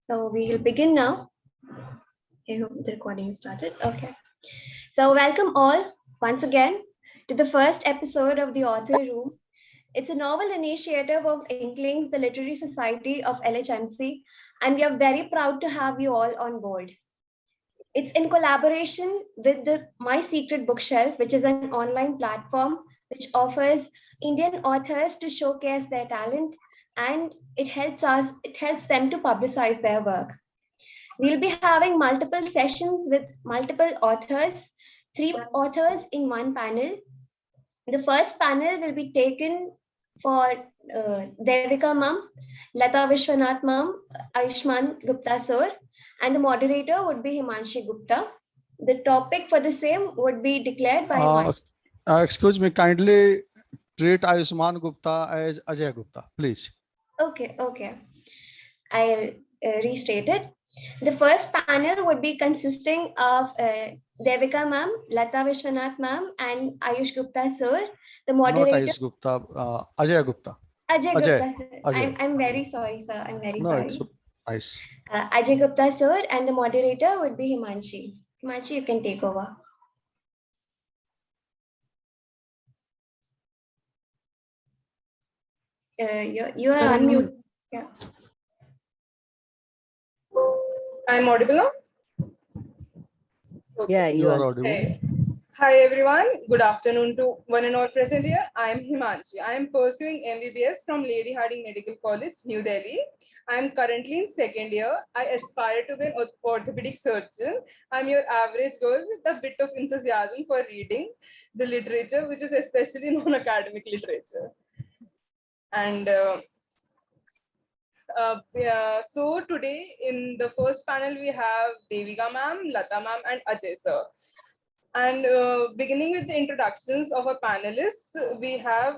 So we'll begin now. I hope the recording is started. Okay. So welcome all once again to the first episode of the Author Room. It's a novel initiative of Inklings, the Literary Society of LHMC, and we are very proud to have you all on board. It's in collaboration with the MySecretBookshelf, which is an online platform which offers Indian authors to showcase their talent, and it helps them to publicize their work. We'll be having multiple sessions with multiple authors, three authors in one panel. The first panel will be taken for Devika Ma'am, Lata Vishwanath Ma'am, Ayushman Gupta Sir, and the moderator would be Himanshi Gupta. The topic for the same would be declared by Himanshi. Excuse me, kindly treat Ayushman Gupta as Ajay Gupta, please. Okay. I'll restate it. The first panel would be consisting of Devika Ma'am, Lata Vishwanath Ma'am, and Ayush Gupta Sir. The moderator. Not Ayush Gupta, Ajay Gupta. Ajay Gupta Sir. Ajay. I'm very sorry, sir. I'm very sorry. It's nice. Ajay Gupta Sir, and the moderator would be Himanshi. Himanshi, you can take over. You are unmuted. Yeah. I'm audible now? Okay. Yeah, you are audible. Hey. Hi everyone, good afternoon to one and all present here. I am Himanshi. I am pursuing MBBS from Lady Hardinge Medical College, New Delhi. I am currently in second year. I aspire to be an orthopedic surgeon. I'm your average girl with a bit of enthusiasm for reading the literature, which is especially non-academic literature. And so today in the first panel, we have Devika ma'am, Lata ma'am, and Ajay sir. And beginning with the introductions of our panelists, we have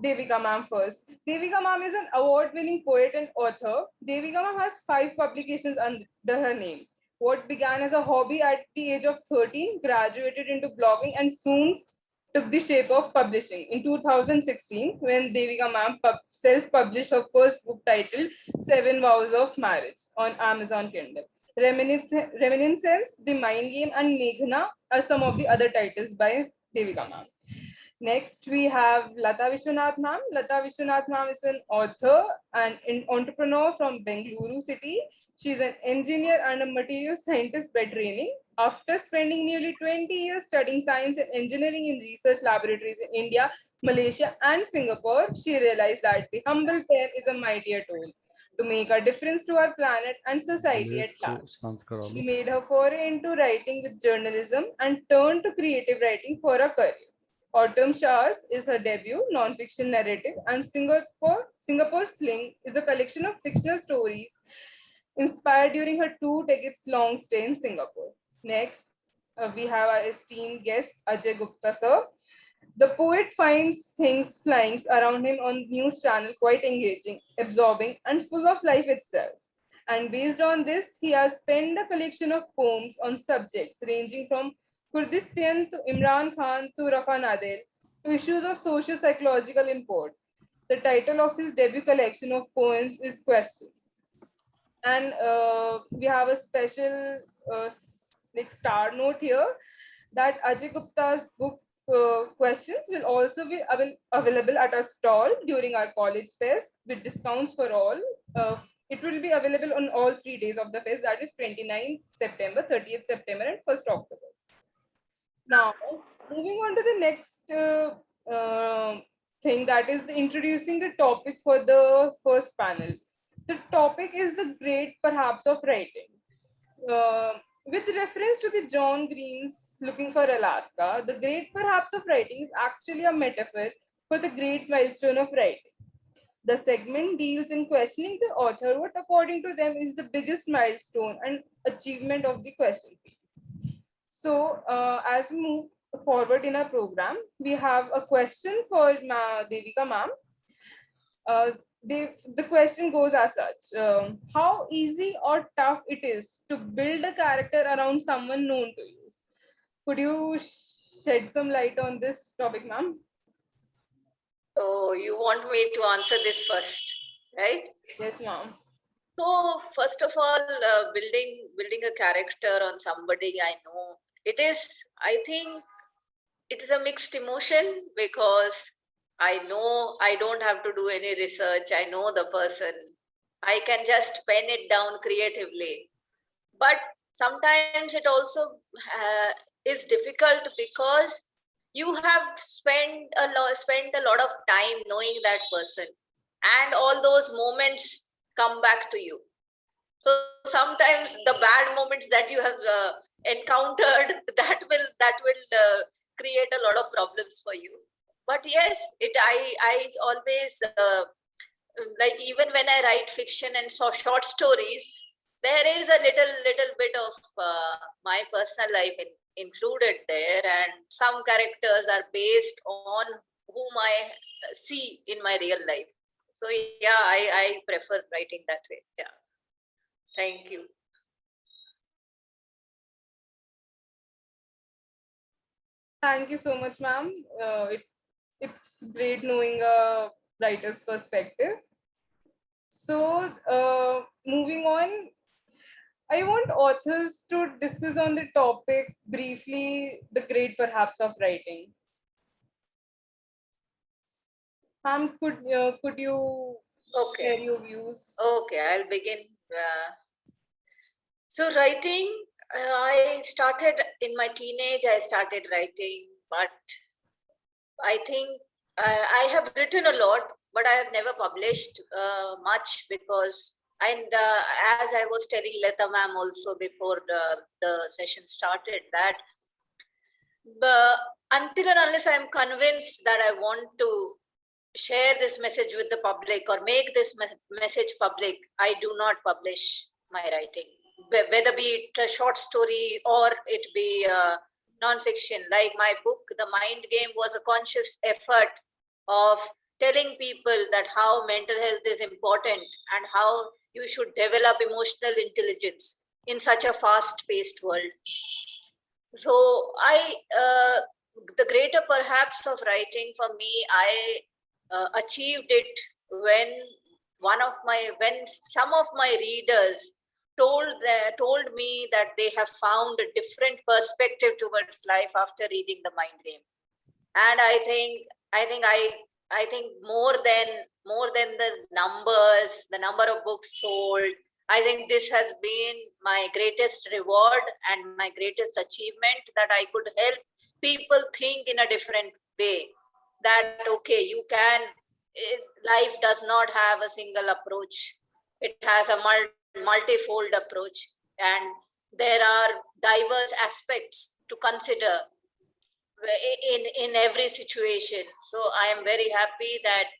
Devika ma'am first. Devika ma'am is an award-winning poet and author. Devika ma'am has 5 publications under her name. What began as a hobby at the age of 13 graduated into blogging and soon took the shape of publishing. In 2016, when Devika ma'am self-published her first book titled 7 Vows of Marriage on Amazon Kindle. Reminiscence, The Mind Game, and Meghna are some of the other titles by Devika ma'am. Next, we have Lata Vishwanath ma'am. Lata Vishwanath ma'am is an author and an entrepreneur from Bengaluru city. She's an engineer and a material scientist by training. After spending nearly 20 years studying science and engineering in research laboratories in India, Malaysia, and Singapore, she realized that the humble pen is a mightier tool to make a difference to our planet and society at large. She made her foray into writing with journalism and turned to creative writing for a career. Autumn Showers is her debut non-fiction narrative, and Singapore Sling is a collection of fictional stories inspired during her 2 decades long stay in Singapore. Next, we have our esteemed guest, Ajay Gupta sir. The poet finds things flying around him on news channel quite engaging, absorbing, and full of life itself. And based on this, he has penned a collection of poems on subjects ranging from Kurdistan to Imran Khan to Rafa Nadel to issues of socio-psychological import. The title of his debut collection of poems is Questions. And we have a special star note here that Ajay Gupta's book Questions will also be available at our stall during our college fest with discounts for all. It will be available on all 3 days of the fest, that is 29th September, 30th September, and 1st October. Now, moving on to the next thing, that is introducing the topic for the first panel. The topic is the great perhaps of writing. With reference to the John Green's Looking for Alaska, the great perhaps of writing is actually a metaphor for the great milestone of writing. The segment deals in questioning the author what according to them is the biggest milestone and achievement of the question period. So as we move forward in our program, we have a question for Devika ma'am. The question goes as such: how easy or tough it is to build a character around someone known to you? Could you shed some light on this topic, ma'am? So you want me to answer this first, right? Yes, ma'am. So first of all, building a character on somebody I know, it is, I think it is a mixed emotion, because I know I don't have to do any research. I know the person. I can just pen it down creatively. But sometimes it also is difficult, because you have spent a lot of time knowing that person, and all those moments come back to you. So sometimes the bad moments that you have encountered, that will create a lot of problems for you. But yes, it I always like, even when I write fiction and short stories, there is a little bit of my personal life included there, and some characters are based on whom I see in my real life. So yeah, I prefer writing that way. Yeah. Thank you. Thank you so much, ma'am. It's great knowing a writer's perspective. So, moving on, I want authors to discuss on the topic briefly, the grade perhaps of writing. Ma'am, could you share Okay. your views? Okay, I'll begin. So writing, I started in my teenage. I started writing, but I think I have written a lot, but I have never published much, because, and as I was telling Leta ma'am also before the session started, that until and unless I am convinced that I want to share this message with the public or make this message public, I do not publish my writing, whether be it a short story or it be non-fiction. Like my book, The Mind Game, was a conscious effort of telling people that how mental health is important and how you should develop emotional intelligence in such a fast-paced world. So the greater perhaps of writing for me, I achieved it when when some of my readers told me that they have found a different perspective towards life after reading The Mind Game. And I think more than the numbers, the number of books sold, I think this has been my greatest reward and my greatest achievement, that I could help people think in a different way, that okay, you can, life does not have a single approach. It has a multifold approach, and there are diverse aspects to consider in every situation. So I am very happy that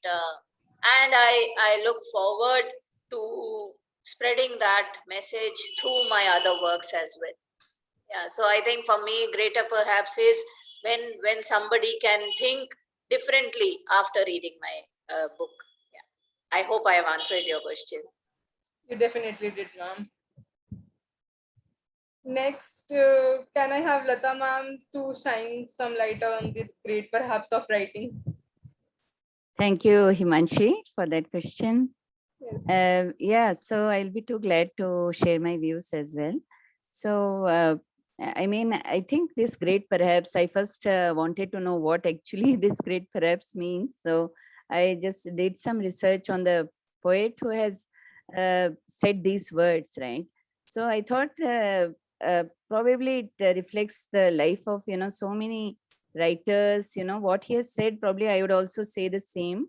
and I look forward to spreading that message through my other works as well. Yeah, so I think for me, greater perhaps is when somebody can think differently after reading my book. Yeah, I hope I have answered your question. You definitely did, ma'am. Next, can I have Lata ma'am to shine some light on the grade perhaps of writing? Thank you, Himanshi, for that question. Yes. Yeah, so I'll be too glad to share my views as well. So, I mean, I think this grade perhaps, I first wanted to know what actually this grade perhaps means. So I just did some research on the poet who has said these words, right? So I thought probably it reflects the life of, so many writers, what he has said, probably I would also say the same,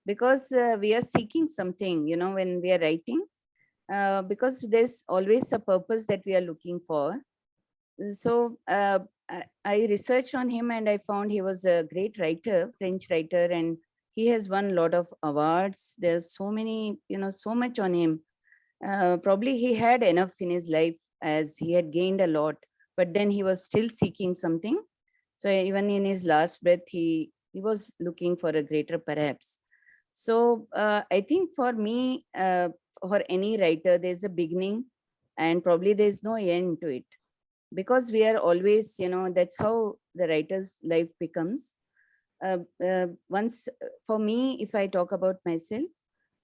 because we are seeking something, when we are writing, because there's always a purpose that we are looking for. So I researched on him and I found he was a great writer, French writer, and he has won a lot of awards. There's so many, so much on him. Probably he had enough in his life, as he had gained a lot, but then he was still seeking something. So even in his last breath, he was looking for a greater perhaps. So I think for me, for any writer, there's a beginning and probably there's no end to it, because we are always, that's how the writer's life becomes. Once, for me, if I talk about myself,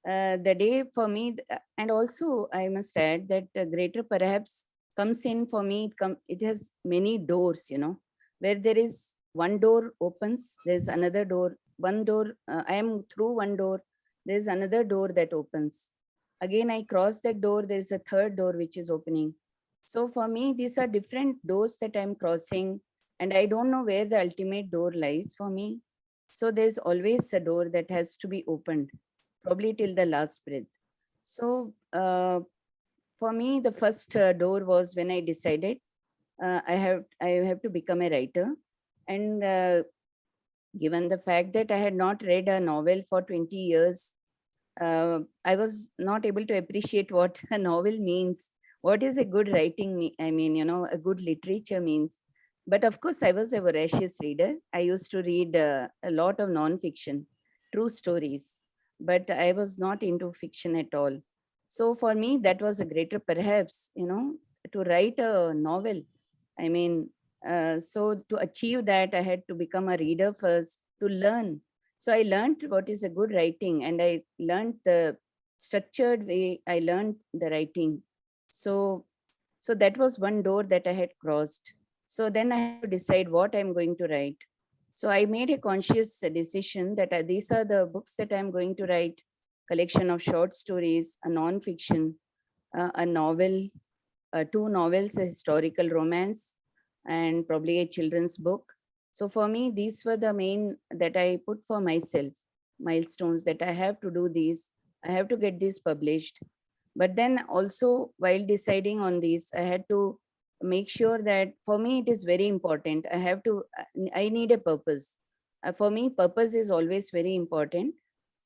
the day for me, and also I must add that greater perhaps comes in for me. It has many doors, where there is one door opens, there's another door. One door, I am through one door, there's another door that opens. Again, I cross that door, there's a third door which is opening. So for me, these are different doors that I'm crossing, and I don't know where the ultimate door lies for me. So there's always a door that has to be opened, probably till the last breath. So for me, the first door was when I decided I have to become a writer, and given the fact that I had not read a novel for 20 years, I was not able to appreciate what a novel means. What is a good writing? I mean, a good literature means. But of course, I was a voracious reader. I used to read a lot of non-fiction, true stories, but I was not into fiction at all. So for me, that was a greater, perhaps, to write a novel. I mean, so to achieve that, I had to become a reader first to learn. So I learned what is a good writing, and I learned the structured way I learned the writing. So, so that was one door that I had crossed. So then I had to decide what I'm going to write. So I made a conscious decision that these are the books that I'm going to write: collection of short stories, a non-fiction, a novel, two novels, a historical romance, and probably a children's book. So for me, these were the main that I put for myself, milestones that I have to do these. I have to get these published. But then also, while deciding on these, I had to make sure that for me, it is very important. I need a purpose. For me, purpose is always very important.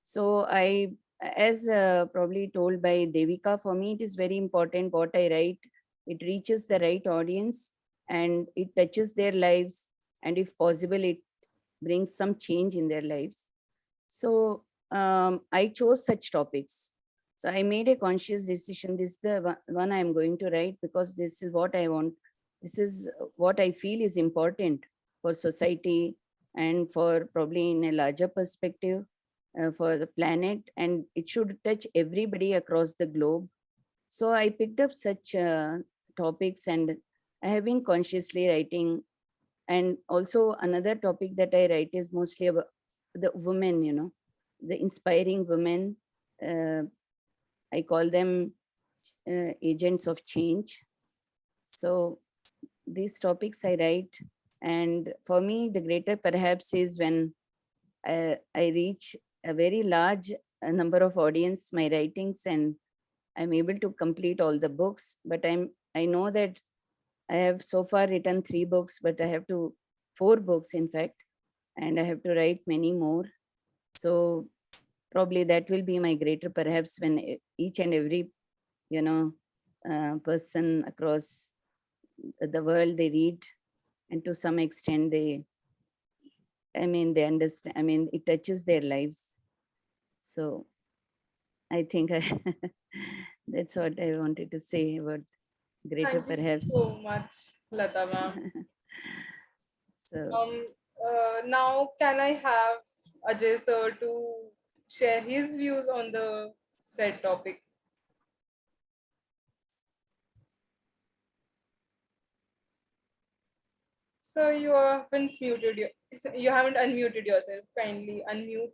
So as probably told by Devika, for me, it is very important what I write. It reaches the right audience and it touches their lives. And if possible, it brings some change in their lives. So I chose such topics. So I made a conscious decision. This is the one I'm going to write because this is what I want. This is what I feel is important for society and for probably in a larger perspective for the planet, and it should touch everybody across the globe. So I picked up such topics, and I have been consciously writing. And also another topic that I write is mostly about the women, the inspiring women. I call them agents of change. So these topics I write. And for me, the greater perhaps is when I reach a very large number of audience, my writings, and I'm able to complete all the books. But I know that I have so far written 3 books, but I have to 4 books, in fact, and I have to write many more. So probably that will be my greater perhaps when each and every, person across the world, they read, and to some extent they understand. It touches their lives. So I think that's what I wanted to say about greater Thank you perhaps. so much, Lata ma'am. So Now can I have Ajay sir to share his views on the said topic? So you haven't muted you haven't unmuted yourself. Kindly unmute.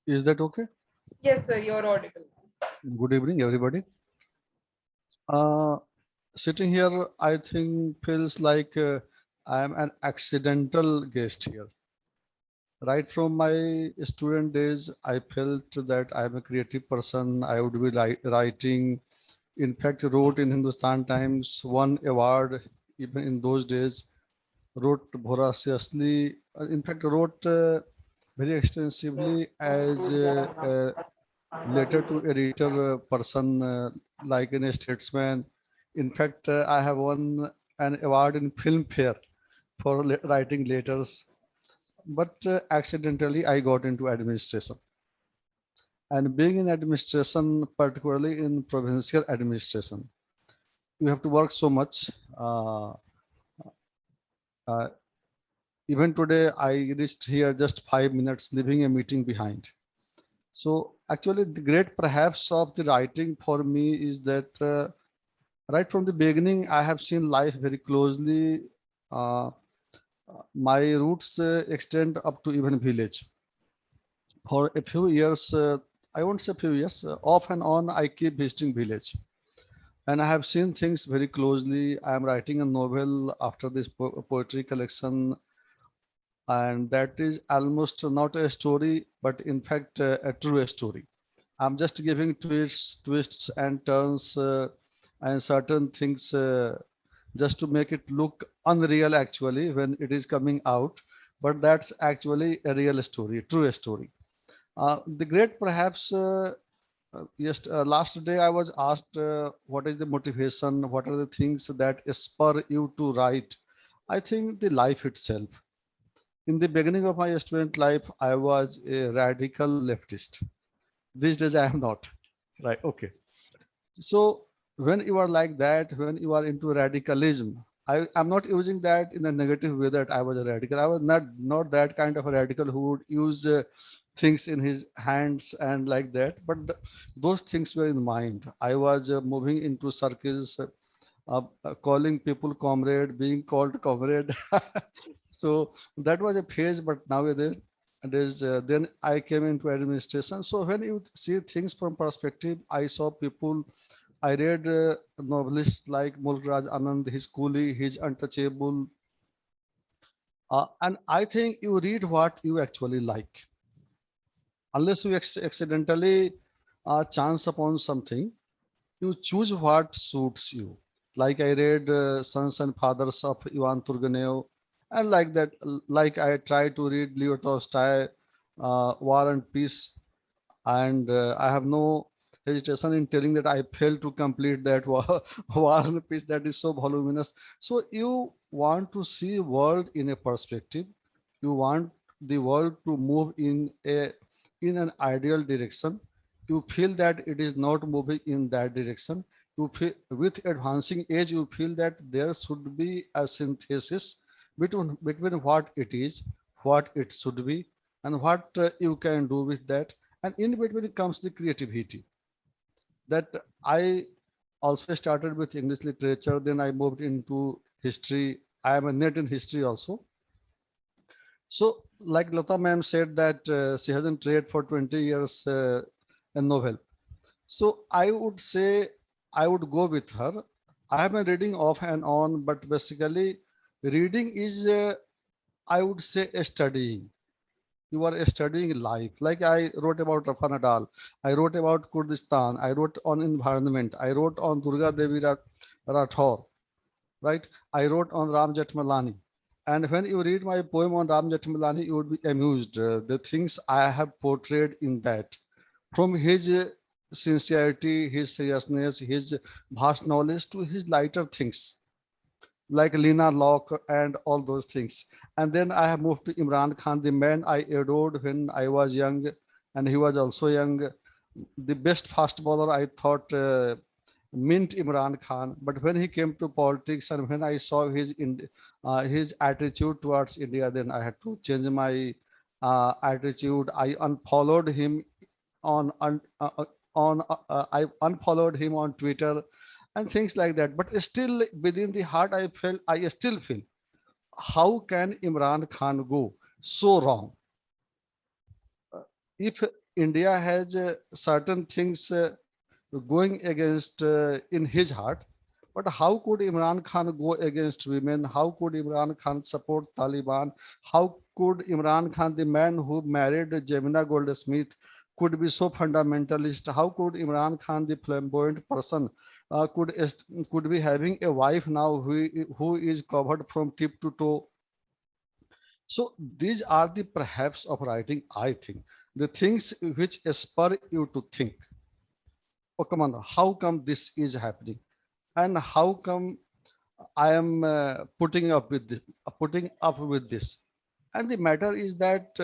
Is that okay? Yes, sir, you're audible. Good evening, everybody. Sitting here, I think feels like I am an accidental guest here. Right from my student days, I felt that I am a creative person. I would be writing. In fact, wrote in Hindustan Times, won award even in those days. Wrote voraciously. In fact, wrote very extensively as a letter to editor person, like in a statesman. In fact, I have won an award in Filmfare for writing letters, but accidentally I got into administration. And being in administration, particularly in provincial administration, you have to work so much. Uh, uh, Even today, I reached here just 5 minutes, leaving a meeting behind. So actually, the great perhaps of the writing for me is that right from the beginning, I have seen life very closely. Uh, my roots extend up to even village. For a few years, I won't say few years, off and on, I keep visiting village. And I have seen things very closely. I am writing a novel after this poetry collection, and that is almost not a story, but in fact a true story. I'm just giving twists and turns and certain things just to make it look unreal actually when it is coming out. But that's actually a real story, a true story. The great perhaps yes, last day I was asked what is the motivation, what are the things that spur you to write. I think the life itself. In the beginning of my student life, I was a radical leftist. These days, I am not. Right. Okay. So when you are like that, when you are into radicalism, I'm not using that in a negative way that I was a radical. I was not that kind of a radical who would use things in his hands and like that. But those things were in mind. I was moving into circles, calling people comrade, being called comrade. So that was a phase, but nowadays, then I came into administration. So when you see things from perspective, I saw people. I read novelists like Mulraj Anand, his Coolie, his Untouchable, and I think you read what you actually like. Unless you accidentally chance upon something, you choose what suits you. Like I read Sons and Fathers of Ivan Turgenev, and like that, like I try to read Leo Tolstoy, War and Peace, and I have no hesitation in telling that I failed to complete that War and Peace that is so voluminous. So you want to see world in a perspective. You want the world to move in an ideal direction. You feel that it is not moving in that direction. You feel with advancing age, you feel that there should be a synthesis between what it is, what it should be, and what you can do with that. And in between comes the creativity that I also started with English literature. Then I moved into history. I am a net in history also. So, like Lata ma'am said that she hasn't read for 20 years a novel. So I would say I would go with her. I have been reading off and on, but basically reading is, I would say, a studying. You are studying life. Like I wrote about Rafa Nadal, I wrote about Kurdistan, I wrote on environment, I wrote on Durga Devi Rathore, right? I wrote on Ram Jetmalani. And when you read my poem on Ram Jetmalani, you would be amused. The things I have portrayed in that, from his sincerity, his seriousness, his vast knowledge to his lighter things like Lena Locke and all those things. And then I have moved to Imran Khan, the man I adored when I was young, and he was also young. The best fast bowler I thought mint Imran Khan. But when he came to politics and when I saw his attitude towards India, then I had to change my attitude. I unfollowed him I unfollowed him on Twitter and things like that. But still, within the heart, I still feel, how can Imran Khan go so wrong? If India has certain things going against in his heart, but how could Imran Khan go against women? How could Imran Khan support Taliban? How could Imran Khan, the man who married Jemina Goldsmith, could be so fundamentalist? How could Imran Khan, the flamboyant person, could be having a wife now who is covered from tip to toe? So these are the perhaps of writing, I think, the things which spur you to think, oh, come on, how come this is happening? And how come I am putting up with this? And the matter is that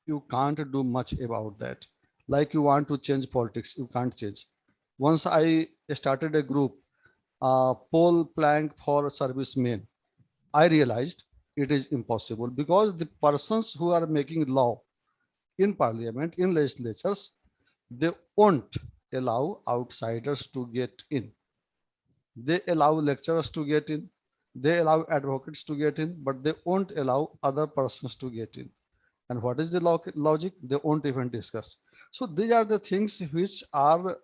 you can't do much about that. Like you want to change politics, you can't change. Once I started a group, poll plank for servicemen, I realized it is impossible because the persons who are making law in parliament, in legislatures, they won't allow outsiders to get in. They allow lecturers to get in, they allow advocates to get in, but they won't allow other persons to get in. And what is the logic? They won't even discuss. So these are the things which are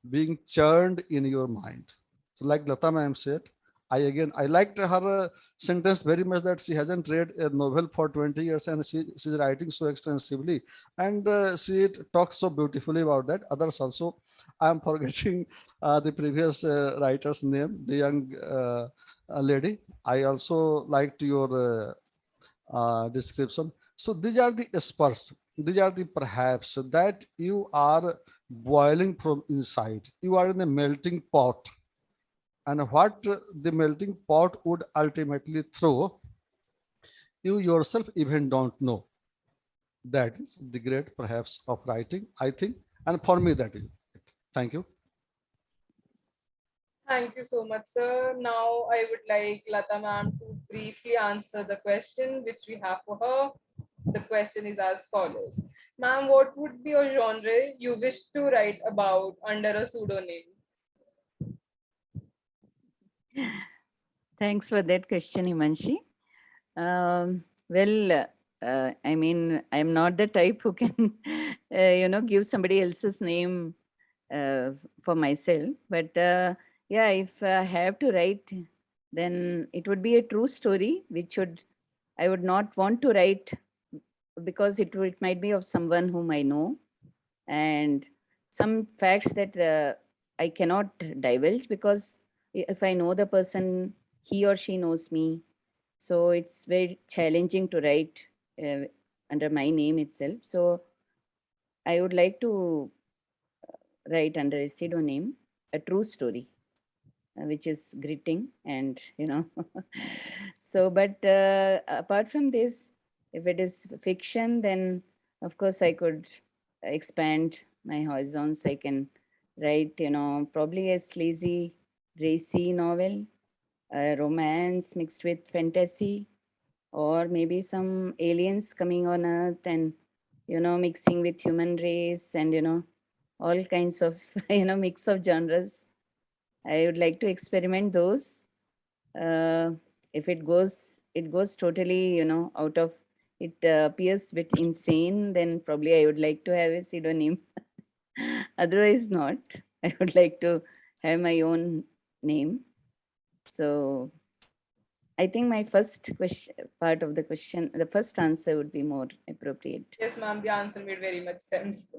being churned in your mind. So like Lata ma'am said, I liked her sentence very much, that she hasn't read a novel for 20 years and she's writing so extensively, and she talks so beautifully about that. Others also, I'm forgetting the previous writer's name, the young lady. I also liked your description. So these are the spurs, these are the perhaps that you are boiling from inside. You are in a melting pot, and what the melting pot would ultimately throw, you yourself even don't know. That is the great perhaps of writing, I think, and for me that is it. Thank you. Thank you so much, sir. Now I would like Lata ma'am to briefly answer the question which we have for her. The question is as follows. Ma'am, what would be your genre you wish to write about under a pseudonym? Thanks for that question, Himanshi. Well, I mean, I'm not the type who can, give somebody else's name for myself. But yeah, if I have to write, then it would be a true story, which I would not want to write because it might be of someone whom I know, and some facts that I cannot divulge because if I know the person, he or she knows me. So it's very challenging to write under my name itself. So I would like to write under a pseudonym, a true story, which is gritting and, so, but apart from this, if it is fiction, then of course I could expand my horizons. I can write, probably a sleazy, racy novel, a romance mixed with fantasy, or maybe some aliens coming on Earth and, mixing with human race and, all kinds of, mix of genres. I would like to experiment those. Uh, if it goes totally, out of, it appears a bit insane, then probably I would like to have a pseudonym. Otherwise, not. I would like to have my own name. So I think my first question, part of the question, the first answer would be more appropriate. Yes, ma'am, the answer made very much sense.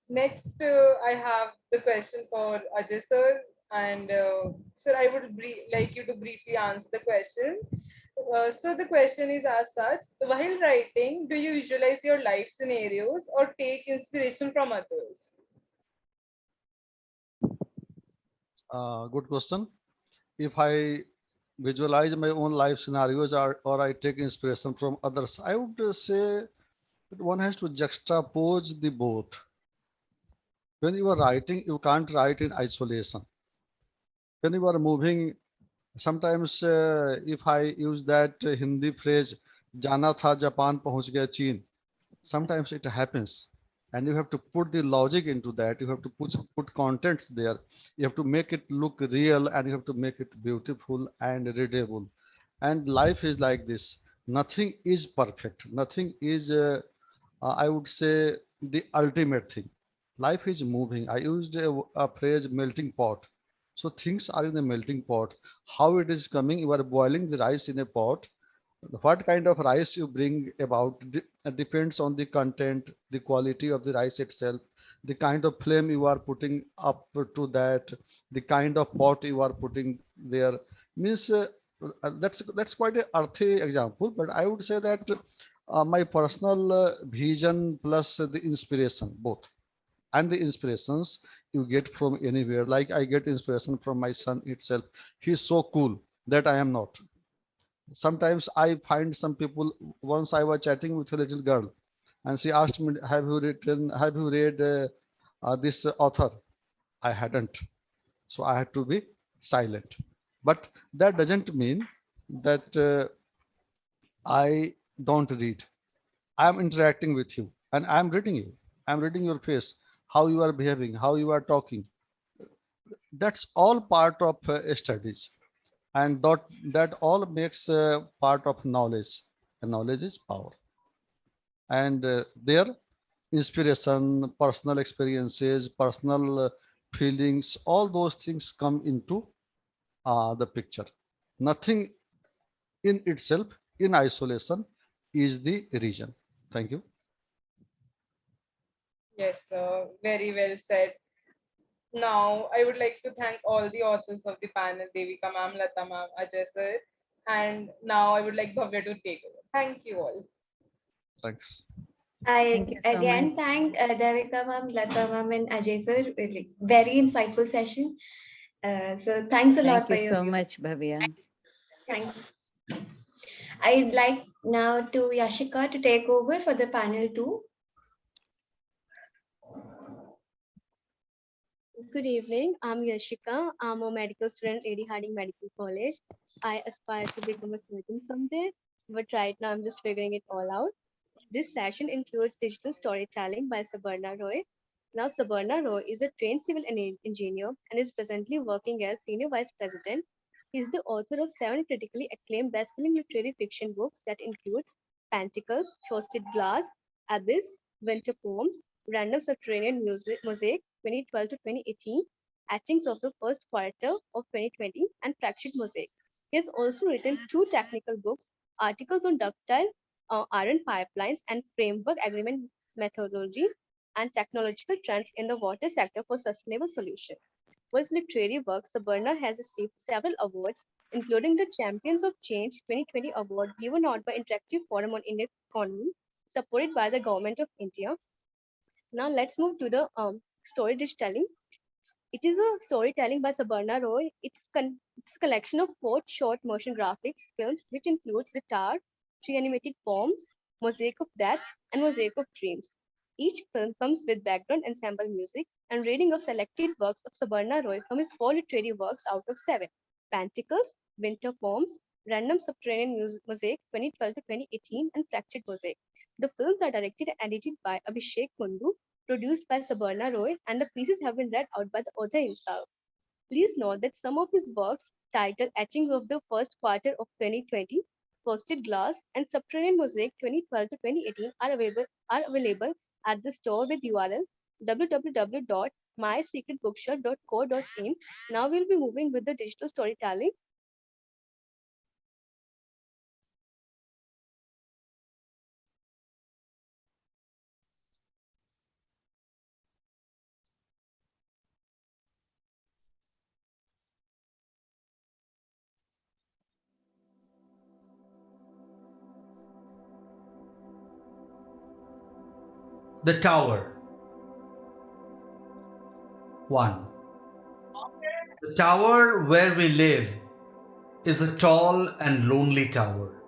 Next, I have the question for Ajay sir. And sir, I would like you to briefly answer the question. So the question is as such: while writing, do you visualize your life scenarios or take inspiration from others? Good question. If I visualize my own life scenarios, or I take inspiration from others, I would say that one has to juxtapose the both. When you are writing, you can't write in isolation. When you are moving, sometimes if I use that Hindi phrase, "Jana tha Japan, pahunch gaya Cheen," sometimes it happens, and you have to put the logic into that. You have to put contents there. You have to make it look real, and you have to make it beautiful and readable. And life is like this. Nothing is perfect. Nothing is I would say, the ultimate thing. Life is moving. I used a phrase, melting pot. So things are in the melting pot. How it is coming? You are boiling the rice in a pot. What kind of rice you bring about depends on the content, the quality of the rice itself, the kind of flame you are putting up to that, the kind of pot you are putting there. Means that's quite an earthy example, but I would say that my personal vision plus the inspiration, both, and the inspirations you get from anywhere. Like I get inspiration from my son itself. He's so cool that I am not. Sometimes I find some people. Once I was chatting with a little girl, And she asked me, have you read this author? I hadn't. So I had to be silent. But that doesn't mean that I don't read. I'm interacting with you and I'm reading you. I'm reading your face, how you are behaving, how you are talking. That's all part of studies. And that all makes part of knowledge. And knowledge is power. And their inspiration, personal experiences, personal feelings, all those things come into the picture. Nothing in itself, in isolation, is the reason. Thank you. Yes, very well said. Now, I would like to thank all the authors of the panel, Devika ma'am, Lata ma'am, Ajay sir, and now I would like Bhavya to take over. Thank you all. Thanks. I Thank you so again much. thank Devika ma'am, Lata ma'am, and Ajay sir. Really, very insightful session. So thanks a lot Thank for you your so views. much, Bhavya. Thank you. I'd like now to Yashika to take over for the panel 2. Good evening. I'm Yashika. I'm a medical student at Lady Harding Medical College. I aspire to become a surgeon someday, but right now I'm just figuring it all out. This session includes digital storytelling by Sabarna Roy. Now, Sabarna Roy is a trained civil engineer and is presently working as Senior Vice President. He is the author of 7 critically acclaimed best-selling literary fiction books that includes Panticles, Frosted Glass, Abyss, Winter Poems, Random Subterranean Mosaic 2012 to 2018, Etchings of the First Quarter of 2020, and Fractured Mosaic. He has also written 2 technical books, articles on ductile iron pipelines and framework agreement methodology and technological trends in the water sector for sustainable solutions. For his literary work, Sabarna has received several awards, including the Champions of Change 2020 award given out by Interactive Forum on Indian Economy, supported by the Government of India. Now let's move to the story digitalling. It is a storytelling by Sabarna Roy. It's a collection of 4 short motion graphics films, which includes The Tower, 3 animated poems, Mosaic of Death, and Mosaic of Dreams. Each film comes with background ensemble music and reading of selected works of Sabarna Roy from his 4 literary works out of 7: Panticles, Winter Poems, Random Subterranean Mosaic 2012 to 2018, and Fractured Mosaic. The films are directed and edited by Abhishek Kundu, produced by Sabarna Roy, and the pieces have been read out by the author himself. Please note that some of his works, titled Etchings of the First Quarter of 2020, Frosted Glass, and Subterranean Mosaic 2012 to 2018, are available at the store with URL www.mysecretbookshelf.co.in. Now we'll be moving with the digital storytelling. The Tower. 1. The tower where we live is a tall and lonely tower.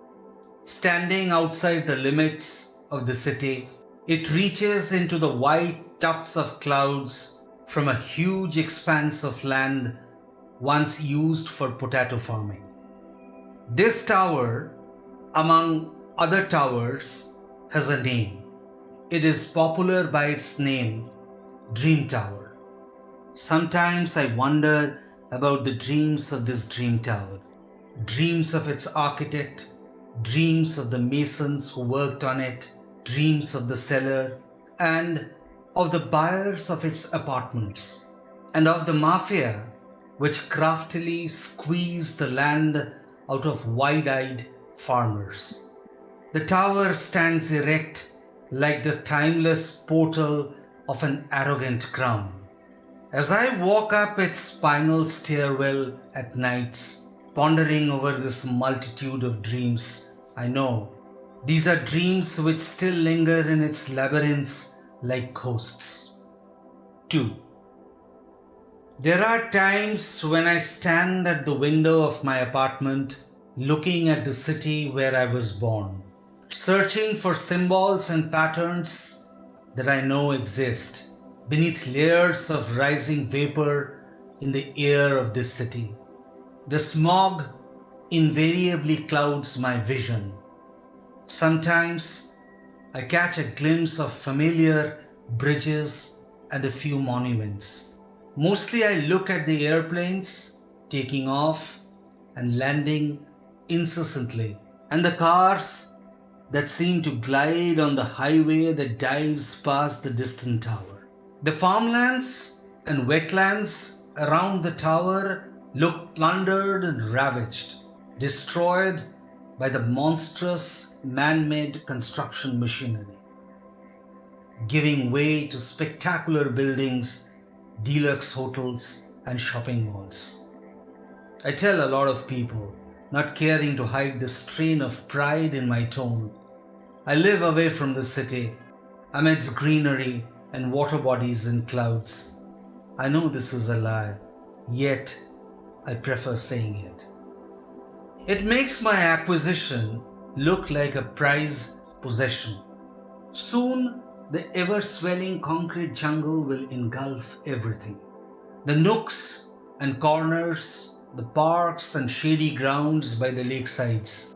Standing outside the limits of the city, it reaches into the white tufts of clouds from a huge expanse of land once used for potato farming. This tower, among other towers, has a name. It is popular by its name, Dream Tower. Sometimes I wonder about the dreams of this dream tower. Dreams of its architect, dreams of the masons who worked on it, dreams of the seller, and of the buyers of its apartments, and of the mafia which craftily squeezed the land out of wide-eyed farmers. The tower stands erect like the timeless portal of an arrogant crown. As I walk up its spinal stairwell at nights, pondering over this multitude of dreams, I know these are dreams which still linger in its labyrinths like ghosts. 2. There are times when I stand at the window of my apartment looking at the city where I was born. searching for symbols and patterns that I know exist beneath layers of rising vapor in the air of this city. The smog invariably clouds my vision. Sometimes I catch a glimpse of familiar bridges and a few monuments. Mostly I look at the airplanes taking off and landing incessantly, and the cars that seem to glide on the highway that dives past the distant tower. The farmlands and wetlands around the tower look plundered and ravaged, destroyed by the monstrous man-made construction machinery, giving way to spectacular buildings, deluxe hotels, and shopping malls. I tell a lot of people, not caring to hide the strain of pride in my tone, I live away from the city, amidst greenery and water bodies and clouds. I know this is a lie, yet I prefer saying it. It makes my acquisition look like a prized possession. Soon, the ever-swelling concrete jungle will engulf everything. The nooks and corners, the parks and shady grounds by the lakesides,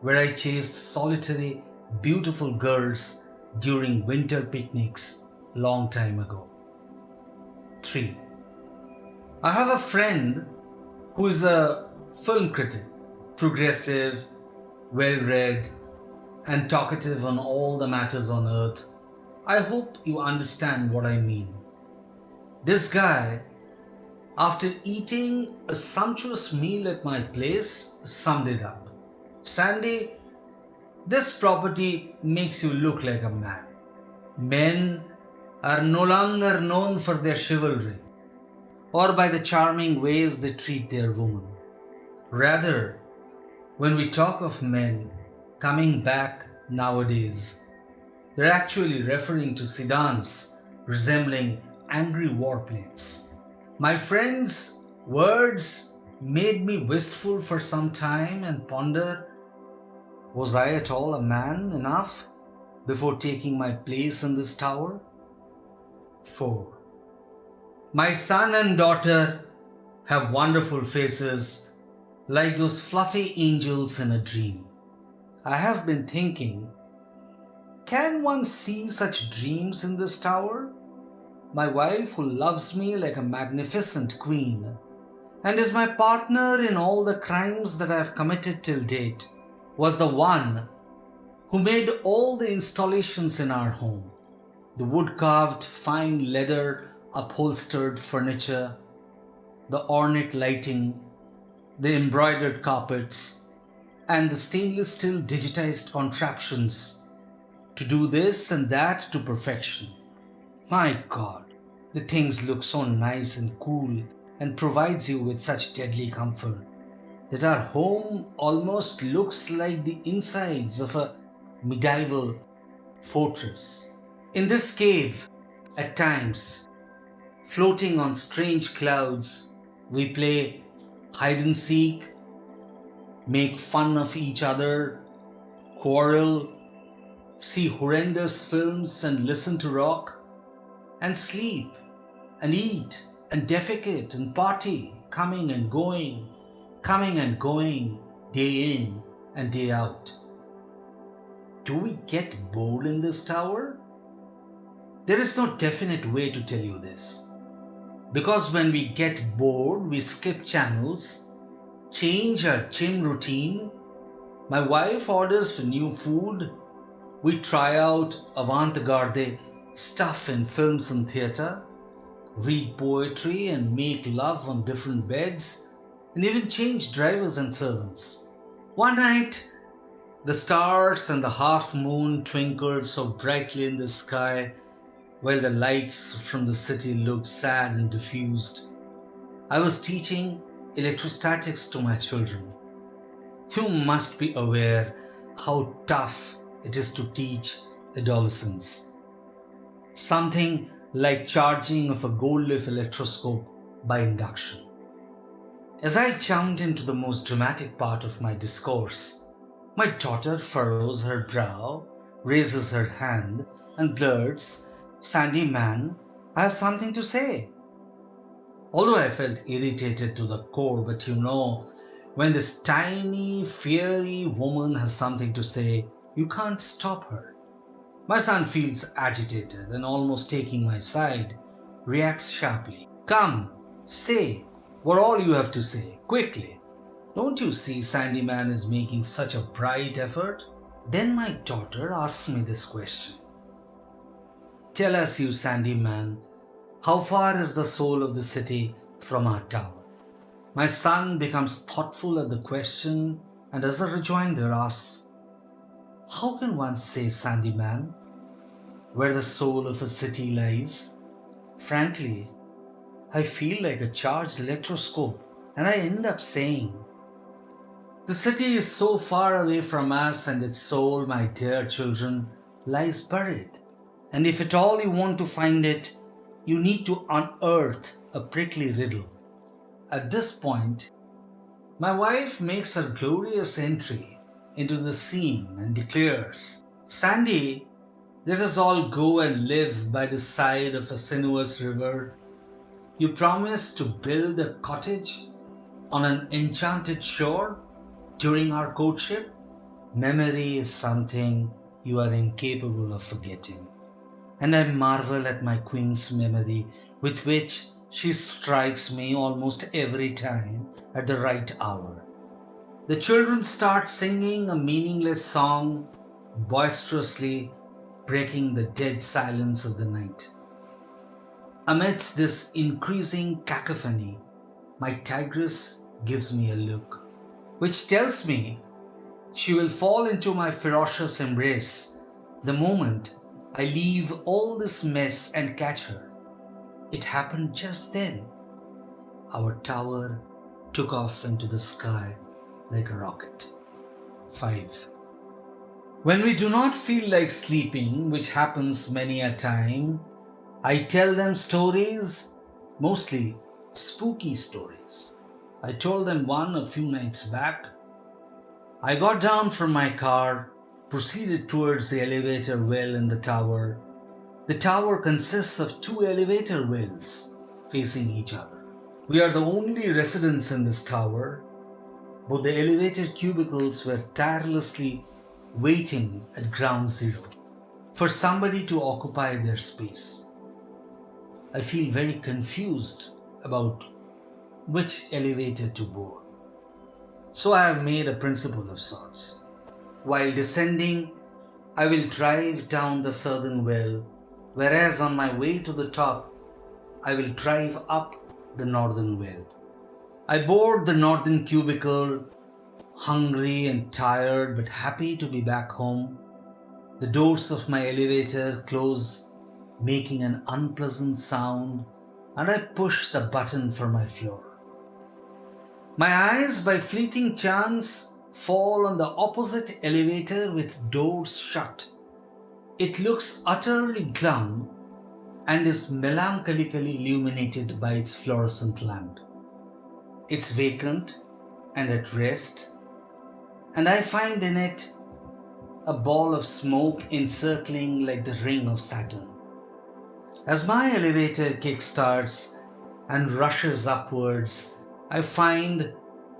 where I chased solitary, beautiful girls during winter picnics long time ago. 3. I have a friend who is a film critic, progressive, well-read, and talkative on all the matters on earth. I hope you understand what I mean. This guy, after eating a sumptuous meal at my place, summed it up. Sandy, this property makes you look like a man. Men are no longer known for their chivalry or by the charming ways they treat their women. Rather, when we talk of men coming back nowadays, they're actually referring to sedans resembling angry warplanes. My friend's words made me wistful for some time and ponder, was I at all a man enough before taking my place in this tower? 4. My son and daughter have wonderful faces like those fluffy angels in a dream. I have been thinking, can one see such dreams in this tower? My wife, who loves me like a magnificent queen, and is my partner in all the crimes that I have committed till date, was the one who made all the installations in our home. The wood-carved, fine leather upholstered furniture, the ornate lighting, the embroidered carpets, and the stainless steel digitized contraptions to do this and that to perfection. My God, the things look so nice and cool and provides you with such deadly comfort that our home almost looks like the insides of a medieval fortress. In this cave, at times, floating on strange clouds, we play hide and seek, make fun of each other, quarrel, see horrendous films and listen to rock, and sleep and eat and defecate and party, coming and going, day in and day out. Do we get bored in this tower? There is no definite way to tell you this. Because when we get bored, we skip channels, change our gym routine. My wife orders for new food. We try out avant-garde stuff in films and theatre, read poetry and make love on different beds, and even change drivers and servants. One night, the stars and the half moon twinkled so brightly in the sky, while the lights from the city looked sad and diffused. I was teaching electrostatics to my children. You must be aware how tough it is to teach adolescents. Something like charging of a gold leaf electroscope by induction. As I jumped into the most dramatic part of my discourse, My daughter furrows her brow, raises her hand, and blurts, "Sandy man, I have something to say." Although I felt irritated to the core, but when this tiny, fiery woman has something to say, you can't stop her. My son feels agitated and, almost taking my side, reacts sharply. "Come, say what all you have to say, quickly. Don't you see Sandy Man is making such a bright effort?" Then my daughter asks me this question. "Tell us, you Sandy Man, how far is the soul of the city from our tower?" My son becomes thoughtful at the question and, as a rejoinder, asks, "How can one say, Sandy Man, where the soul of a city lies?" Frankly, I feel like a charged electroscope, and I end up saying, "The city is so far away from us, and its soul, my dear children, lies buried. And if at all you want to find it, you need to unearth a prickly riddle." At this point, my wife makes her glorious entry into the scene and declares, "Sandy, let us all go and live by the side of a sinuous river. You promised to build a cottage on an enchanted shore during our courtship. Memory is something you are incapable of forgetting, and I marvel at my queen's memory, with which she strikes me almost every time at the right hour." The children start singing a meaningless song, boisterously breaking the dead silence of the night. Amidst this increasing cacophony, my tigress gives me a look, which tells me she will fall into my ferocious embrace the moment I leave all this mess and catch her. It happened just then. Our tower took off into the sky like a rocket. 5. When we do not feel like sleeping, which happens many a time, I tell them stories, mostly spooky stories. I told them one a few nights back. I got down from my car, proceeded towards the elevator well in the tower. The tower consists of 2 elevator wells facing each other. We are the only residents in this tower, but the elevator cubicles were tirelessly waiting at ground zero for somebody to occupy their space. I feel very confused about which elevator to board. So I have made a principle of sorts. While descending, I will drive down the southern well, whereas on my way to the top, I will drive up the northern well. I board the northern cubicle, hungry and tired, but happy to be back home. The doors of my elevator close, making an unpleasant sound, and I push the button for my floor. My eyes, by fleeting chance, fall on the opposite elevator with doors shut. It looks utterly glum and is melancholically illuminated by its fluorescent lamp. It's vacant and at rest, and I find in it a ball of smoke encircling like the ring of Saturn. As my elevator kickstarts and rushes upwards, I find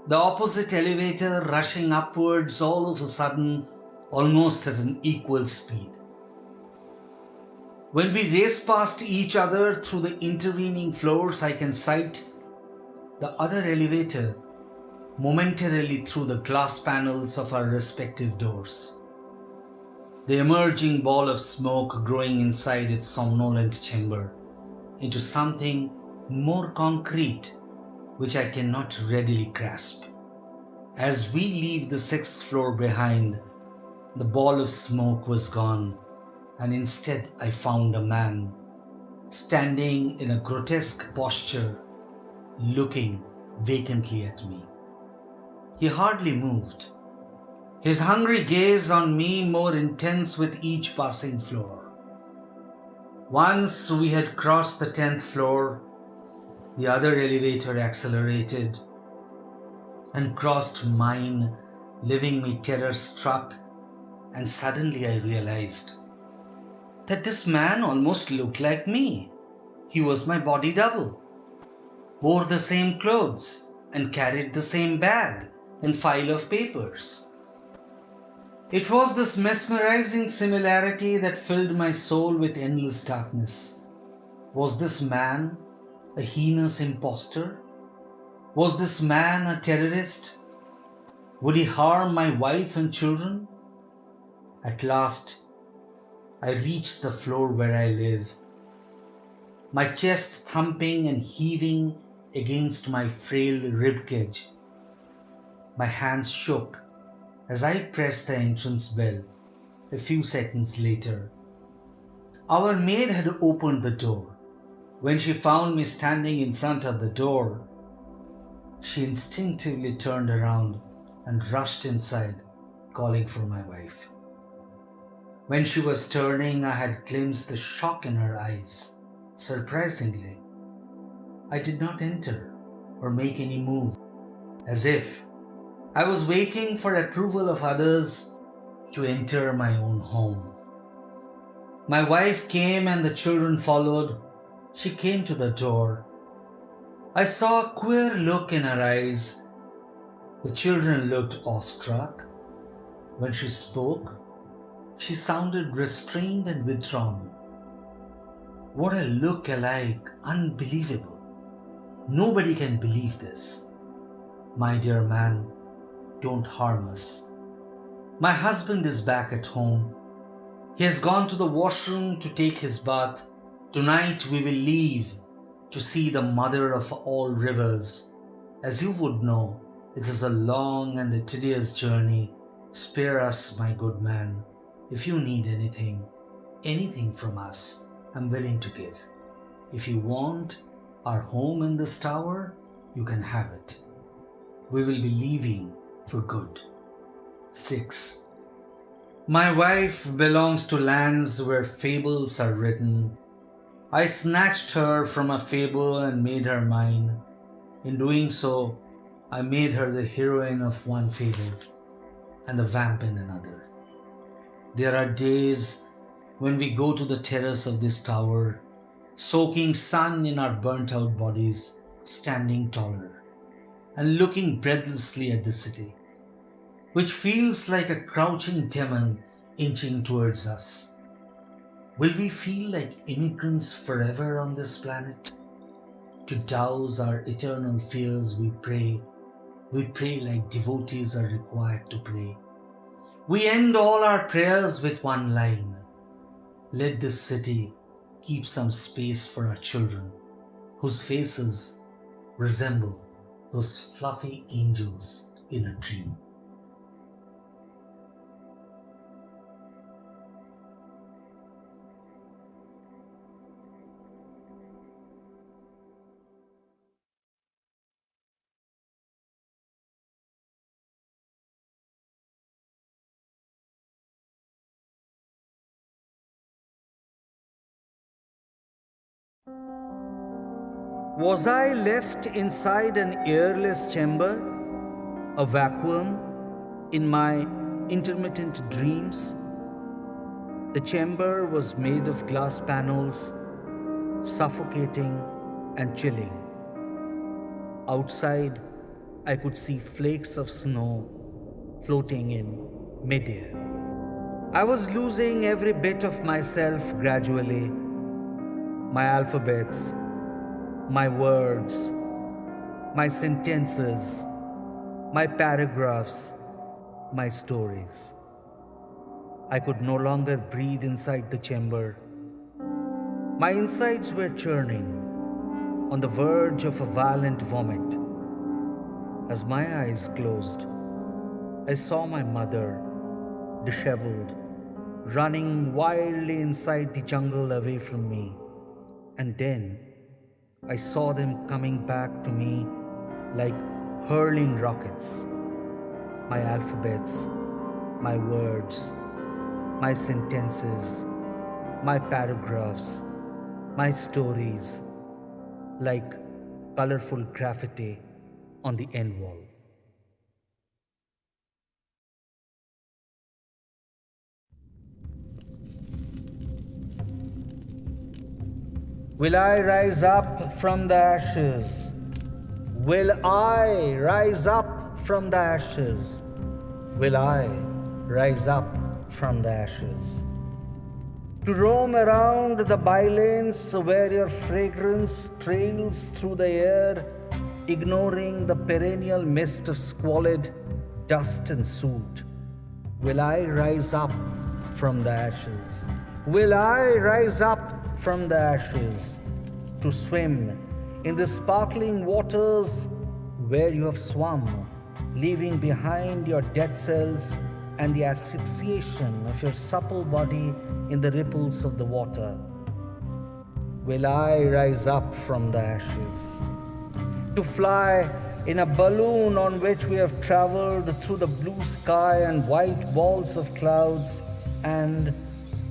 the opposite elevator rushing upwards all of a sudden, almost at an equal speed. When we race past each other through the intervening floors, I can sight the other elevator momentarily through the glass panels of our respective doors. The emerging ball of smoke growing inside its somnolent chamber into something more concrete, which I cannot readily grasp. As we leave the 6th floor behind, the ball of smoke was gone, and instead I found a man standing in a grotesque posture, looking vacantly at me. He hardly moved, his hungry gaze on me more intense with each passing floor. Once we had crossed the 10th floor, the other elevator accelerated and crossed mine leaving me terror struck, and suddenly I realized that this man almost looked like me. He was my body double, wore the same clothes, and carried the same bag and file of papers. It was this mesmerizing similarity that filled my soul with endless darkness. Was this man a heinous impostor? Was this man a terrorist? Would he harm my wife and children? At last, I reached the floor where I live, my chest thumping and heaving against my frail ribcage. My hands shook as I pressed the entrance bell. A few seconds later, our maid had opened the door. When she found me standing in front of the door, she instinctively turned around and rushed inside, calling for my wife. When she was turning, I had glimpsed the shock in her eyes. Surprisingly, I did not enter or make any move, as if I was waiting for approval of others to enter my own home. My wife came and the children followed. She came to the door. I saw a queer look in her eyes. The children looked awestruck. When she spoke, she sounded restrained and withdrawn. What a look alike, unbelievable. Nobody can believe this. My dear man, don't harm us. My husband is back at home. He has gone to the washroom to take his bath. Tonight we will leave to see the mother of all rivers. As you would know, it is a long and a tedious journey. Spare us, my good man. If you need anything from us, I'm willing to give. If you want our home in this tower, you can have it. We will be leaving for good. 6. My wife belongs to lands where fables are written. I snatched her from a fable and made her mine. In doing so, I made her the heroine of one fable and the vamp in another. There are days when we go to the terrace of this tower, soaking sun in our burnt out bodies, standing taller, and looking breathlessly at the city, which feels like a crouching demon inching towards us. Will we feel like immigrants forever on this planet? To douse our eternal fears, we pray. We pray like devotees are required to pray. We end all our prayers with one line: let this city keep some space for our children, whose faces resemble those fluffy angels in a dream. Was I left inside an airless chamber, a vacuum in my intermittent dreams? The chamber was made of glass panels, suffocating and chilling. Outside, I could see flakes of snow floating in midair. I was losing every bit of myself gradually: my alphabets, my words, my sentences, my paragraphs, my stories. I could no longer breathe inside the chamber. My insides were churning, on the verge of a violent vomit. As my eyes closed, I saw my mother, disheveled, running wildly inside the jungle away from me. And then I saw them coming back to me like hurling rockets. My alphabets, my words, my sentences, my paragraphs, my stories, like colorful graffiti on the end wall. Will I rise up from the ashes? Will I rise up from the ashes? Will I rise up from the ashes? To roam around the bylanes where your fragrance trails through the air, ignoring the perennial mist of squalid dust and soot. Will I rise up from the ashes? Will I rise up from the ashes to swim in the sparkling waters where you have swum, leaving behind your dead cells and the asphyxiation of your supple body in the ripples of the water? Will I rise up from the ashes to fly in a balloon on which we have traveled through the blue sky and white walls of clouds, and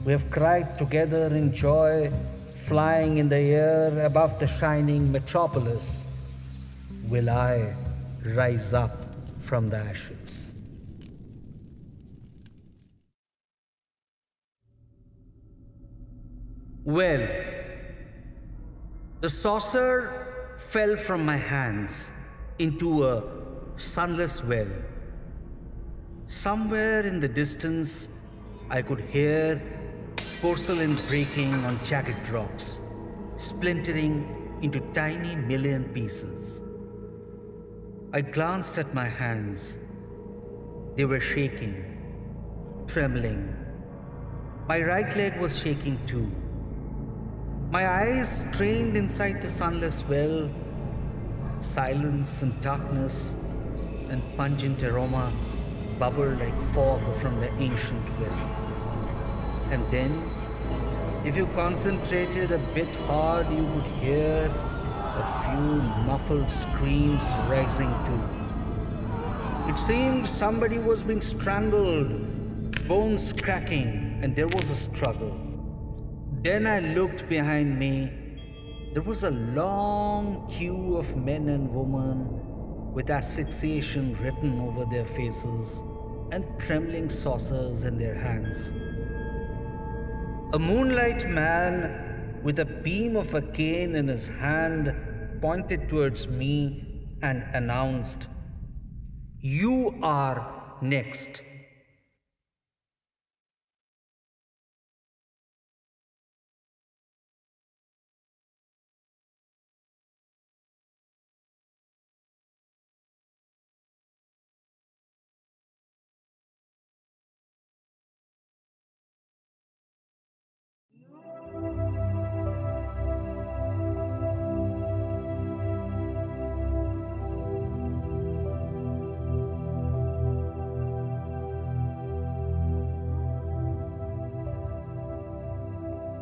we have cried together in joy, flying in the air above the shining metropolis? Will I rise up from the ashes? Well, the saucer fell from my hands into a sunless well. Somewhere in the distance, I could hear porcelain breaking on jagged rocks, splintering into tiny million pieces. I glanced at my hands. They were shaking, trembling. My right leg was shaking too. My eyes strained inside the sunless well. Silence and darkness and pungent aroma bubbled like fog from the ancient well. And then, if you concentrated a bit hard, you could hear a few muffled screams rising too. It seemed somebody was being strangled, bones cracking, and there was a struggle. Then I looked behind me. There was a long queue of men and women with asphyxiation written over their faces and trembling saucers in their hands. A moonlight man with a beam of a cane in his hand pointed towards me and announced, "You are next."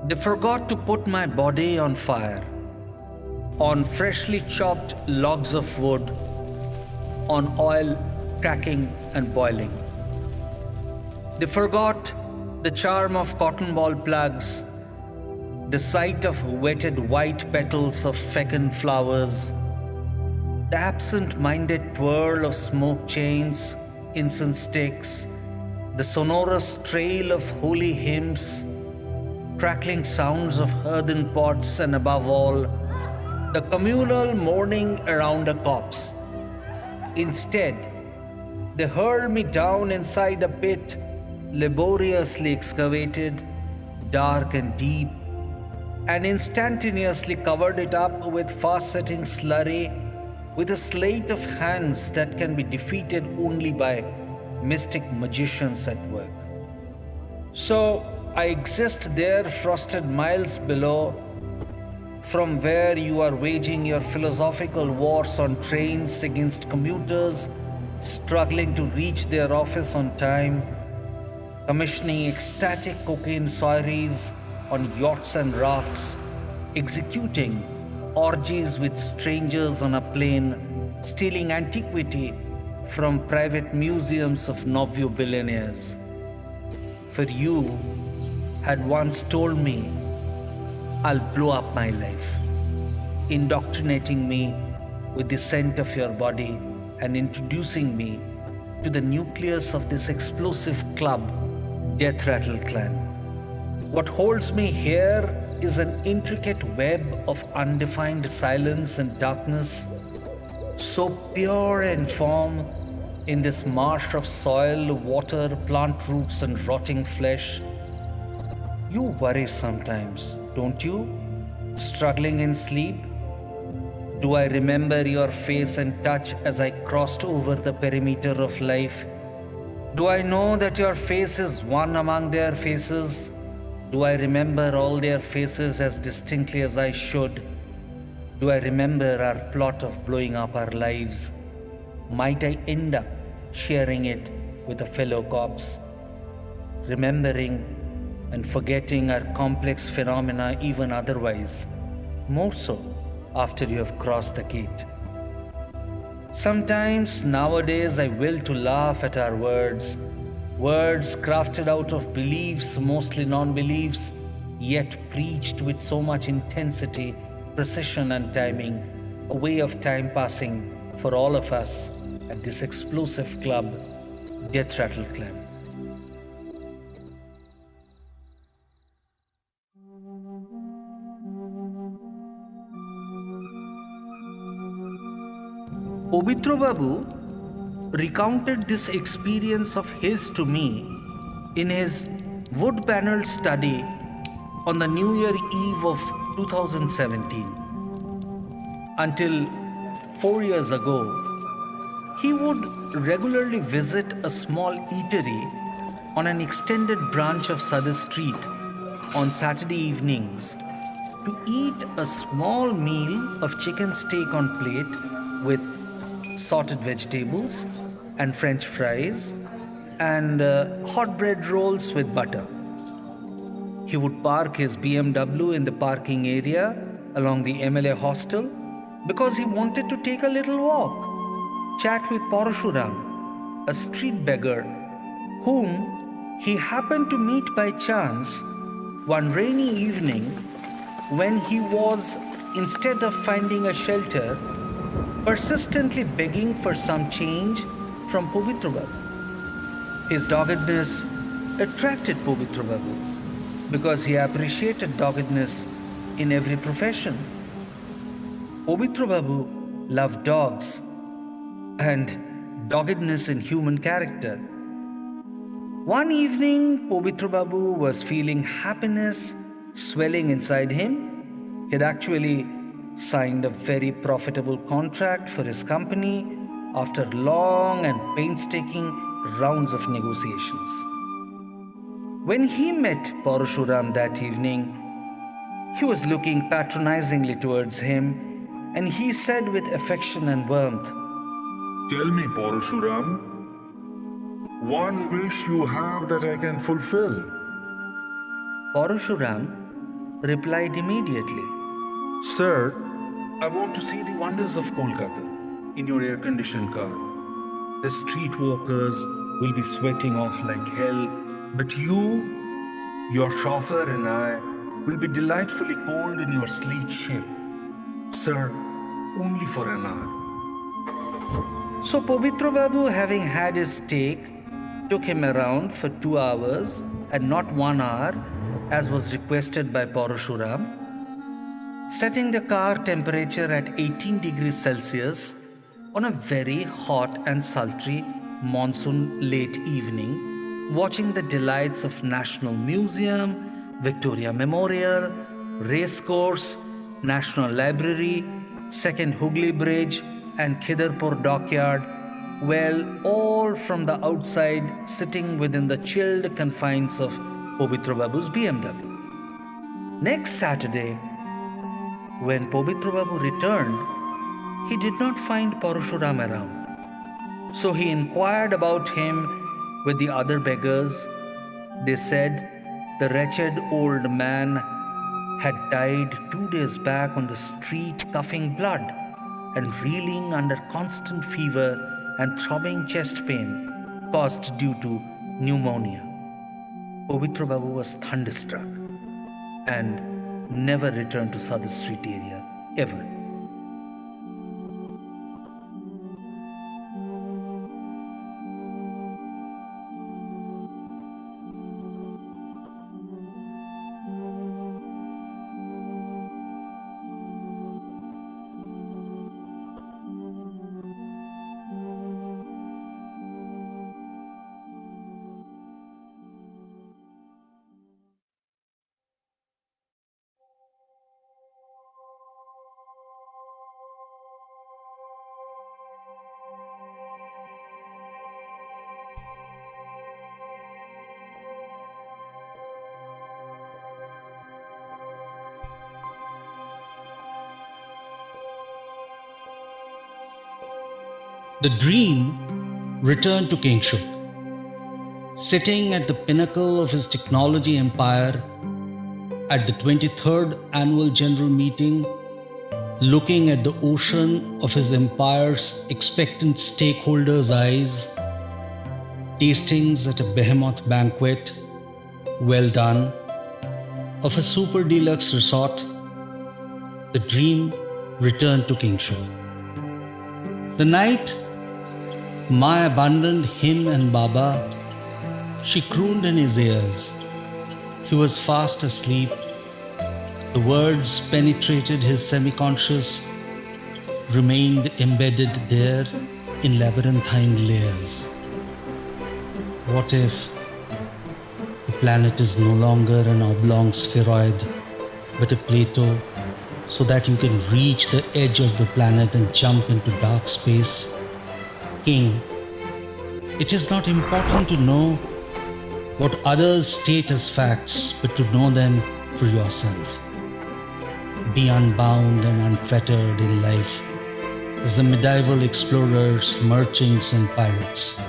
They forgot to put my body on fire, on freshly chopped logs of wood, on oil cracking and boiling. They forgot the charm of cotton ball plugs, the sight of wetted white petals of fecund flowers, the absent-minded twirl of smoke chains, incense sticks, the sonorous trail of holy hymns, crackling sounds of earthen pots, and above all, the communal mourning around a corpse. Instead, they hurled me down inside a pit laboriously excavated, dark and deep, and instantaneously covered it up with fast-setting slurry, with a slate of hands that can be defeated only by mystic magicians at work. So I exist there, frosted miles below, from where you are waging your philosophical wars on trains against commuters struggling to reach their office on time, commissioning ecstatic cocaine soirees on yachts and rafts, executing orgies with strangers on a plane, stealing antiquity from private museums of Novio billionaires. For you had once told me, "I'll blow up my life," indoctrinating me with the scent of your body and introducing me to the nucleus of this explosive club, Death Rattle Clan. What holds me here is an intricate web of undefined silence and darkness, so pure in form in this marsh of soil, water, plant roots, and rotting flesh. You worry sometimes, don't you? Struggling in sleep? Do I remember your face and touch as I crossed over the perimeter of life? Do I know that your face is one among their faces? Do I remember all their faces as distinctly as I should? Do I remember our plot of blowing up our lives? Might I end up sharing it with a fellow corpse? Remembering and forgetting are complex phenomena even otherwise, more so after you have crossed the gate. Sometimes nowadays I will to laugh at our words, words crafted out of beliefs, mostly non-beliefs, yet preached with so much intensity, precision and timing, a way of time passing for all of us at this explosive club, Death Rattle Clan. Obitra Babu recounted this experience of his to me in his wood-paneled study on the New Year Eve of 2017. Until 4 years ago, he would regularly visit a small eatery on an extended branch of Sutter Street on Saturday evenings to eat a small meal of chicken steak on plate with sorted vegetables and French fries and hot bread rolls with butter. He would park his BMW in the parking area along the MLA hostel because he wanted to take a little walk, chat with Parashuram, a street beggar whom he happened to meet by chance one rainy evening when he was, instead of finding a shelter, persistently begging for some change from Povitra Babu. His doggedness attracted Povitra Babu because he appreciated doggedness in every profession. Povitra Babu loved dogs and doggedness in human character. One evening, Povitra Babu was feeling happiness swelling inside him. He'd actually signed a very profitable contract for his company after long and painstaking rounds of negotiations. When he met Parashuram that evening, he was looking patronizingly towards him, and he said with affection and warmth, "Tell me, Parashuram, one wish you have that I can fulfill." Parashuram replied immediately, "Sir, I want to see the wonders of Kolkata in your air-conditioned car. The streetwalkers will be sweating off like hell, but you, your chauffeur and I will be delightfully cold in your sleek ship. Sir, only for an hour." So Povitra Babu, having had his steak, took him around for 2 hours and not 1 hour, as was requested by Parashuram, setting the car temperature at 18 degrees Celsius on a very hot and sultry monsoon late evening, watching the delights of National Museum, Victoria Memorial, Racecourse, National Library, Second Hooghly Bridge, and Khidarpur Dockyard, well, all from the outside, sitting within the chilled confines of Povitra Babu's BMW. Next Saturday, when Povitra Babu returned, he did not find Parashuram around. So he inquired about him with the other beggars. They said the wretched old man had died 2 days back on the street, coughing blood and reeling under constant fever and throbbing chest pain caused due to pneumonia. Povitra Babu was thunderstruck and never returned to Southern Street area ever. The dream returned to King Shuk. Sitting at the pinnacle of his technology empire at the 23rd annual general meeting, looking at the ocean of his empire's expectant stakeholders' eyes, tastings at a behemoth banquet, well done, of a super deluxe resort, the dream returned to King Shuk. The night Ma abandoned him and Baba, she crooned in his ears. He was fast asleep. The words penetrated his semi-conscious, remained embedded there in labyrinthine layers. What if the planet is no longer an oblong spheroid, but a plateau, so that you can reach the edge of the planet and jump into dark space? King, it is not important to know what others state as facts, but to know them for yourself. Be unbound and unfettered in life as the medieval explorers, merchants, and pirates.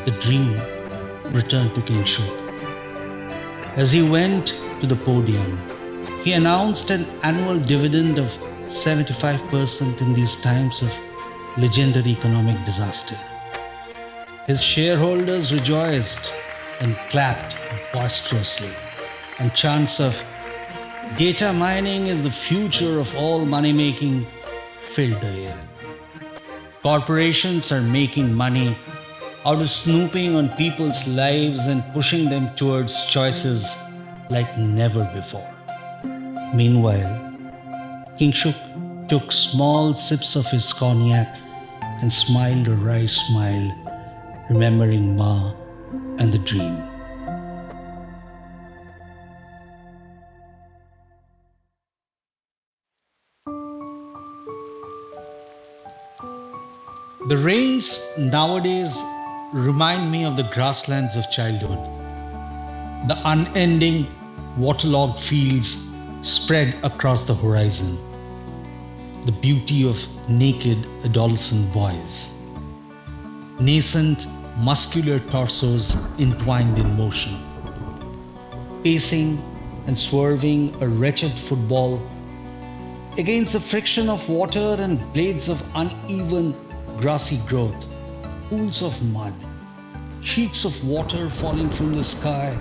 The dream returned to King Shuk. As he went to the podium, he announced an annual dividend of 75% in these times of legendary economic disaster. His shareholders rejoiced and clapped boisterously, and chants of "Data mining is the future of all money-making" filled the air. Corporations are making money out of snooping on people's lives and pushing them towards choices like never before. Meanwhile, King Shuk took small sips of his cognac and smiled a wry smile, remembering Ma and the dream. The rains nowadays remind me of the grasslands of childhood. The unending waterlogged fields spread across the horizon. The beauty of naked adolescent boys. Nascent muscular torsos entwined in motion. Pacing and swerving a wretched football against the friction of water and blades of uneven grassy growth, pools of mud, sheets of water falling from the sky,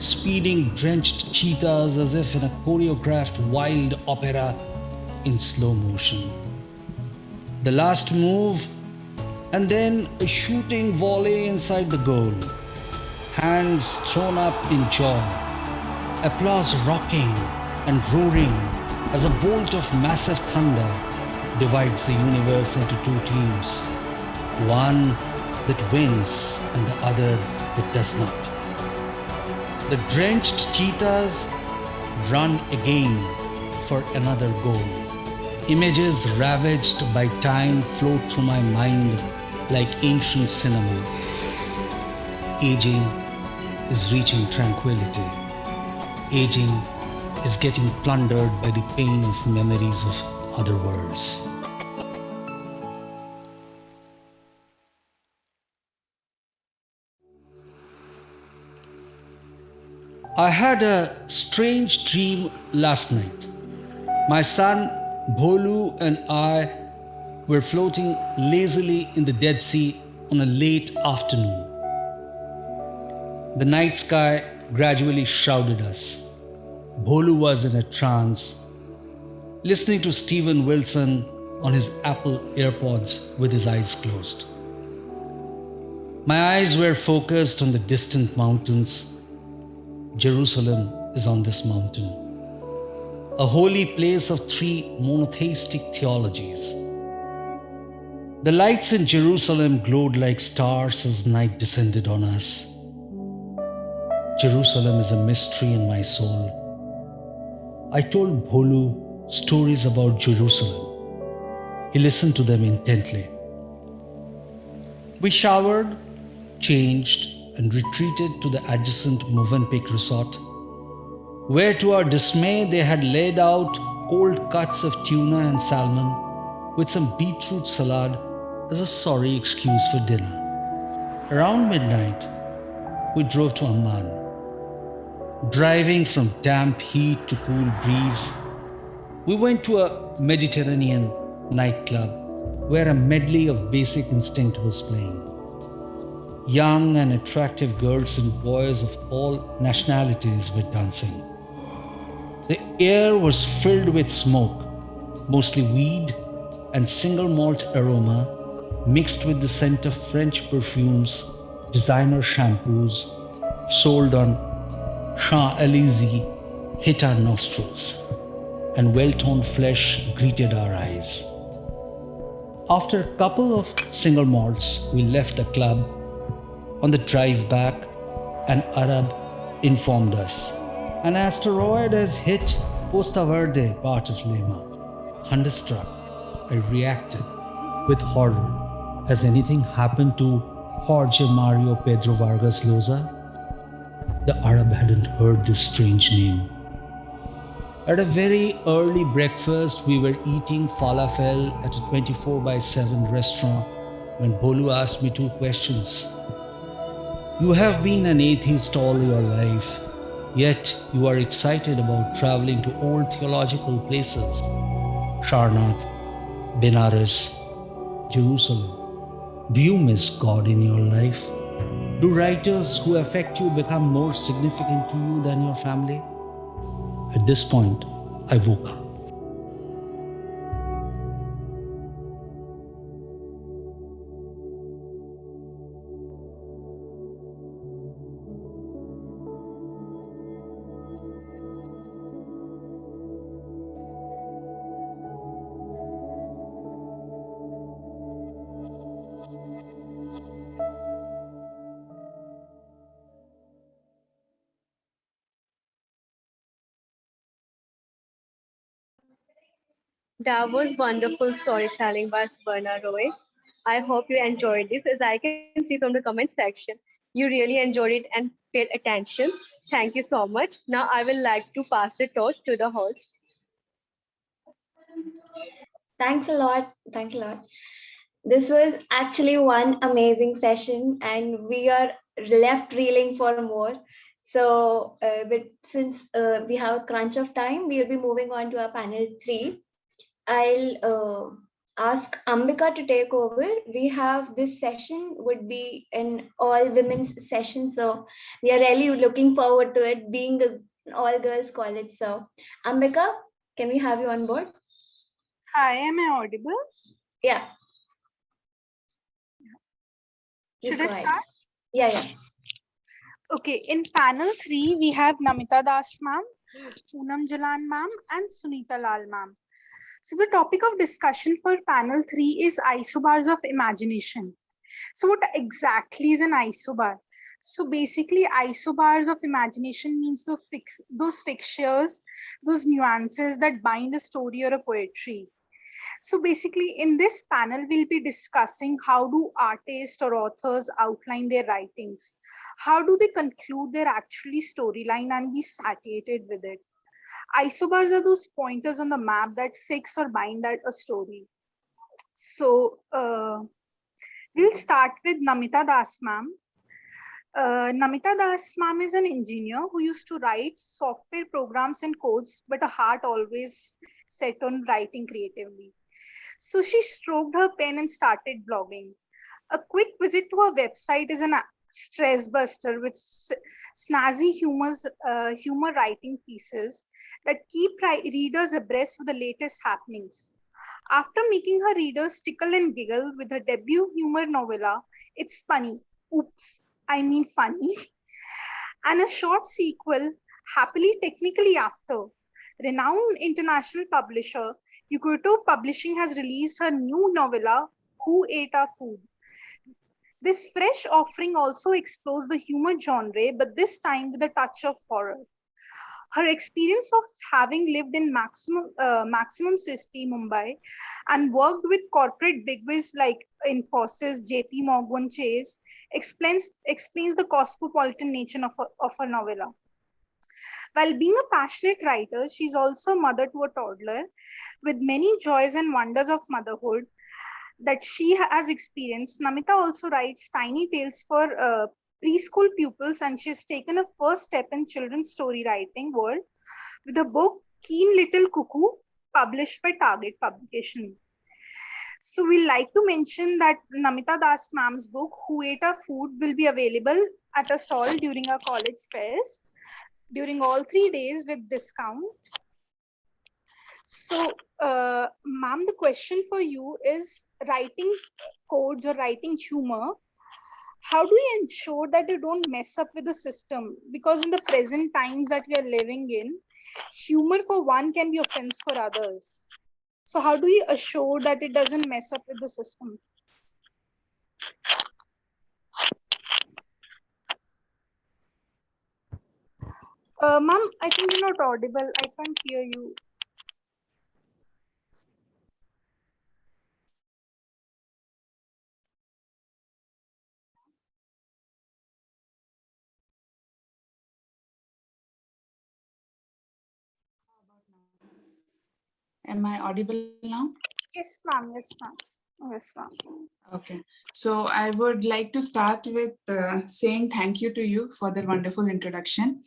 speeding drenched cheetahs as if in a choreographed wild opera in slow motion. The last move, and then a shooting volley inside the goal. Hands thrown up in joy. Applause rocking and roaring as a bolt of massive thunder divides the universe into two teams. One that wins and the other that does not. The drenched cheetahs run again for another goal. Images ravaged by time float through my mind like ancient cinema. Aging is reaching tranquility. Aging is getting plundered by the pain of memories of other worlds. I had a strange dream last night. My son Bholu and I were floating lazily in the Dead Sea on a late afternoon. The night sky gradually shrouded us. Bholu was in a trance, listening to Steven Wilson on his Apple AirPods with his eyes closed. My eyes were focused on the distant mountains. Jerusalem is on this mountain, a holy place of three monotheistic theologies. The lights in Jerusalem glowed like stars as night descended on us. Jerusalem is a mystery in my soul. I told Bholu stories about Jerusalem. He listened to them intently. We showered, changed, and retreated to the adjacent Movenpick resort, where to our dismay they had laid out cold cuts of tuna and salmon with some beetroot salad as a sorry excuse for dinner. Around midnight, we drove to Amman. Driving from damp heat to cool breeze, we went to a Mediterranean nightclub where a medley of Basic Instinct was playing. Young and attractive girls and boys of all nationalities were dancing. The air was filled with smoke, mostly weed and single malt aroma mixed with the scent of French perfumes, designer shampoos sold on Champs-Élysées hit our nostrils, and well-toned flesh greeted our eyes. After a couple of single malts, we left the club. On the drive back, an Arab informed us an asteroid has hit Costa Verde, part of Lima. Thunderstruck, I reacted with horror. Has anything happened to Jorge Mario Pedro Vargas Llosa? The Arab hadn't heard this strange name. At a very early breakfast, we were eating falafel at a 24/7 restaurant when Bolu asked me two questions. You have been an atheist all your life, yet you are excited about traveling to old theological places. Sharnath, Benares, Jerusalem. Do you miss God in your life? Do writers who affect you become more significant to you than your family? At this point, I woke up. That was wonderful storytelling by Varna Roy. I hope you enjoyed this. As I can see from the comment section, you really enjoyed it and paid attention. Thank you so much. Now I will like to pass the torch to the host. Thanks a lot. Thanks a lot. This was actually one amazing session, and we are left reeling for more. So, but since we have a crunch of time, we'll be moving on to our panel 3. I'll ask Ambika to take over. We have this session would be an all women's session, so we are really looking forward to it being an all girls college. So, Ambika, can we have you on board? Hi, am I audible? Yeah. Please Should I go ahead. start? Yeah. Okay, in panel 3, we have Namita Das ma'am, Poonam Jalan ma'am, and Sunita Lal ma'am. So the topic of discussion for panel 3 is isobars of imagination. So what exactly is an isobar? So basically, isobars of imagination means those fixtures, those nuances that bind a story or a poetry. So basically, in this panel, we'll be discussing how do artists or authors outline their writings? How do they conclude their actually storyline and be satiated with it? Isobars are those pointers on the map that fix or bind at a story. So we'll start with Namita Das ma'am. Namita Das ma'am is an engineer who used to write software programs and codes, but her heart always set on writing creatively. So she stroked her pen and started blogging. A quick visit to her website is an stress buster with snazzy humor writing pieces that keep readers abreast with the latest happenings. After making her readers tickle and giggle with her debut humor novella, It's Funny, Oops, I Mean Funny, and a short sequel, Happily Technically After, renowned international publisher Yugoto Publishing has released her new novella, Who Ate Our Food? This fresh offering also explores the humor genre, but this time with a touch of horror. Her experience of having lived in maximum city, Mumbai, and worked with corporate bigwigs like Infosys, JP Morgan Chase, explains the cosmopolitan nature of her novella. While being a passionate writer, she's also a mother to a toddler with many joys and wonders of motherhood that she has experienced. Namita also writes tiny tales for preschool pupils, and she has taken a first step in children's story writing world with a book Keen Little Cuckoo, published by Target Publication. So we like to mention that Namita Das ma'am's book Who Ate Our Food will be available at a stall during our college fairs during all 3 days with discount. So, ma'am, the question for you is writing codes or writing humor. How do you ensure that you don't mess up with the system? Because in the present times that we are living in, humor for one can be offense for others. So how do you assure that it doesn't mess up with the system? Ma'am, I think you're not audible. I can't hear you. Am I audible now? Yes, ma'am. Yes, ma'am. Yes, ma'am. Okay. So I would like to start with saying thank you to you for the wonderful introduction.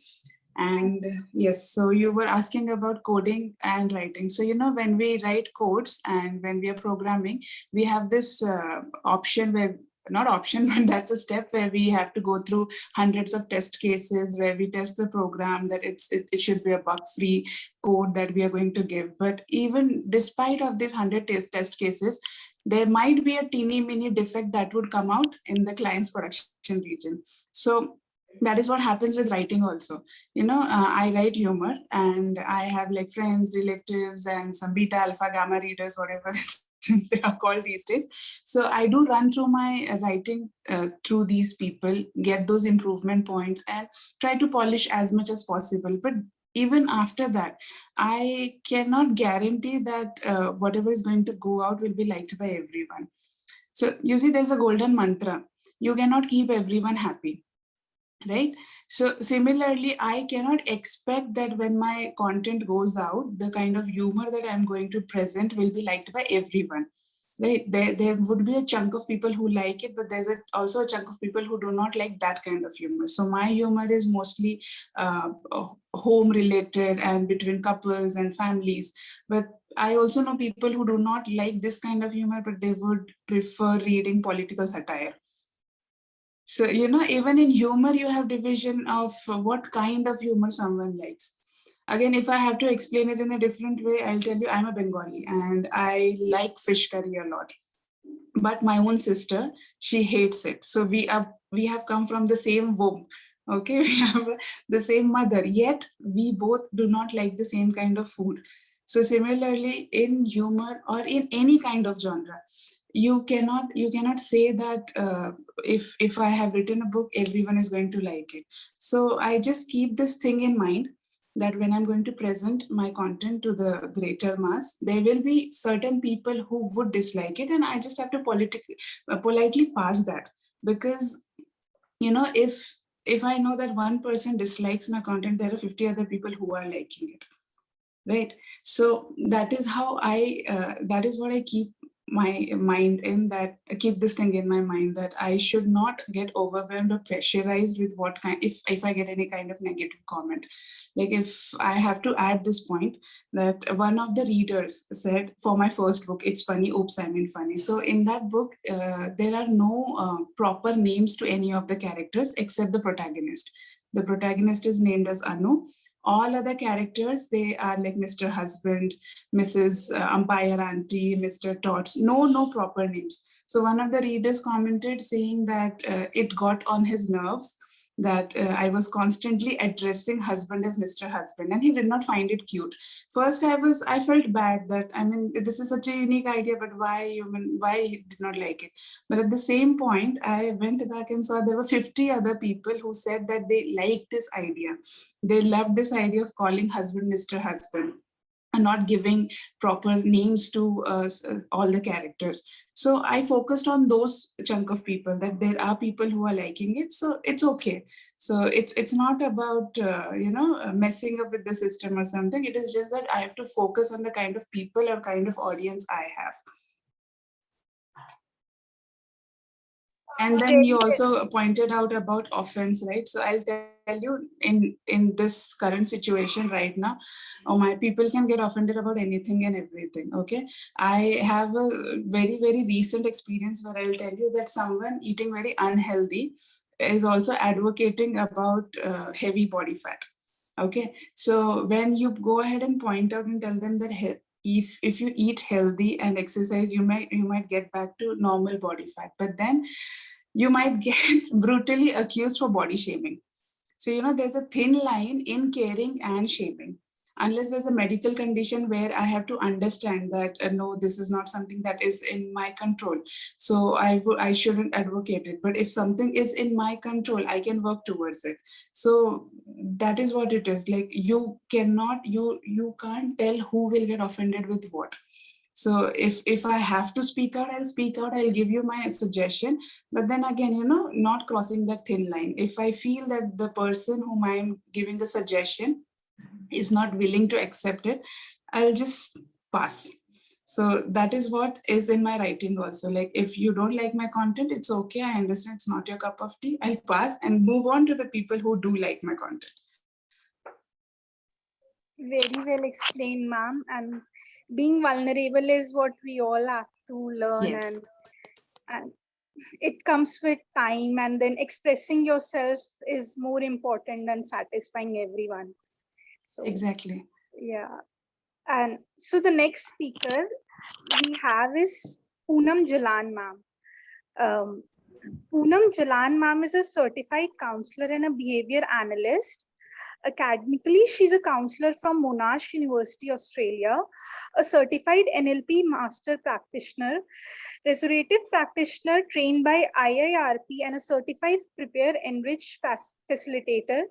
And yes, so you were asking about coding and writing. So, you know, when we write codes and when we are programming, we have this option where not option, but that's a step where we have to go through hundreds of test cases where we test the program that it should be a bug-free code that we are going to give. But even despite of these 100 test cases, there might be a teeny mini defect that would come out in the client's production region. So that is what happens with writing also. You know, I write humor and I have like friends, relatives, and some beta, alpha, gamma readers, whatever they are called these days. So I do run through my writing through these people, get those improvement points and try to polish as much as possible. But even after that, I cannot guarantee that whatever is going to go out will be liked by everyone. So you see, there's a golden mantra. You cannot keep everyone happy, right? So similarly, I cannot expect that when my content goes out, the kind of humor that I'm going to present will be liked by everyone. Right, there would be a chunk of people who like it, but there's also a chunk of people who do not like that kind of humor. So my humor is mostly home related and between couples and families. But I also know people who do not like this kind of humor, but they would prefer reading political satire. So, you know, even in humor, you have division of what kind of humor someone likes. Again, if I have to explain it in a different way, I'll tell you I'm a Bengali and I like fish curry a lot. But my own sister, she hates it. So we have come from the same womb. Okay, we have the same mother, yet we both do not like the same kind of food. So similarly, in humor or in any kind of genre, you cannot say that if I have written a book, everyone is going to like it. So I just keep this thing in mind that when I'm going to present my content to the greater mass, there will be certain people who would dislike it, and I just have to politely pass that. Because, you know, if I know that one person dislikes my content, there are 50 other people who are liking it, right? So that is how that is what I keep my mind in, that keep this thing in my mind, that I should not get overwhelmed or pressurized with what kind, if I get any kind of negative comment. Like, if I have to add this point, that one of the readers said for my first book, It's Funny, Oops, I Mean Funny. So in that book, there are no proper names to any of the characters except the protagonist. The protagonist is named as Anu. All other characters, they are like Mr. Husband, Mrs. Umpire Auntie, Mr. Tots, no proper names. So one of the readers commented saying that it got on his nerves that I was constantly addressing husband as Mr. Husband, and he did not find it cute. First, I felt bad that, I mean, this is such a unique idea, but why he did not like it? But at the same point, I went back and saw there were 50 other people who said that they liked this idea. They loved this idea of calling husband Mr. Husband. and not giving proper names to all the characters. So I focused on those chunk of people, that there are people who are liking it, so it's okay. So it's not about messing up with the system or something. It is just that I have to focus on the kind of people or kind of audience I have. And then you also pointed out about offense, right? So I'll tell you, in this current situation right now, my people can get offended about anything and everything. Okay, I have a very, very recent experience where I'll tell you that someone eating very unhealthy is also advocating about heavy body fat. Okay, so when you go ahead and point out and tell them that if you eat healthy and exercise, you might get back to normal body fat, but then you might get brutally accused for body shaming. So, there's a thin line in caring and shaming. Unless there's a medical condition where I have to understand that, no, this is not something that is in my control. So I shouldn't advocate it. But if something is in my control, I can work towards it. So that is what it is. Like, you can't tell who will get offended with what. So if I have to speak out, I'll speak out. I'll give you my suggestion. But then again, not crossing that thin line. If I feel that the person whom I'm giving a suggestion is not willing to accept it, I'll just pass. So that is what is in my writing also. Like, if you don't like my content, it's okay. I understand it's not your cup of tea. I'll pass and move on to the people who do like my content. Very well explained, ma'am. And being vulnerable is what we all have to learn. Yes. And it comes with time, and then expressing yourself is more important than satisfying everyone. So Exactly. yeah. And so the next speaker we have is Poonam Jalan, ma'am. Poonam Jalan, ma'am, is a certified counselor and a behavior analyst. Academically, she's a counselor from Monash University, Australia, a certified NLP master practitioner, restorative practitioner trained by IIRP, and a certified prepare enrich facilitator.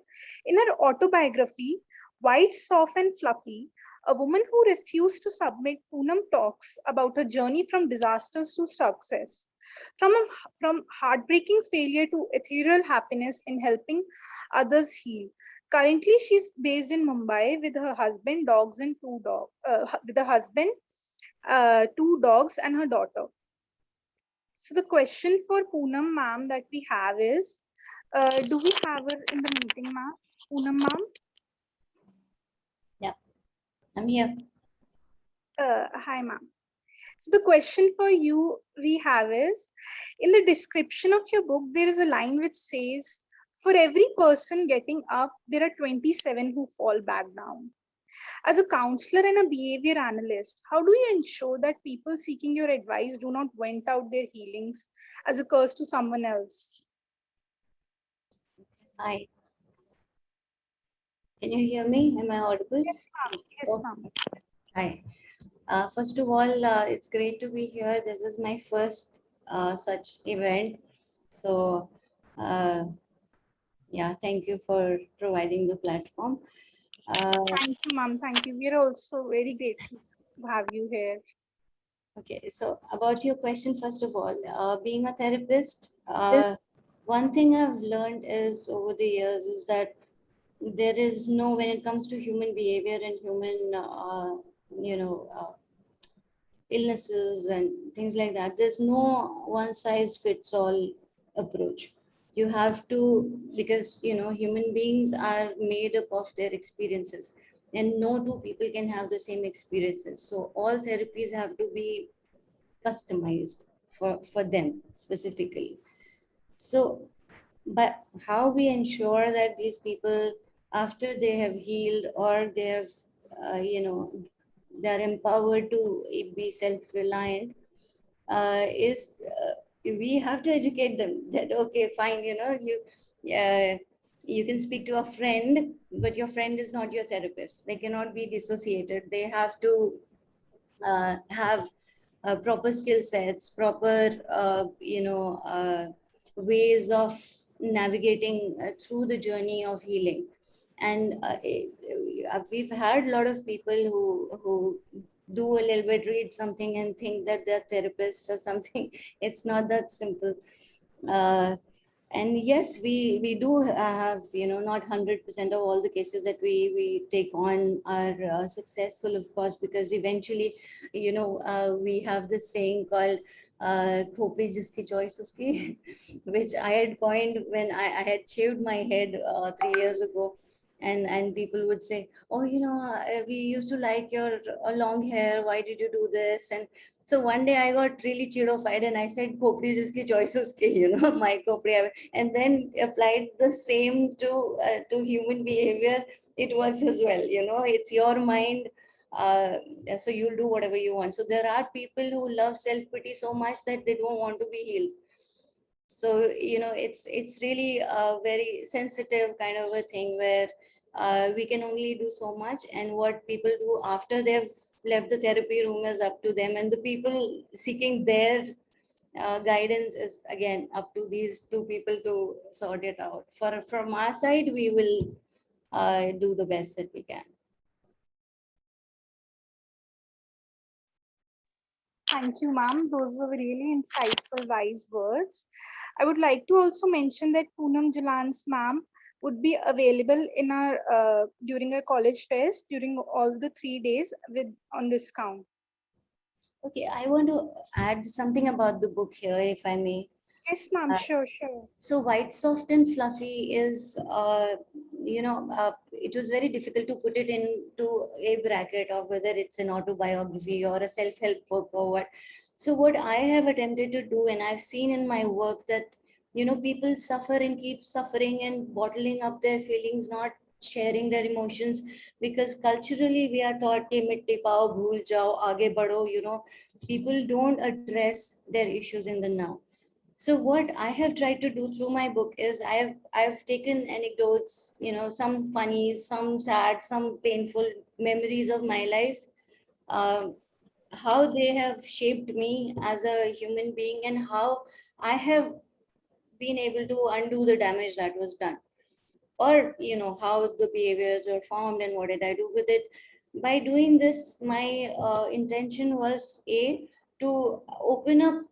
In her autobiography, White, Soft and Fluffy, a woman who refused to submit, Poonam talks about her journey from disasters to success, from heartbreaking failure to ethereal happiness in helping others heal. Currently, she's based in Mumbai with her husband, dogs, and two dogs, and her daughter. So the question for Poonam ma'am that we have is, do we have her in the meeting, ma'am? Poonam ma'am? Yeah, I'm here. Hi, ma'am. So the question for you we have is, in the description of your book, there is a line which says, for every person getting up, there are 27 who fall back down. As a counselor and a behavior analyst, how do you ensure that people seeking your advice do not vent out their healings as a curse to someone else? Hi. Can you hear me? Am I audible? Yes, ma'am. Yes, ma'am. Hi. First of all, it's great to be here. This is my first such event. So, yeah, thank you for providing the platform. Thank you, ma'am. Thank you. We're also very grateful to have you here. Okay, so about your question, first of all, being a therapist, one thing I've learned is over the years is that there is no, when it comes to human behavior and human, illnesses and things like that, there's no one size fits all approach. You have to, because, human beings are made up of their experiences, and no two people can have the same experiences. So all therapies have to be customized for them specifically. So, but how we ensure that these people, after they have healed or they have, they're empowered to be self-reliant, is we have to educate them that, okay, fine, you can speak to a friend, but your friend is not your therapist. They cannot be dissociated. They have to have proper skill sets, proper, ways of navigating through the journey of healing. And we've had a lot of people who do a little bit, read something and think that they're therapists or something. It's not that simple. uh, and yes, we do have, not 100% of all the cases that we take on are successful, of course, because eventually, we have this saying called "Khopri jiski choice uski," which I had coined when I had shaved my head 3 years ago. And people would say, "Oh, we used to like your long hair. Why did you do this?" And so one day I got really chidified and I said, "Khopri jiski choice uski," my khopri. And then applied the same to human behavior. It works as well. It's your mind. Uh, so you'll do whatever you want. So there are people who love self pity so much that they don't want to be healed. So it's really a very sensitive kind of a thing where we can only do so much, and what people do after they've left the therapy room is up to them, and the people seeking their guidance is again up to these two people to sort it out. From our side, we will do the best that we can. Thank you, ma'am. Those were really insightful, wise words. I would like to also mention that Poonam Jalan's ma'am would be available in our during our college fest during all the 3 days with on discount. Okay, I want to add something about the book here, if I may. Yes, ma'am. Sure, sure. So White, Soft and Fluffy is, it was very difficult to put it into a bracket of whether it's an autobiography or a self-help book or what. So what I have attempted to do, and I've seen in my work that, people suffer and keep suffering and bottling up their feelings, not sharing their emotions, because culturally we are taught कि मिट्टी पाओ भूल जाओ आगे बढ़ो. People don't address their issues in the now. So what I have tried to do through my book is I've taken anecdotes, some funny, some sad, some painful memories of my life, uh, how they have shaped me as a human being, and how I have been able to undo the damage that was done, or how the behaviors are formed and what did I do with it. By doing this, my intention was to open up,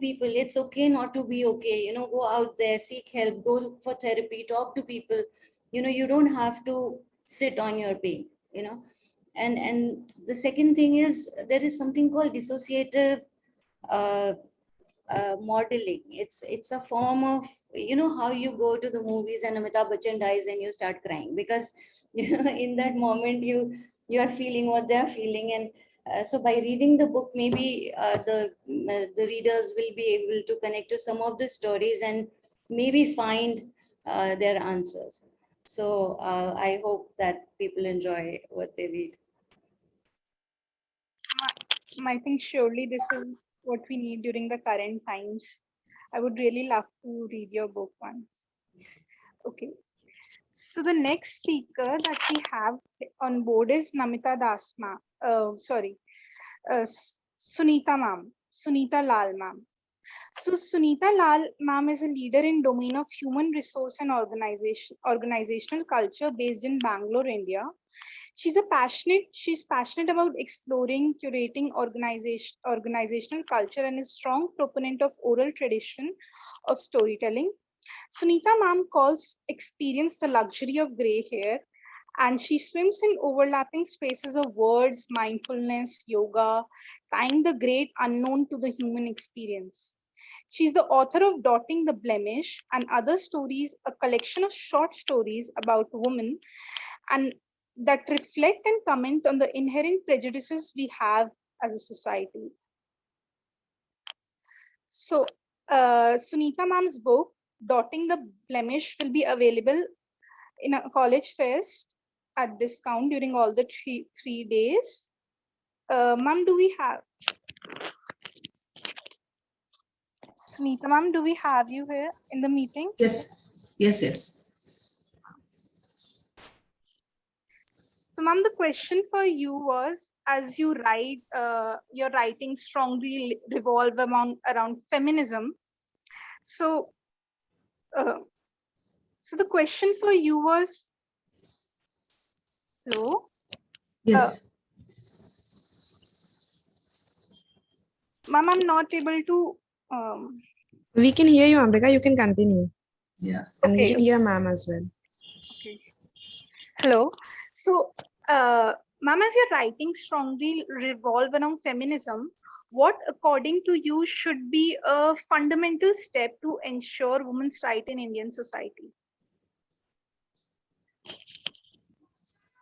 people. It's okay not to be okay. Go out there, seek help, go for therapy, talk to people. You don't have to sit on your pain. And the second thing is, there is something called dissociative uh, modeling. It's a form of, how you go to the movies and Amitabh Bachchan dies and you start crying because in that moment you are feeling what they are feeling. And so by reading the book, maybe the readers will be able to connect to some of the stories and maybe find their answers. So I hope that people enjoy what they read. I think surely this is what we need during the current times. I would really love to read your book once. Okay. So the next speaker that we have on board is Namita Das ma'am. Sunita ma'am. Sunita Lal ma'am. So Sunita Lal ma'am is a leader in domain of human resource and organizational culture based in Bangalore, India. She's passionate about exploring, curating organizational culture, and is strong proponent of oral tradition of storytelling. Sunita ma'am calls experience the luxury of gray hair, and she swims in overlapping spaces of words, mindfulness, yoga, tying the great unknown to the human experience. She's the author of Dotting the Blemish and Other Stories, a collection of short stories about women and that reflect and comment on the inherent prejudices we have as a society. So, Sunita ma'am's book, Dotting the Blemish, will be available in a college fest at discount during all the three days. Ma'am, do we have Sunita ma'am? Do we have you here in the meeting? Yes. So, ma'am, the question for you was, as you write, your writing strongly revolve around feminism. So, uh, So the question for you was, hello? Yes. Ma'am, I'm not able to. We can hear you, Amrika. You can continue. Yeah. And we Okay. can hear ma'am as well. Okay. Hello. So, ma'am, as your writing strongly revolve around feminism, what, according to you, should be a fundamental step to ensure women's rights in Indian society?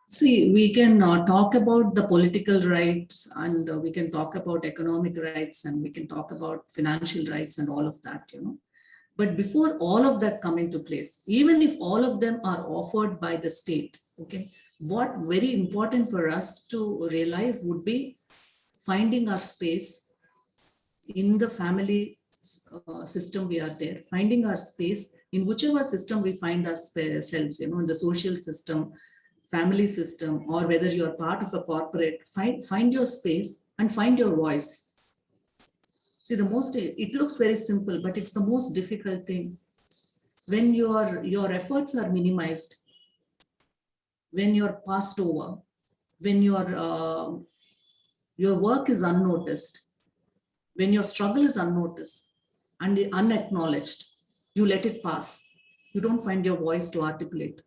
See, we can talk about the political rights, and we can talk about economic rights, and we can talk about financial rights and all of that, you know. But before all of that come into place, even if all of them are offered by the state, okay, what very important for us to realize would be finding our space in the family system we are there, finding our space in whichever system we find ourselves, you know, in the social system, family system, or whether you are part of a corporate, find your space and find your voice. See, it looks very simple, but it's the most difficult thing. When your efforts are minimized, when you're passed over, when your work is unnoticed, when your struggle is unnoticed and unacknowledged, you let it pass. You don't find your voice to articulate.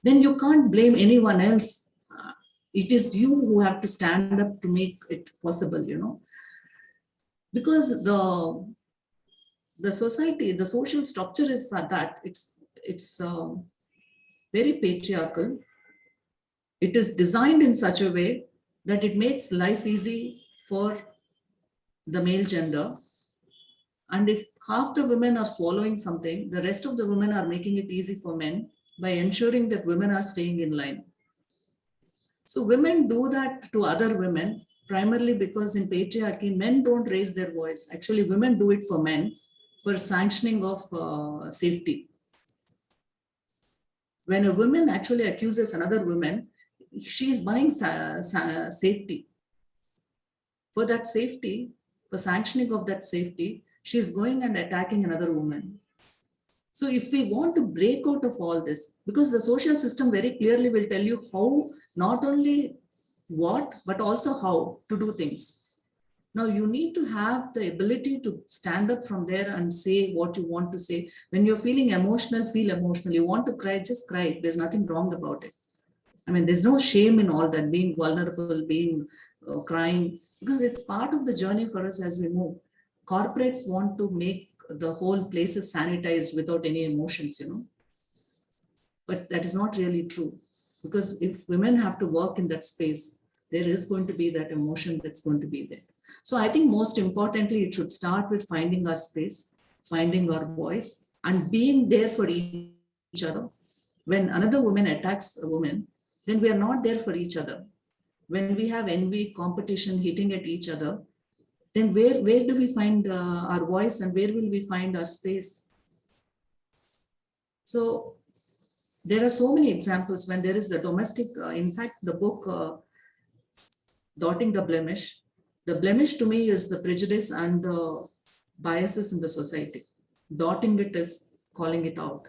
Then you can't blame anyone else. It is you who have to stand up to make it possible, you know. Because the society, the social structure is that it's very patriarchal. It is designed in such a way that it makes life easy for the male gender. And if half the women are swallowing something, the rest of the women are making it easy for men by ensuring that women are staying in line. So women do that to other women, primarily because in patriarchy, men don't raise their voice. Actually, women do it for men, for sanctioning of safety. When a woman actually accuses another woman, she is buying safety. For that safety, for sanctioning of that safety, she is going and attacking another woman. So if we want to break out of all this, because the social system very clearly will tell you how, not only what, but also how to do things. Now you need to have the ability to stand up from there and say what you want to say. When you're feeling emotional, feel emotional. You want to cry, just cry. There's nothing wrong about it. I mean, there's no shame in all that, being vulnerable, being crying, because it's part of the journey for us as we move. Corporates want to make the whole places sanitized without any emotions, you know. But that is not really true, because if women have to work in that space, there is going to be that emotion that's going to be there. So I think most importantly, it should start with finding our space, finding our voice, and being there for each other. When another woman attacks a woman, then we are not there for each other. When we have envy, competition, hitting at each other, then where do we find our voice, and where will we find our space? So there are so many examples when there is a domestic, in fact, the book, Dotting the Blemish to me is the prejudice and the biases in the society. Dotting it is calling it out.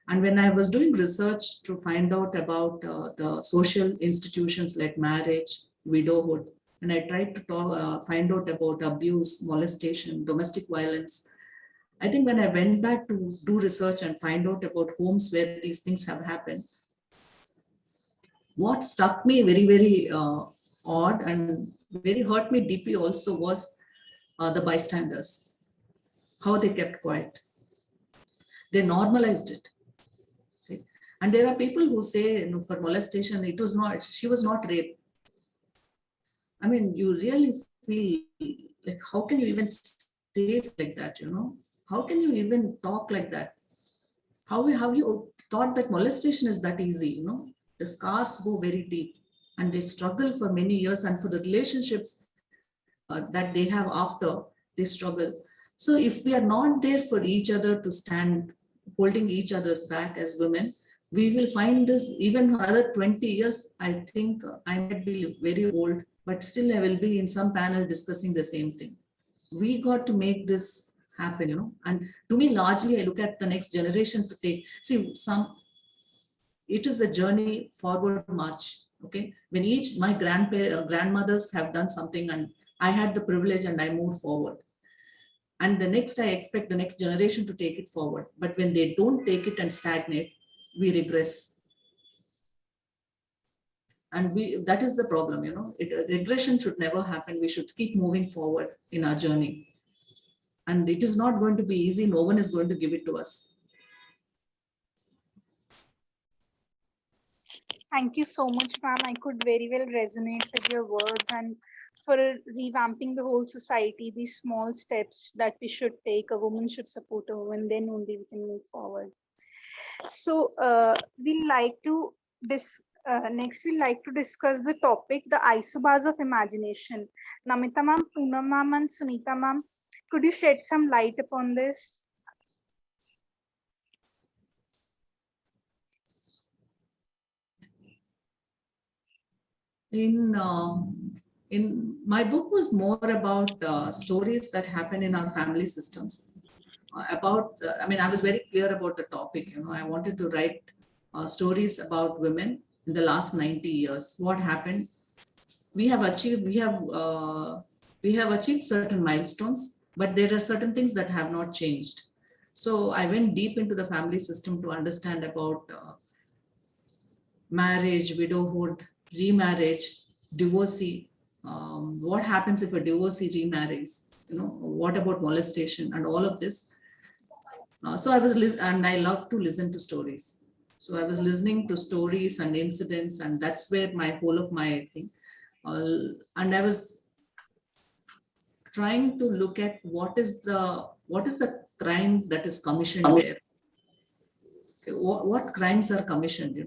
And when I was doing research to find out about the social institutions like marriage, widowhood, and I tried to find out about abuse, molestation, domestic violence, I think when I went back to do research and find out about homes where these things have happened, what struck me very, very odd and very hurt me deeply also was the bystanders, how they kept quiet. They normalized it. Okay? And there are people who say, you know, for molestation, she was not raped. I mean, you really feel like, how can you even say like that, you know? How can you even talk like that? How have you thought that molestation is that easy, you know? The scars go very deep and they struggle for many years, and for the relationships that they have after, they struggle. So if we are not there for each other to stand, holding each other's back as women, we will find this even another 20 years. I think I might be very old, but still I will be in some panel discussing the same thing. We got to make this happen, and to me, largely, I look at the next generation to take, see, it is a journey forward march. Okay. When my grandmothers have done something and I had the privilege and I moved forward. And the next, I expect the next generation to take it forward. But when they don't take it and stagnate, we regress. And that is the problem, regression should never happen. We should keep moving forward in our journey. And it is not going to be easy. No one is going to give it to us. Thank you so much, ma'am. I could very well resonate with your words, and for revamping the whole society, these small steps that we should take, a woman should support a woman, then only we can move forward. So we like to next we like to discuss the topic, the isobars of imagination. Namita ma'am, Poonam ma'am, and Sunita ma'am, could you shed some light upon this? In my book was more about stories that happen in our family systems. I was very clear about the topic. I wanted to write stories about women in the last 90 years. What happened? We have achieved certain milestones, but there are certain things that have not changed. So I went deep into the family system to understand about marriage, widowhood, remarriage, divorcee. What happens if a divorcee remarries? What about molestation and all of this? So and I love to listen to stories. So I was listening to stories and incidents, and that's where my whole of my thing. And I was trying to look at what is the crime that is commissioned there. What crimes are commissioned,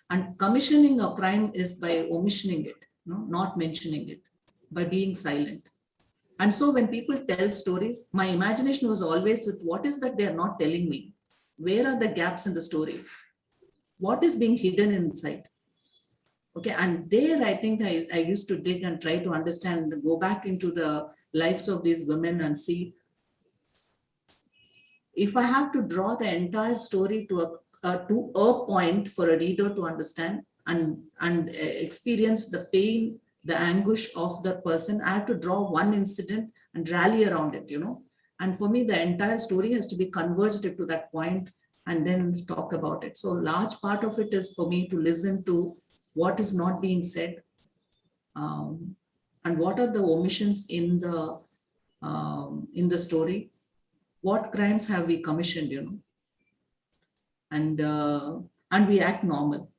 and commissioning a crime is by omissioning it, not mentioning it, by being silent. And so when people tell stories, my imagination was always with what is that they are not telling me? Where are the gaps in the story? What is being hidden inside? Okay, and there I think I used to dig and try to understand, go back into the lives of these women and see if I have to draw the entire story to a point for a reader to understand and experience the pain, the anguish of the person, I have to draw one incident and rally around it, And for me, the entire story has to be converged to that point and then talk about it. So large part of it is for me to listen to what is not being said, and what are the omissions in the story. What crimes have we commissioned, and we act normal.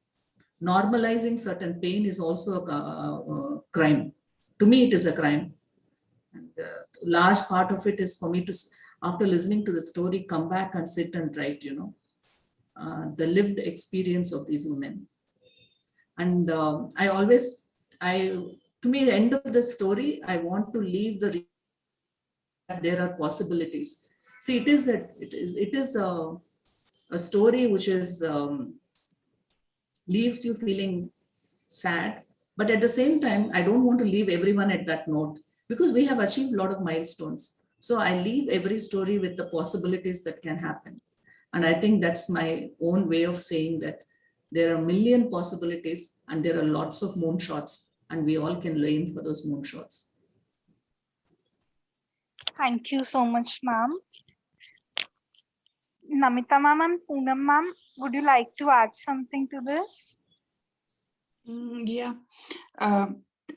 Normalizing certain pain is also a crime. To me, it is a crime. And large part of it is for me to, after listening to the story, come back and sit and write, the lived experience of these women. And to me, the end of the story, I want to leave there are possibilities. See, it is a story which is leaves you feeling sad, but at the same time, I don't want to leave everyone at that note, because we have achieved a lot of milestones. So I leave every story with the possibilities that can happen. And I think that's my own way of saying that there are a million possibilities and there are lots of moonshots, and we all can aim for those moonshots. Thank you so much, ma'am. Namita ma'am and Poonam ma'am, would you like to add something to this? Yeah.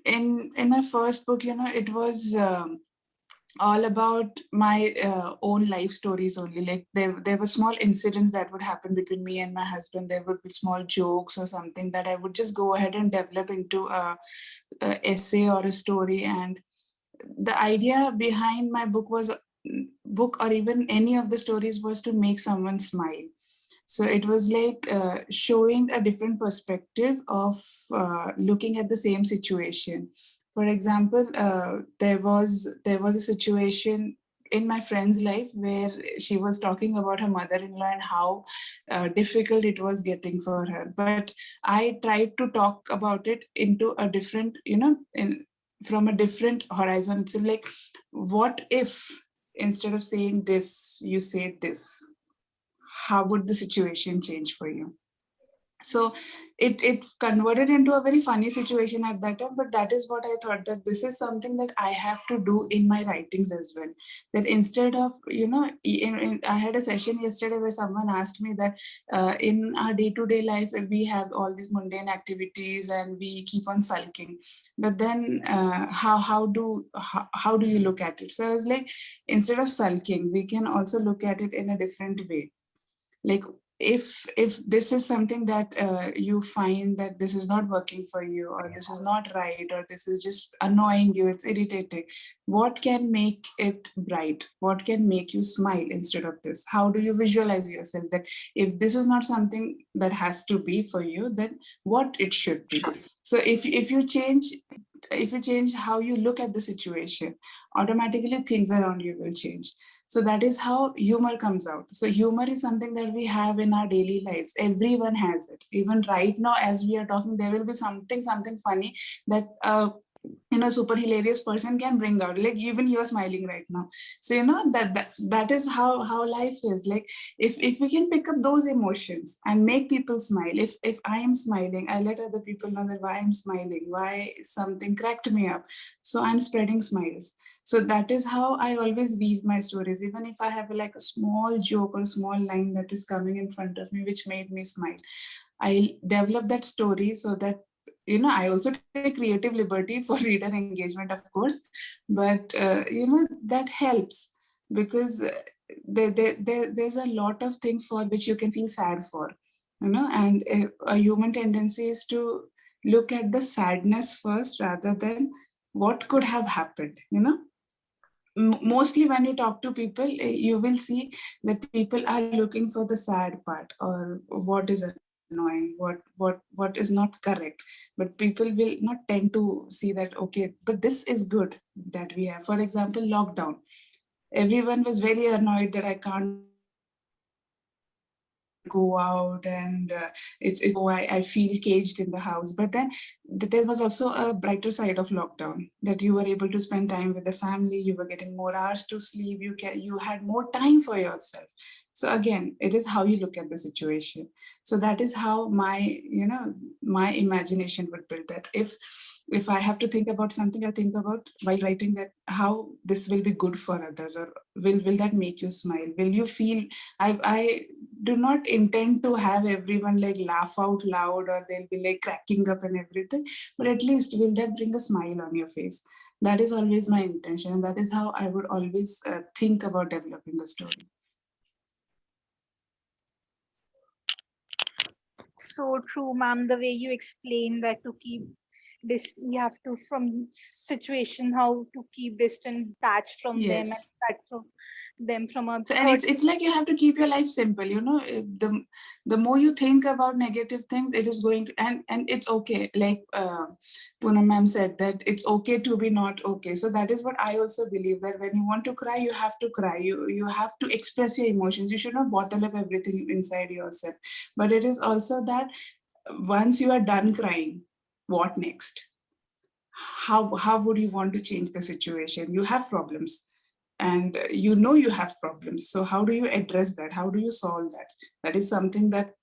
In my first book, it was all about my own life stories only. Like there were small incidents that would happen between me and my husband. There would be small jokes or something that I would just go ahead and develop into a essay or a story. And the idea behind my book or even any of the stories was to make someone smile. So it was like showing a different perspective of looking at the same situation. For example, there was a situation in my friend's life where she was talking about her mother-in-law and how difficult it was getting for her. But I tried to talk about it into a different, from a different horizon. It's like, what if instead of saying this, you say this, how would the situation change for you? So it converted into a very funny situation at that time, but that is what I thought, that this is something that I have to do in my writings as well. That instead of, I had a session yesterday where someone asked me that in our day-to-day life we have all these mundane activities and we keep on sulking, but then how do you look at it? So I was like, instead of sulking, we can also look at it in a different way. Like, if this is something that you find that this is not working for you, or this is not right, or this is just annoying you, it's irritating, what can make it bright? What can make you smile instead of this? How do you visualize yourself that if this is not something that has to be for you, then what it should be? So if you change how you look at the situation, automatically things around you will change. So that is how humor comes out. So humor is something that we have in our daily lives. Everyone has it. Even right now, as we are talking, there will be something funny that super hilarious person can bring out. Like, even you're smiling right now. So that is how life is. Like, if we can pick up those emotions and make people smile. If I am smiling, I let other people know that why I'm smiling, why something cracked me up. So I'm spreading smiles. So that is how I always weave my stories. Even if I have like a small joke or small line that is coming in front of me which made me smile, I develop that story so that I also take creative liberty for reader engagement, of course, but that helps, because there's a lot of things for which you can feel sad for, and a human tendency is to look at the sadness first rather than what could have happened. Mostly when you talk to people, you will see that people are looking for the sad part, or what is annoying, what is not correct. But people will not tend to see that, okay, but this is good that we have. For example, lockdown, everyone was very annoyed that I can't go out, and I feel caged in the house. But then there was also a brighter side of lockdown, that you were able to spend time with the family, you were getting more hours to sleep, you had more time for yourself. So again, it is how you look at the situation. So that is how my imagination would build that. If I have to think about something, I'll think about, while writing, that how this will be good for others, or will that make you smile, will you feel. I do not intend to have everyone like laugh out loud, or they'll be like cracking up and everything, but at least will that bring a smile on your face? That is always my intention, and that is how I would always think about developing a story. So true, ma'am. The way you explain that, to keep this, you have to, from situation, how to keep distant, detached from them, and Yes. detach from them from a And third. it's like you have to keep your life simple. The more you think about negative things, it is going to, and it's okay. Like Poonam ma'am said, that it's okay to be not okay. So that is what I also believe, that when you want to cry, you have to cry. You have to express your emotions. You should not bottle up everything inside yourself. But it is also that once you are done crying, what next? How would you want to change the situation? You have problems, and you have problems. So how do you address that? How do you solve that? That is something that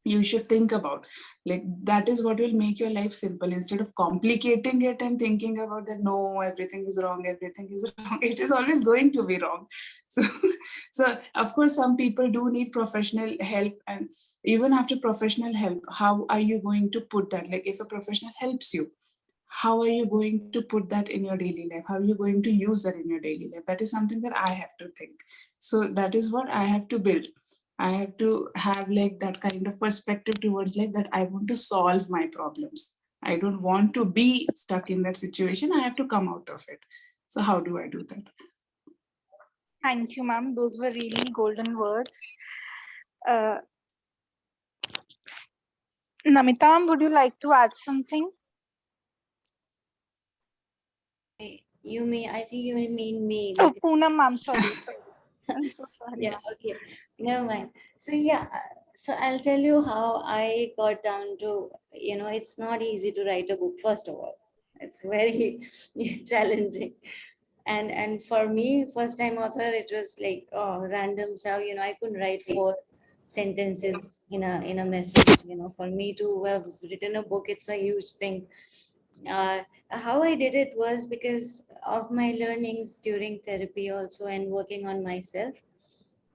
you should think about. Like, that is what will make your life simple, instead of complicating it and thinking about that, no, everything is wrong, everything is wrong. It is always going to be wrong. So so of course some people do need professional help, and even after professional help, how are you going to put that? Like, if a professional helps you, how are you going to put that in your daily life? How are you going to use that in your daily life? That is something that I have to think. So that is what I have to build. I have to have like that kind of perspective towards life, that I want to solve my problems. I don't want to be stuck in that situation. I have to come out of it. So how do I do that? Thank you, ma'am. Those were really golden words. Uh, Namita, would you like to add something? You mean, I think you mean me. Oh, Poonam, ma'am, sorry. I'm so sorry. Yeah, okay. Never mind. So yeah, so I'll tell you how I got down to, it's not easy to write a book, first of all. It's very challenging. And for me, first time author, it was like, oh, random. So, I couldn't write 4 sentences in a message. For me to have written a book, it's a huge thing. How I did it was because of my learnings during therapy also, and working on myself.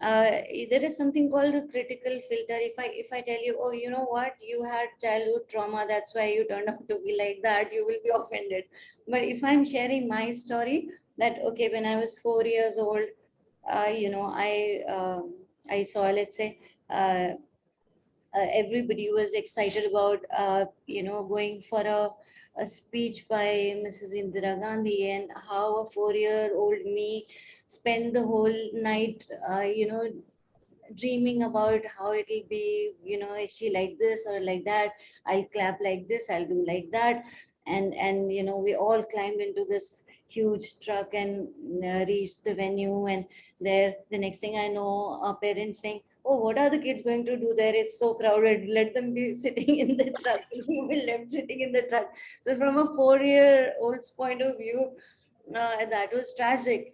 There is something called a critical filter. If I tell you, oh, you know what, you had childhood trauma, that's why you turned out to be like that, you will be offended. But if I'm sharing my story, that okay, when I was 4 years old, I saw, let's say, everybody was excited about going for a speech by Mrs. Indira Gandhi, and how a 4-year-old me spent the whole night dreaming about how it'll be, is she like this or like that? I'll clap like this, I'll do like that. And we all climbed into this huge truck and reached the venue. And there, the next thing I know, our parents saying, oh, what are the kids going to do there? It's so crowded. Let them be sitting in the truck. We were left sitting in the truck. So from a 4-year-old's point of view, that was tragic.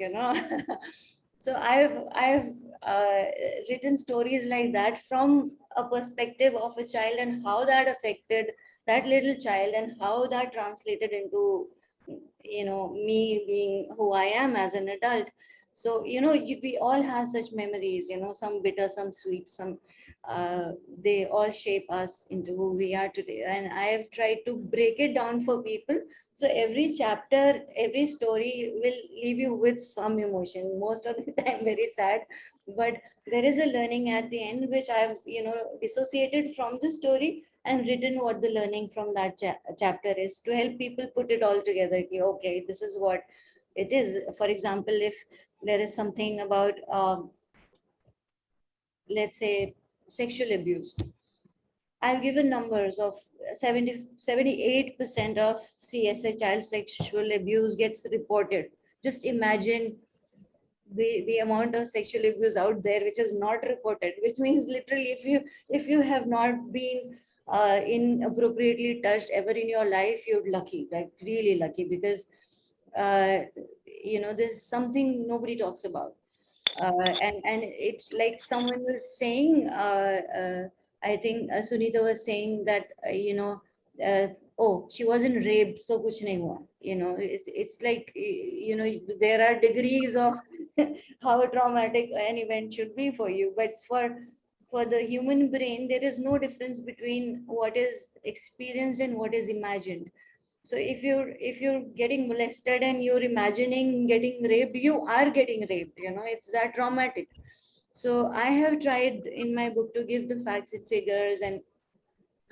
So I've written stories like that from a perspective of a child, and how that affected that little child, and how that translated into me being who I am as an adult. So we all have such memories, some bitter, some sweet, some they all shape us into who we are today. And I have tried to break it down for people. So every chapter, every story will leave you with some emotion, most of the time very sad, but there is a learning at the end, which I've dissociated from the story and written what the learning from that chapter is, to help people put it all together. Okay, this is what it is. For example, if there is something about let's say sexual abuse, I've given numbers of 78% of CSA, child sexual abuse, gets reported. Just imagine the amount of sexual abuse out there which is not reported, which means literally, if you have not been inappropriately touched ever in your life, you're lucky, like really lucky, because uh, there's something nobody talks about. And it, like someone was saying, I think Sunita was saying that uh, oh, she wasn't raped, so kuch nahi hua. It's like there are degrees of how traumatic an event should be for you, but for the human brain, there is no difference between what is experienced and what is imagined. So if you're getting molested and you're imagining getting raped, you are getting raped. It's that traumatic. So I have tried in my book to give the facts and figures, and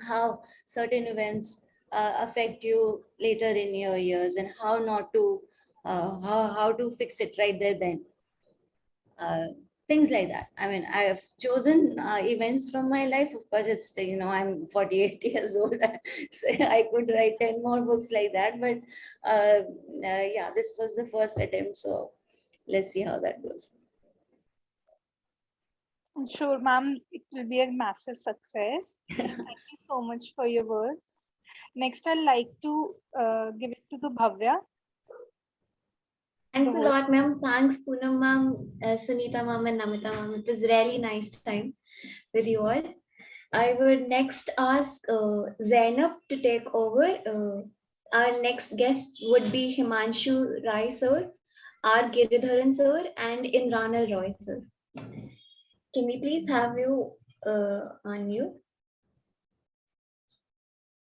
how certain events affect you later in your years, and how not to how to fix it right there then. uh, Things like that. I mean, I have chosen events from my life. Of course, it's I'm 48 years old, so I could write 10 more books like that. But yeah, this was the first attempt, so let's see how that goes. I'm sure, ma'am, it will be a massive success. Thank you so much for your words. Next, I'd like to give it to the Bhavya. Thanks a lot, ma'am. Thanks, Poonam ma'am, Sunita ma'am, and Namita ma'am. It was really nice time with you all. I would next ask Zainab to take over. Our next guest would be Himanshu Rai sir, R. Giridharan sir, and Indranal Roy sir. Can we please have you on mute?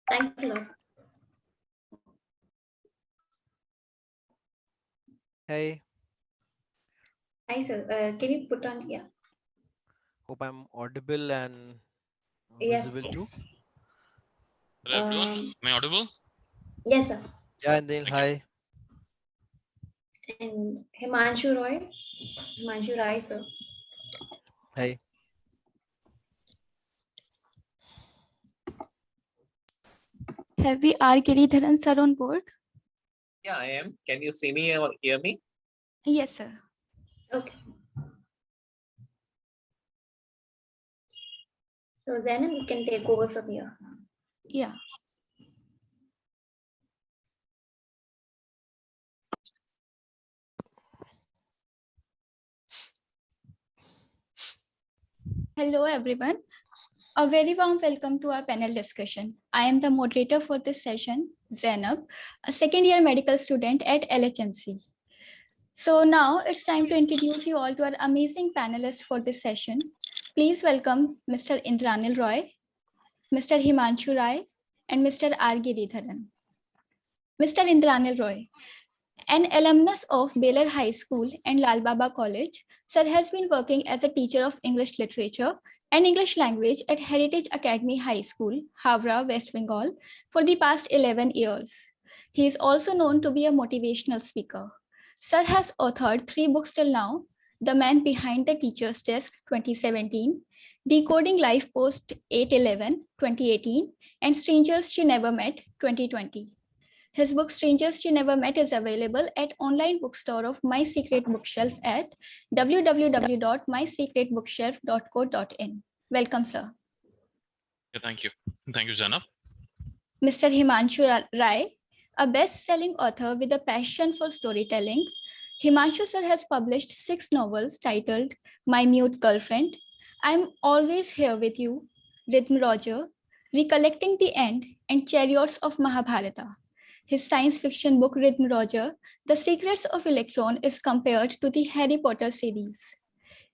Thanks a lot. Hey, Hi sir. Can you put on? Yeah. hope I'm audible and Yes. visible too. Yes. Hello everyone, am I audible? Yes, sir. Yeah, Neil, hi. And Himanshu Roy, Himanshu Rai sir. Hey. Have we R. Giridharan sir on board? Yeah, I am. Can you see me or hear me? Yes, sir. Okay. So Zainab, you can take over from here. Yeah. Hello, everyone. A very warm welcome to our panel discussion. I am the moderator for this session, Zainab, a second year medical student at LHMC. So now it's time to introduce you all to our amazing panelists for this session. Please welcome Mr. Indranil Roy, Mr. Himanshu Rai, and Mr. R. Giridharan. Mr. Indranil Roy, an alumnus of Baylor High School and Lal Baba College, Sir has been working as a teacher of English literature and English language at Heritage Academy High School, Havra, West Bengal, for the past 11 years. He is also known to be a motivational speaker. Sir has authored 3 books till now: The Man Behind the Teacher's Desk 2017, Decoding Life Post 811 2018, and Strangers She Never Met 2020. His book Strangers She Never Met is available at online bookstore of My Secret Bookshelf at www.mysecretbookshelf.co.in. Welcome, sir. Yeah, thank you. Thank you, Zainab. Mr. Himanshu Rai, a best-selling author with a passion for storytelling. Himanshu sir has published 6 novels titled My Mute Girlfriend, I'm Always Here With You, Rhythm Roger, Recollecting the End, and Chariots of Mahabharata. His science fiction book Rhythm Roger, The Secrets of Electron, is compared to the Harry Potter series.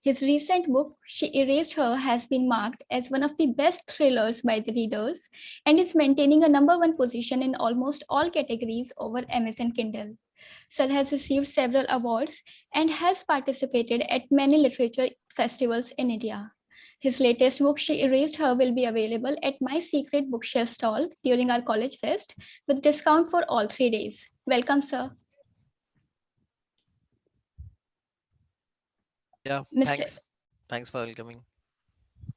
His recent book, She Erased Her, has been marked as one of the best thrillers by the readers and is maintaining a #1 position in almost all categories over Amazon Kindle. Sir has received several awards and has participated at many literature festivals in India. His latest book, She Erased Her, will be available at My Secret Bookshelf stall during our college fest with discount for all 3 days. Welcome, sir. Yeah, Mr. Thanks for welcoming.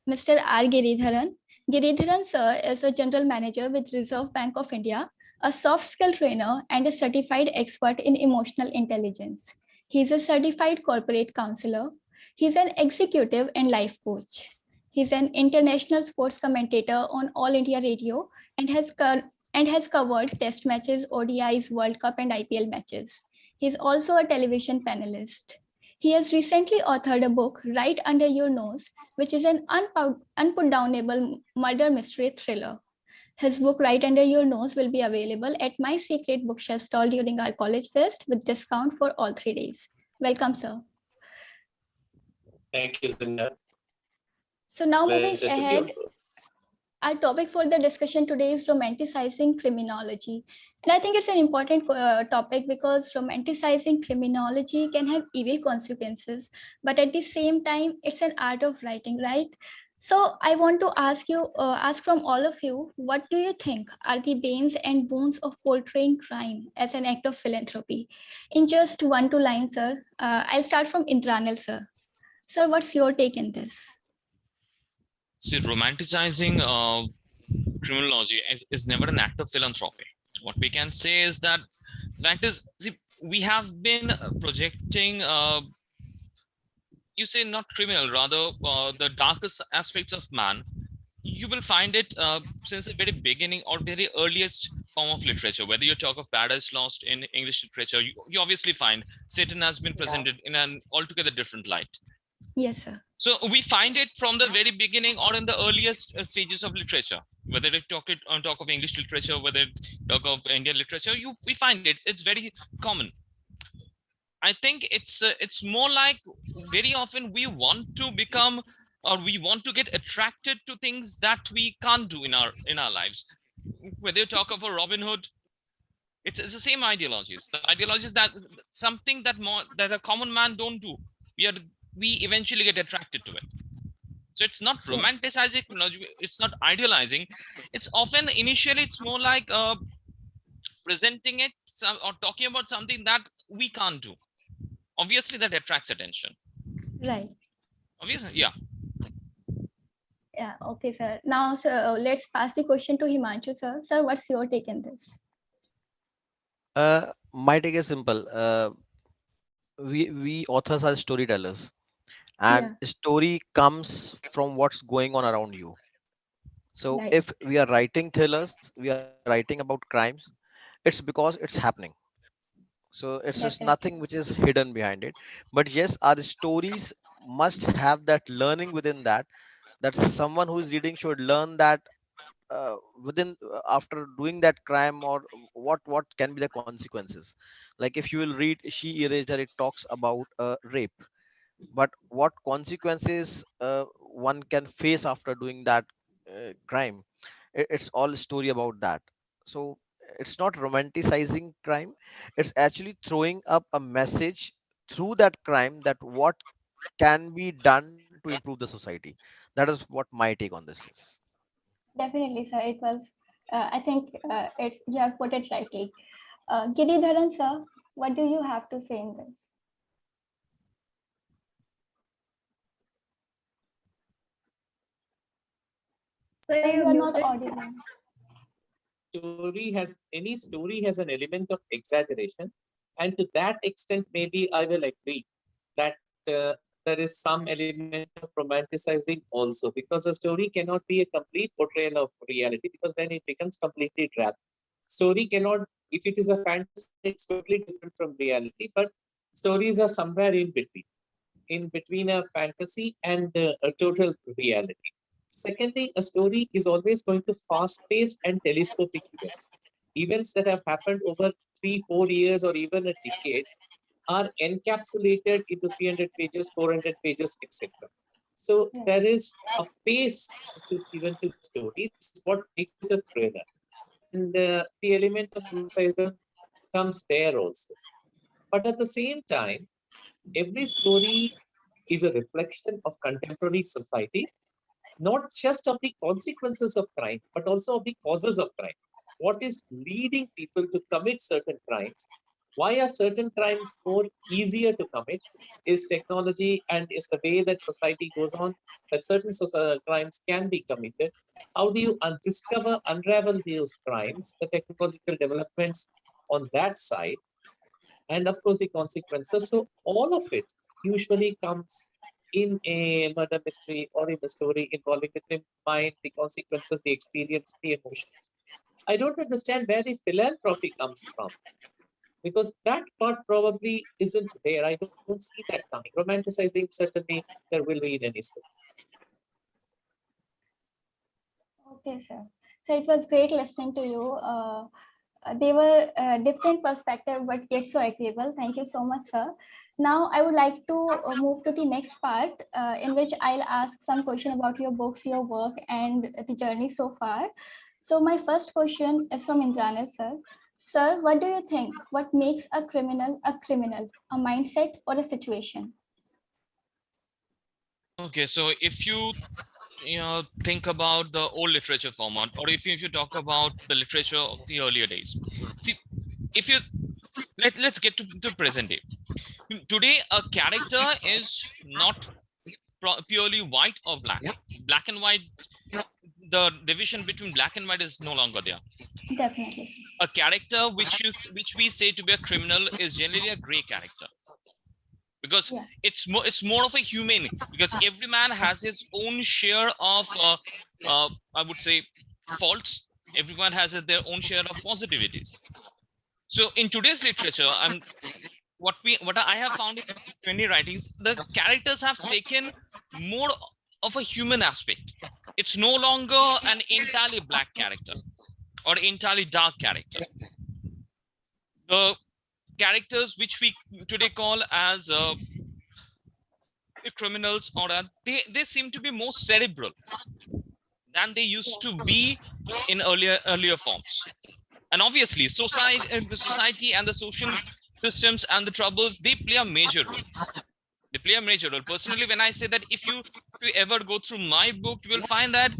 Mr. R. Giridharan. Giridharan, sir, is a general manager with Reserve Bank of India, a soft skill trainer, and a certified expert in emotional intelligence. He is a certified corporate counselor. He's an executive and life coach. He's an international sports commentator on All India Radio and has covered test matches, ODIs, World Cup, and IPL matches. He's also a television panelist. He has recently authored a book, Right Under Your Nose, which is an unputdownable murder mystery thriller. His book, Right Under Your Nose, will be available at My Secret Bookshelf stall during our college fest with discount for all 3 days. Welcome, sir. Thank you, Zinda. So now moving Pleasure to be on ahead, board. our topic for the discussion today is romanticizing criminology. And I think it's an important topic because romanticizing criminology can have evil consequences, but at the same time, it's an art of writing, right? So I want to ask from all of you, what do you think are the banes and boons of portraying crime as an act of philanthropy? In just 1-2 lines, sir. I'll start from Indranil, sir. Sir, what's your take in this? See, romanticizing criminology is never an act of philanthropy. What we can say is that see, we have been projecting, you say not criminal, rather the darkest aspects of man. You will find it since the very beginning or very earliest form of literature. Whether you talk of Paradise Lost in English literature, you obviously find Satan has been presented in an altogether different light. Yes, sir. So we find it from the very beginning or in the earliest stages of literature. Whether you talk of English literature, whether you talk of Indian literature, we find it. It's very common. I think it's more like very often we want to become or we want to get attracted to things that we can't do in our lives. Whether you talk of a Robin Hood, it's the same ideologies. The ideologies that something that a common man don't do. We eventually get attracted to it. So it's not romanticizing, it's not idealizing. It's often initially it's more like presenting it or talking about something that we can't do. Obviously, that attracts attention. Right. Obviously, yeah. Yeah, okay, sir. Now, sir, let's pass the question to Himanshu, sir. Sir, what's your take in this? My take is simple. We authors are storytellers, and story comes from what's going on around you. So Right. if we are writing thrillers, we are writing about crimes, it's because it's happening. So it's just Definitely. nothing which is hidden behind it. But yes, our stories must have that learning within that, that someone who is reading should learn that within after doing that crime, or what can be the consequences. Like if you will read She Eraser, it talks about rape, but what consequences one can face after doing that crime. It's all a story about that. So it's not romanticizing crime, it's actually throwing up a message through that crime, that what can be done to improve the society. That is what my take on this is. Definitely, sir. It was. I think it's you have put it rightly. Giridharan, sir, what do you have to say in this? So Sir, you you are not muted. audible. Any story has an element of exaggeration, and to that extent, maybe I will agree that there is some element of romanticizing also, because a story cannot be a complete portrayal of reality, because then it becomes completely drab. Story cannot, if it is a fantasy, it's totally different from reality, but stories are somewhere in between a fantasy and a total reality. Secondly, a story is always going to fast pace and telescopic events. Events that have happened over 3, 4 years, or even a decade are encapsulated into 300 pages, 400 pages, etc. So Yeah. there is a pace which is given to the story, which is what makes it a thriller. And the element of romanticism comes there also. But at the same time, every story is a reflection of contemporary society, not just of the consequences of crime, but also of the causes of crime. What is leading people to commit certain crimes? Why are certain crimes more easier to commit? Is technology and is the way that society goes on that certain crimes can be committed? How do you discover, unravel those crimes, the technological developments on that side, and of course the consequences? So all of it usually comes in a murder mystery or in a story involving the criminal mind, the consequences, the experience, the emotions. I don't understand where the philanthropy comes from, because that part probably isn't there. I don't see that coming. Romanticizing, certainly there will be in any story. Okay, sir. So it was great listening to you. They were different perspective, but yet so agreeable. Thank you so much, sir. Now I would like to move to the next part, in which I'll ask some question about your books, your work, and the journey so far. So my first question is from Indranil, sir. Sir, what do you think? What makes a criminal a criminal? A mindset or a situation? Okay, so if you think about the old literature format, or if you talk about the literature of the earlier days, see, if you let's get to present day. Today a character is not purely white or black. Black and white, the division between black and white is no longer there. Definitely. A character which we say to be a criminal is generally a gray character, because Yeah. it's more of a humane, because every man has his own share of I would say faults. Everyone has their own share of positivities. So in today's literature, what I have found in many writings, the characters have taken more of a human aspect. It's no longer an entirely black character or entirely dark character. The characters which we today call as criminals, or they seem to be more cerebral than they used to be in earlier forms. And obviously the society and the social systems and the troubles, they play a major role. They play a major role. Personally, when I say that, if you ever go through my book, you will find that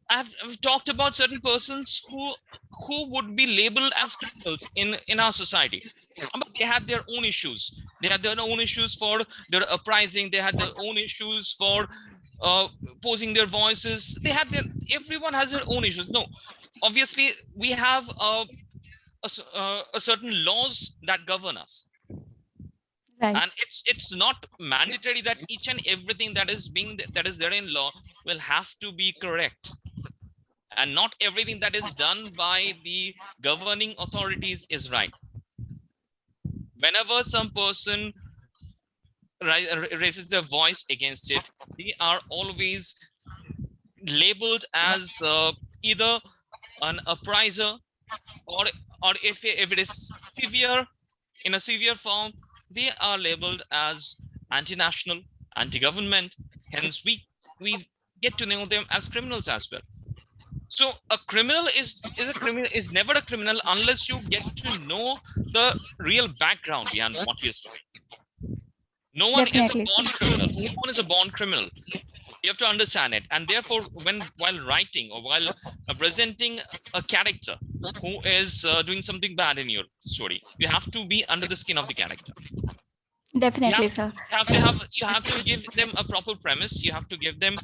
I've talked about certain persons who would be labeled as criminals in our society. But they had their own issues. They had their own issues for their uprising. They had their own issues for posing their voices. Everyone has their own issues. No, obviously we have a certain laws that govern us. Right. And it's not mandatory that each and everything that is there in law will have to be correct, and not everything that is done by the governing authorities is right. Whenever some person raises their voice against it, they are always labeled as either an oppressor, or if it is severe, in a severe form, they are labeled as anti-national, anti-government. Hence, we get to know them as criminals as well. So a criminal is a criminal is never a criminal unless you get to know the real background behind what he is doing. No one is a Definitely, born sir. criminal. No one is a born criminal. You have to understand it, and therefore, while writing or while presenting a character who is doing something bad in your story, you have to be under the skin of the character. you have Definitely, sir. you have to give them a proper premise. You have to give them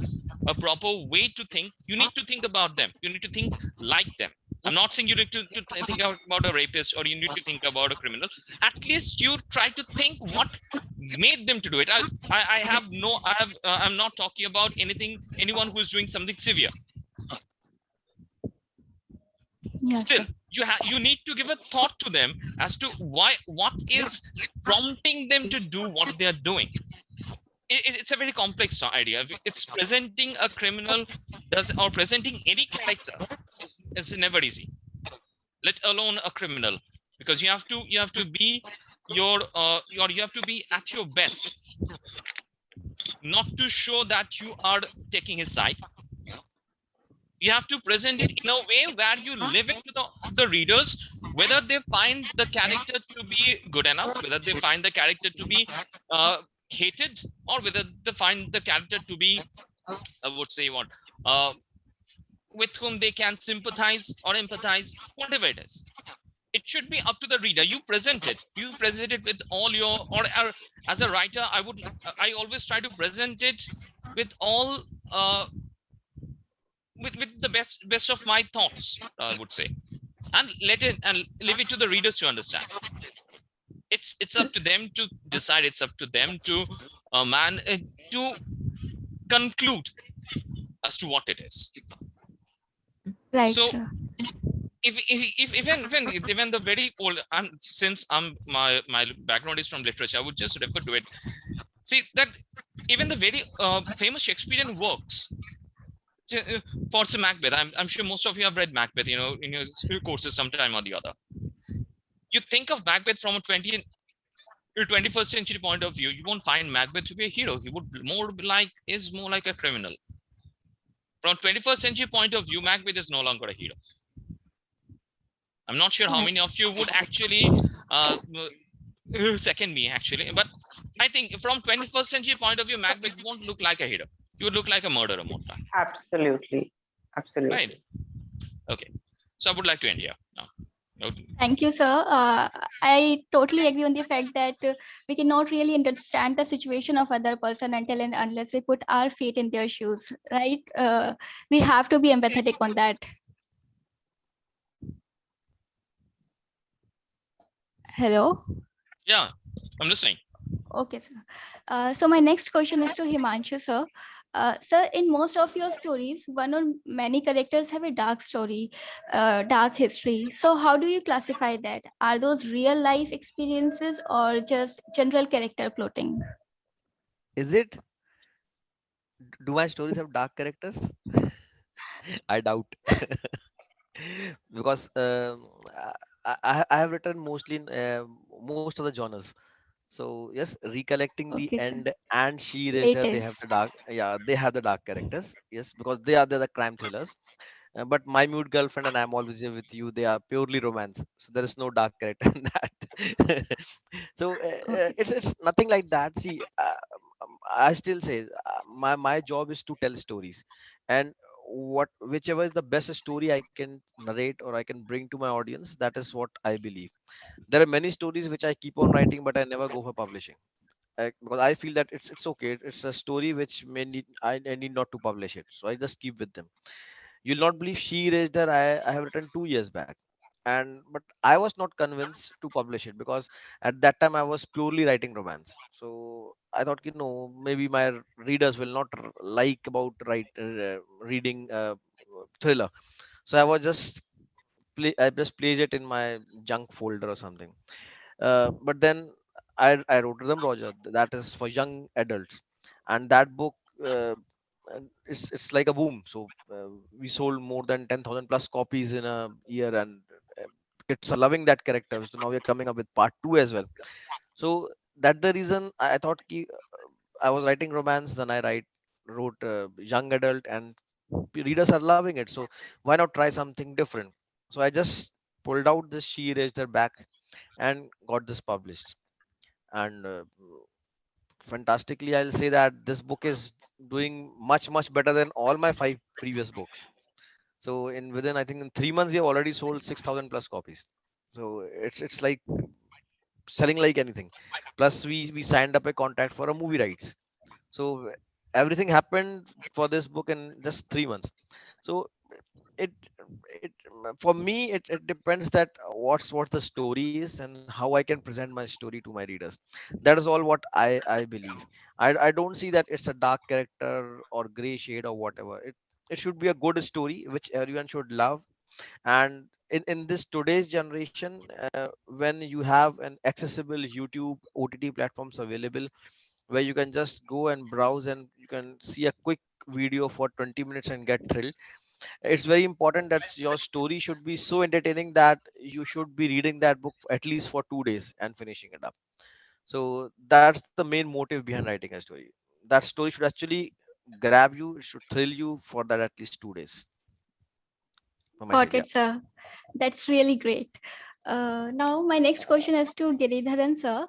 a proper way to think. You need to think about them. You need to think like them. I'm not saying you need to think about a rapist or you need to think about a criminal. At least you try to think what made them to do it. I have no I have I'm not talking about anyone who is doing something severe. Yes, Still, sir. you need to give a thought to them as to what is prompting them to do what they are doing. It's a very complex idea. It's presenting a criminal or presenting any character is never easy, let alone a criminal, because you have to be you have to be at your best, not to show that you are taking his side. You have to present it in a way where you live it to the readers, whether they find the character to be good enough, whether they find the character to be hated, or whether they find the character to be, I would say, what with whom they can sympathize or empathize, whatever it is. It should be up to the reader. You present it with all your, or as a writer, I always try to present it with all with the best of my thoughts, I would say, and leave it to the readers to understand. It's up to them to decide. It's up to them to to conclude as to what it is. Right, So sir. if even the very old, and since my background is from literature, I would just refer to it. See that even the very famous Shakespearean works, for some Macbeth, I'm sure most of you have read Macbeth, in your courses sometime or the other. You think of Macbeth from a 21st century point of view, you won't find Macbeth to be a hero. He would is more like a criminal. From 21st century point of view, Macbeth is no longer a hero. I'm not sure how many of you would actually second me, actually, but I think from 21st century point of view, Macbeth won't look like a hero. He would look like a murderer more time. Absolutely. Right. Okay. So I would like to end here now. Thank you, sir. I totally agree on the fact that we cannot really understand the situation of other person until and unless we put our feet in their shoes, right? We have to be empathetic on that. Hello? Yeah, I'm listening. Okay, sir. So my next question is to Himanshu, sir. Sir, in most of your stories, one or many characters have a dark story, dark history. So how do you classify that? Are those real life experiences or just general character plotting? Is it? Do my stories have dark characters? I doubt. Because I have written mostly in most of the genres. So yes, recollecting the Okay, sir. end and She Erasure, they have Latest. the dark. Yeah, they have the dark characters. Yes, because they're the crime thrillers. But My Mute Girlfriend and I'm Always Here With You, they are purely romance. So there is no dark character in that. So Okay. it's nothing like that. See, I still say my job is to tell stories, and whichever is the best story I can narrate or I can bring to my audience, that is what I believe. There are many stories which I keep on writing, but I never go for publishing. Because I feel that it's okay. It's a story which I need not to publish it, so I just keep with them. You'll not believe She Erased Her. I have written 2 years back, and but I was not convinced to publish it because at that time I was purely writing romance. So I thought, maybe my readers will not like about reading thriller. So I just placed it in my junk folder or something. But then I wrote Rhythm Roger. That is for young adults, and that book it's like a boom. So we sold more than 10,000 plus copies in a year, and uh, kids are loving that character. So now we are coming up with part two as well. So that's the reason I thought I was writing romance, then wrote young adult, and readers are loving it. So why not try something different? So I just pulled out this She Erased Her back and got this published. And fantastically, I'll say that this book is doing much better than all my five previous books. So in within I think in 3 months we have already sold 6,000 plus copies. So it's like selling like anything. Plus we signed up a contract for a movie rights. So everything happened for this book in just 3 months. So it it for me it depends that what the story is and how I can present my story to my readers. That is all what I believe. I don't see that it's a dark character or gray shade or whatever. It should be a good story which everyone should love. And in this today's generation, when you have an accessible YouTube OTT platforms available, where you can just go and browse and you can see a quick video for 20 minutes and get thrilled, it's very important that your story should be so entertaining that you should be reading that book at least for 2 days and finishing it up. So that's the main motive behind writing a story. That story should actually grab you, it should thrill you for that at least 2 days. From my Got side, yeah. it, sir. That's really great. Now, my next question is to Giridharan, sir.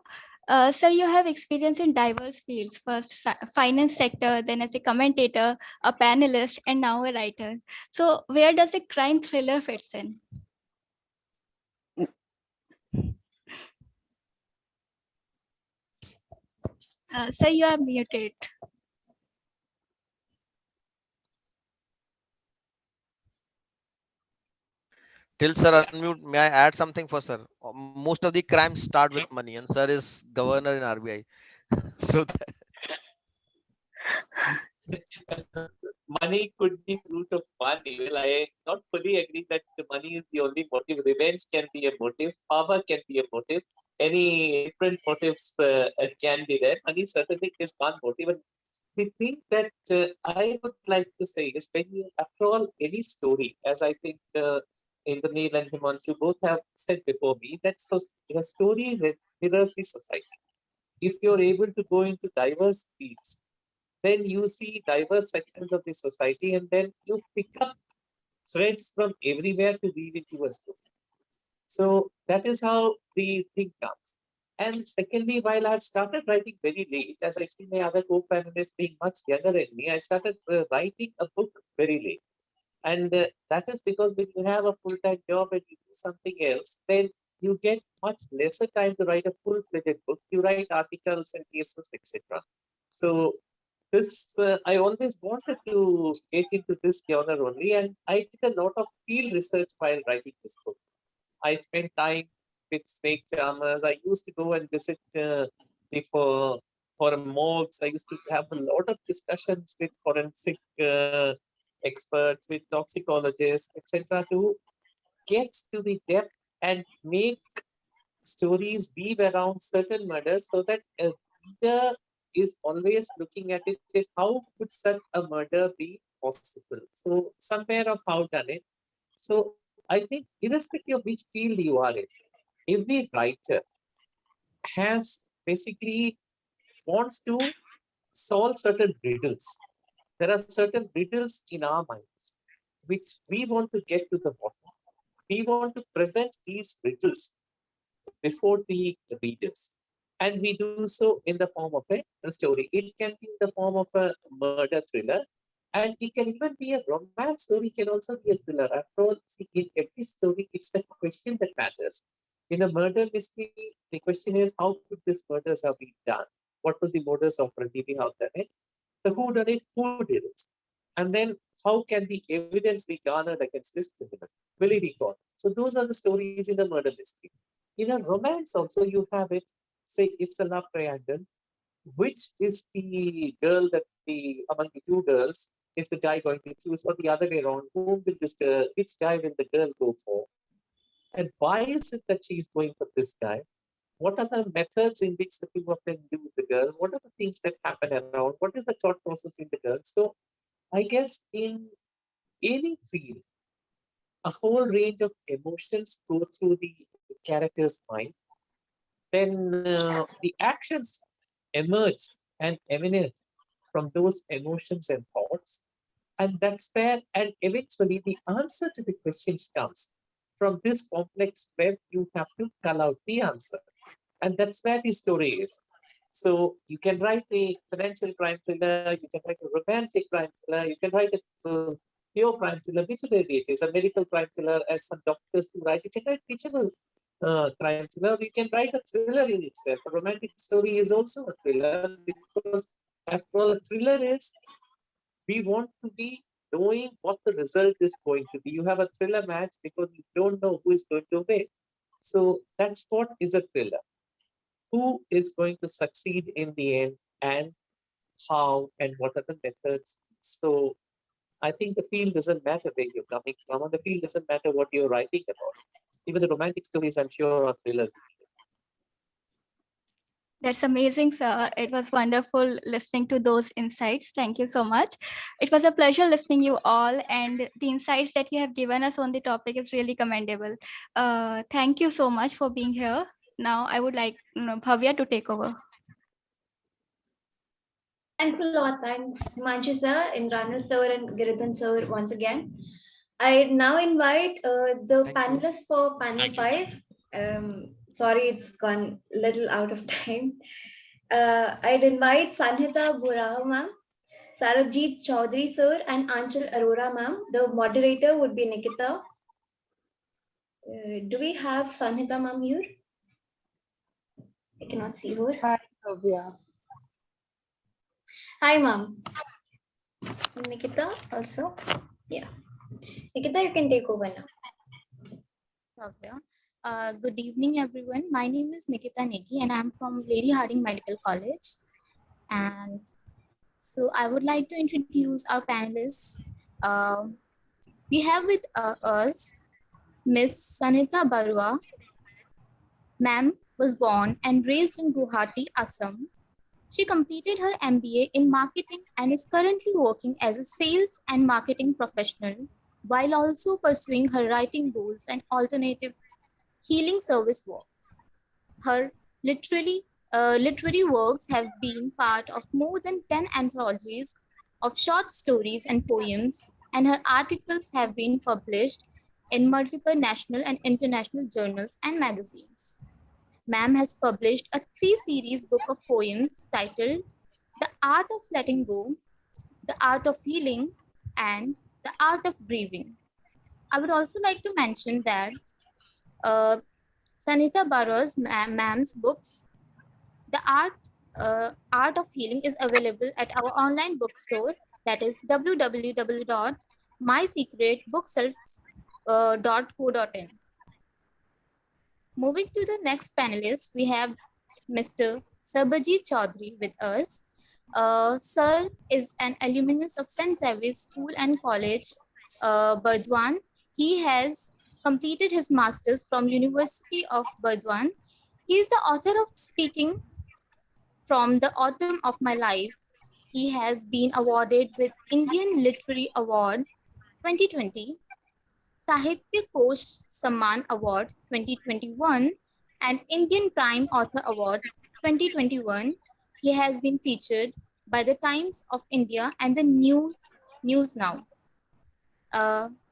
Sir, you have experience in diverse fields. First, finance sector, then as a commentator, a panelist, and now a writer. So, where does a crime thriller fits in? Sir, you are muted. Till sir unmute, may I add something for sir? Most of the crimes start with money, and sir is governor in RBI. So Money could be the root of one evil. I not fully agree that the money is the only motive. Revenge can be a motive. Power can be a motive. Any different motives can be there. Money certainly is one motive. And the thing that I would like to say is when you, after all, any story, as I think Indranil and Himanshu both have said before me, that so, a story mirrors the society. If you're able to go into diverse fields, then you see diverse sections of the society, and then you pick up threads from everywhere to weave into a story. So that is how the thing comes. And secondly, while I've started writing very late, as I see my other co-panelists being much younger than me, I started writing a book very late. And that is because when you have a full-time job and you do something else, then you get much lesser time to write a full-fledged book. You write articles and cases, etc. So this, I always wanted to get into this genre only, and I did a lot of field research while writing this book. I spent time with snake charmers. I used to go and visit for morgues. I used to have a lot of discussions with forensic experts, with toxicologists, etc., to get to the depth and make stories weave around certain murders so that a reader is always looking at it, that how could such a murder be possible? So somewhere of how done it. So I think irrespective of which field you are in, every writer has basically wants to solve certain riddles. There are certain riddles in our minds which we want to get to the bottom. We want to present these riddles before the readers. And we do so in the form of a story. It can be in the form of a murder thriller, and it can even be a romance story, can also be a thriller. After all, see, in every story, it's the question that matters. In a murder mystery, the question is how could this murders have been done? What was the modus operandi behind it? The who done it, who did it? And then how can the evidence be garnered against this criminal? Will he be caught? So those are the stories in the murder mystery. In a romance also you have it, say it's a love triangle. Which is the girl that the among the two girls is the guy going to choose, or the other way around? Whom will this girl, which guy will the girl go for? And why is it that she's going for this guy? What are the methods in which the two of them do the girl? What are the things that happen around? What is the thought process in the girl? So I guess in any field, a whole range of emotions go through the character's mind. Then the actions emerge and emanate from those emotions and thoughts. And that's where, and eventually the answer to the questions comes. From this complex web, you have to cull out the answer. And that's where the story is. So you can write a financial crime thriller, you can write a romantic crime thriller, you can write a pure crime thriller, whichever it is, a medical crime thriller, as some doctors do write. You can write whichever crime thriller. You can write a thriller in itself. A romantic story is also a thriller because, after all, a thriller is we want to be knowing what the result is going to be. You have a thriller match because you don't know who is going to win. So that's what is a thriller. Who is going to succeed in the end, and how, and what are the methods? So I think the field doesn't matter where you're coming from, and the field doesn't matter what you're writing about. Even the romantic stories, I'm sure, are thrillers. That's amazing, sir. It was wonderful listening to those insights. Thank you so much. It was a pleasure listening you all, and the insights that you have given us on the topic is really commendable. Thank you so much for being here. Now I would like Bhavya to take over. Thanks a lot. Thanks, Manchu sir, Indranil sir, and Giridhan sir once again. I now invite the panelists for panel 5. Sorry, it's gone a little out of time. I'd invite Sanhita Burao ma'am, Sarabjit Chaudhary sir, and Anchal Arora ma'am. The moderator would be Nikita. Do we have Sanhita ma'am here? I cannot see her. Hi, Bhavya. Hi, ma'am. Nikita also? Yeah. Nikita, you can take over now. Okay. Good evening, everyone. My name is Nikita Negi, and I'm from Lady Harding Medical College. And so I would like to introduce our panelists. We have with us Miss Sanita Barua. Ma'am was born and raised in Guwahati, Assam. She completed her MBA in marketing and is currently working as a sales and marketing professional while also pursuing her writing goals and alternative healing service works. Her literary works have been part of more than 10 anthologies of short stories and poems, and her articles have been published in multiple national and international journals and magazines. Ma'am has published a 3-series book of poems titled The Art of Letting Go, The Art of Healing, and The Art of Grieving. I would also like to mention that Sanita Barua's ma'am's books, The Art of Healing, is available at our online bookstore, that is www.MySecretBookshelf.co.in. Moving to the next panelist, we have Mr. Sarbajit Chaudhary with us. Sir is an alumnus of St. Xavier's School and College, Burdwan. He has completed his master's from University of Burdwan. He is the author of Speaking from the Autumn of My Life. He has been awarded with Indian Literary Award 2020, Sahitya Kosh Samman Award 2021, and Indian Prime Author Award 2021. He has been featured by the Times of India and the News Now.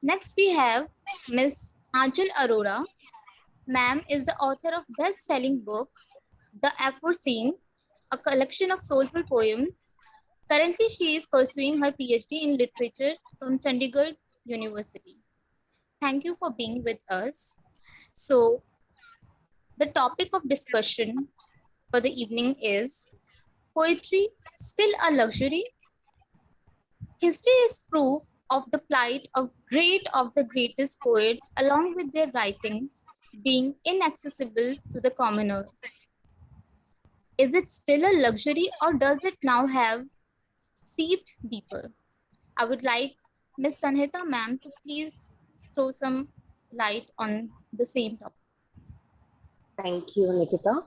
Next we have Miss Anchal Arora. Ma'am is the author of best-selling book The Aforeseen, a collection of soulful poems. Currently, she is pursuing her PhD in literature from Chandigarh University. Thank you for being with us. So, the topic of discussion for the evening is poetry still a luxury? History is proof of the plight of the greatest poets, along with their writings being inaccessible to the commoner. Is it still a luxury, or does it now have seeped deeper? I would like Ms. Sanhita ma'am to please throw some light on the same topic. Thank you, Nikita.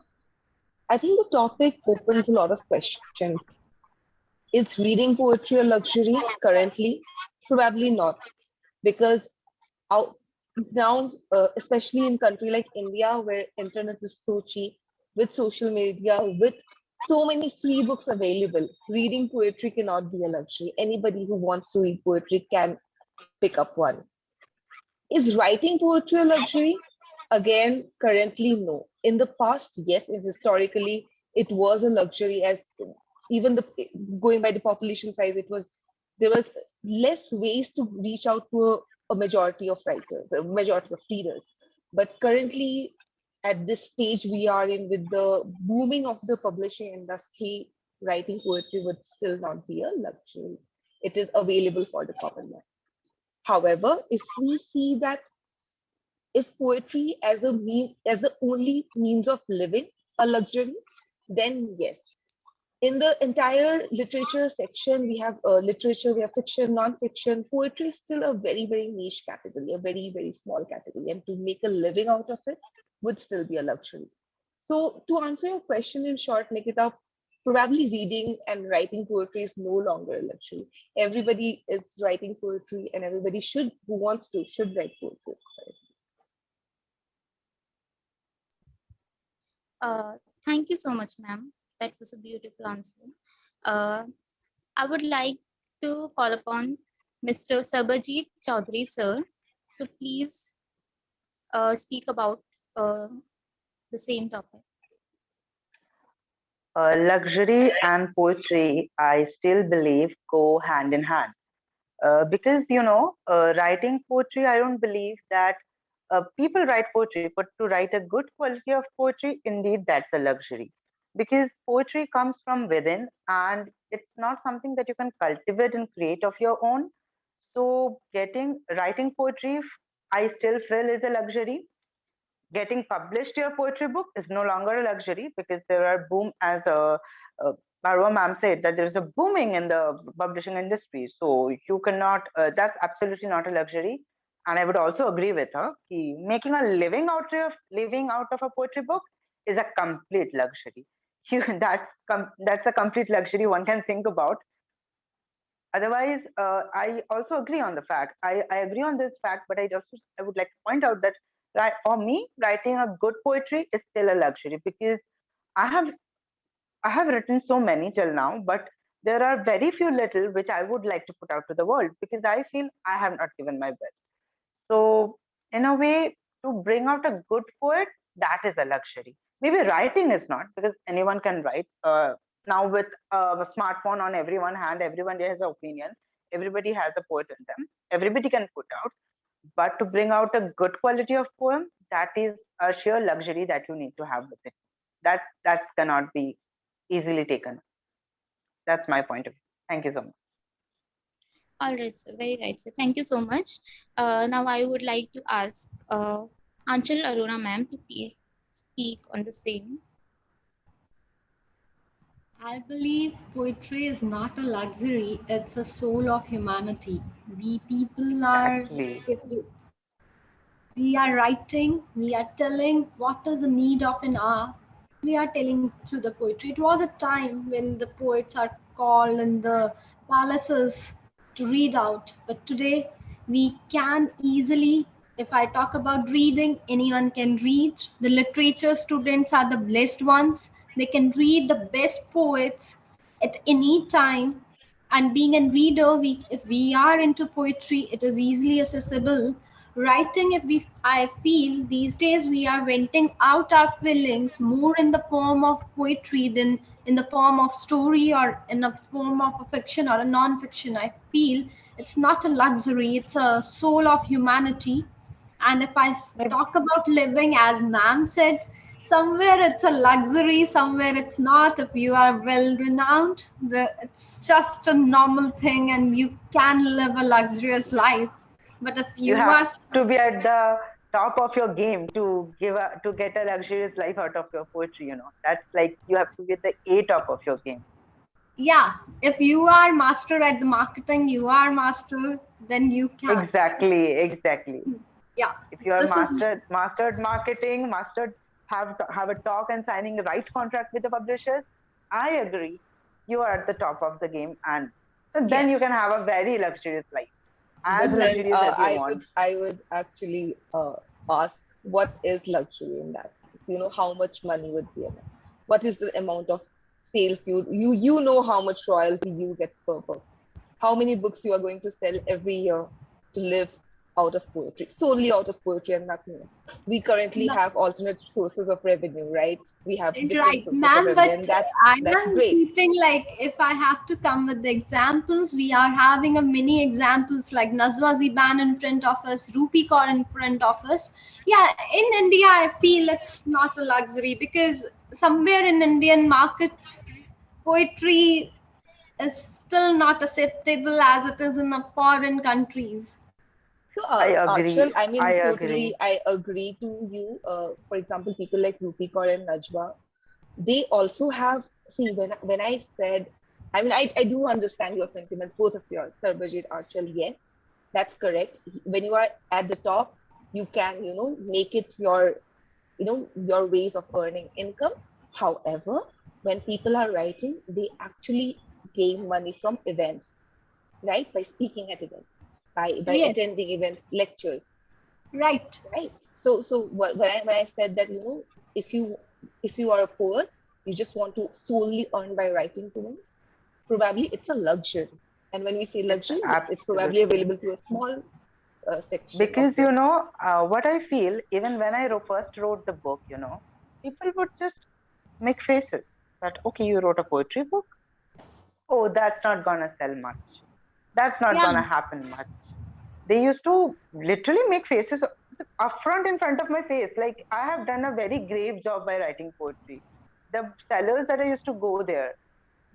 I think the topic opens a lot of questions. Is reading poetry a luxury currently? Probably not, because out now, especially in country like India, where internet is so cheap, with social media, with so many free books available, reading poetry cannot be a luxury. Anybody who wants to read poetry can pick up one. Is writing poetry a luxury? Again, currently, no. In the past, yes, historically, it was a luxury, as even the going by the population size, there was less ways to reach out to a majority of writers, a majority of readers. But currently, at this stage we are in, with the booming of the publishing industry, writing poetry would still not be a luxury. It is available for the common man. However, if we see that, if poetry as as the only means of living a luxury, then yes. In the entire literature section, we have literature, we have fiction, non-fiction. Poetry is still a very, very niche category, a very, very small category, and to make a living out of it would still be a luxury. So to answer your question in short, Nikita, probably reading and writing poetry is no longer a luxury. Everybody is writing poetry, and everybody who wants to, should write poetry. Thank you so much, ma'am. That was a beautiful answer. Uh, I would like to call upon Mr. Sabajit Chaudhary, sir, to please speak about the same topic. Luxury and poetry, I still believe, go hand in hand. Because, writing poetry, I don't believe that people write poetry, but to write a good quality of poetry, indeed, that's a luxury. Because poetry comes from within, and it's not something that you can cultivate and create of your own. So, writing poetry, I still feel is a luxury. Getting published your poetry book is no longer a luxury, because there are boom, as Marwa ma'am said, that there's a booming in the publishing industry. So you cannot, that's absolutely not a luxury. And I would also agree with her, making a living out of a poetry book is a complete luxury. That's a complete luxury one can think about. Otherwise, I also agree on the fact. I agree on this fact, but I would like to point out that, for me, writing a good poetry is still a luxury, because I have I have written so many till now, but there are very few little which I would like to put out to the world, because I feel I have not given my best. So, in a way, to bring out a good poet, that is a luxury. Maybe writing is not, because anyone can write. Now, with a smartphone on everyone's hand, everyone has an opinion. Everybody has a poet in them. Everybody can put out. But to bring out a good quality of poem, that is a sheer luxury that you need to have with it. That cannot be easily taken. That's my point of view. Thank you so much. All right, sir. Very right, sir. Thank you so much. Now I would like to ask Anchal Arora ma'am to please speak on the same. I believe poetry is not a luxury, it's a soul of humanity. We people are, Exactly. if we are writing, we are telling what is the need of an hour. We are telling through the poetry. It was a time when the poets are called in the palaces to read out. But today we can easily, if I talk about reading, anyone can read. The literature students are the blessed ones. They can read the best poets at any time. And being a reader, if we are into poetry, it is easily accessible. Writing, I feel these days we are venting out our feelings more in the form of poetry than in the form of story or in the form of a fiction or a non-fiction. I feel it's not a luxury, it's a soul of humanity. And if I talk about living, as ma'am said, somewhere it's a luxury, somewhere it's not. If you are well renowned, it's just a normal thing and you can live a luxurious life. But if You you have are to be at the top of your game to get a luxurious life out of your poetry. That's like you have to be at the top of your game. yeah, if you are master at the marketing, you are master, then you can. Exactly. Yeah, If you are this is mastered marketing, mastered have a talk and signing a right contract with the publishers, I agree. You are at the top of the game, and so then you can have a very luxurious life, as But then luxurious as you I want. would actually ask, what is luxury in that case? You know, how much money would be in it? What is the amount of sales you know how much royalty you get per book? How many books you are going to sell every year to live out of poetry, solely out of poetry and nothing else? We currently have alternate sources of revenue, right? We have different Right, sources of ma'am, revenue, but and I that's am great. keeping, like, if I have to come with the examples, we are having a mini examples like Nazwa Ziban in front of us, Rupi Kaur in front of us. Yeah, in India, I feel it's not a luxury because somewhere in Indian market, poetry is still not acceptable as it is in the foreign countries. So, I Achal, agree. I I mean, totally, agree. I agree to you. For example, people like Rupi Kaur and Najwa, they also have, see, when I said, I mean, I do understand your sentiments, both of yours, Sarbajit, Achal, yes, that's correct. When you are at the top, you can, make it your ways of earning income. However, when people are writing, they actually gain money from events, right? By speaking at events, by Yes, attending events, lectures, right. right? So when I said that, if you are a poet, you just want to solely earn by writing poems, probably it's a luxury. And when we say It's luxury, yes, it's probably absolutely. available to a small section of Because the. what I feel, even when I first wrote the book, people would just make faces that, okay, you wrote a poetry book. Oh, that's not gonna sell much. That's not Yeah, gonna happen much. They used to literally make faces upfront in front of my face. Like, I have done a very grave job by writing poetry. The sellers that I used to go there,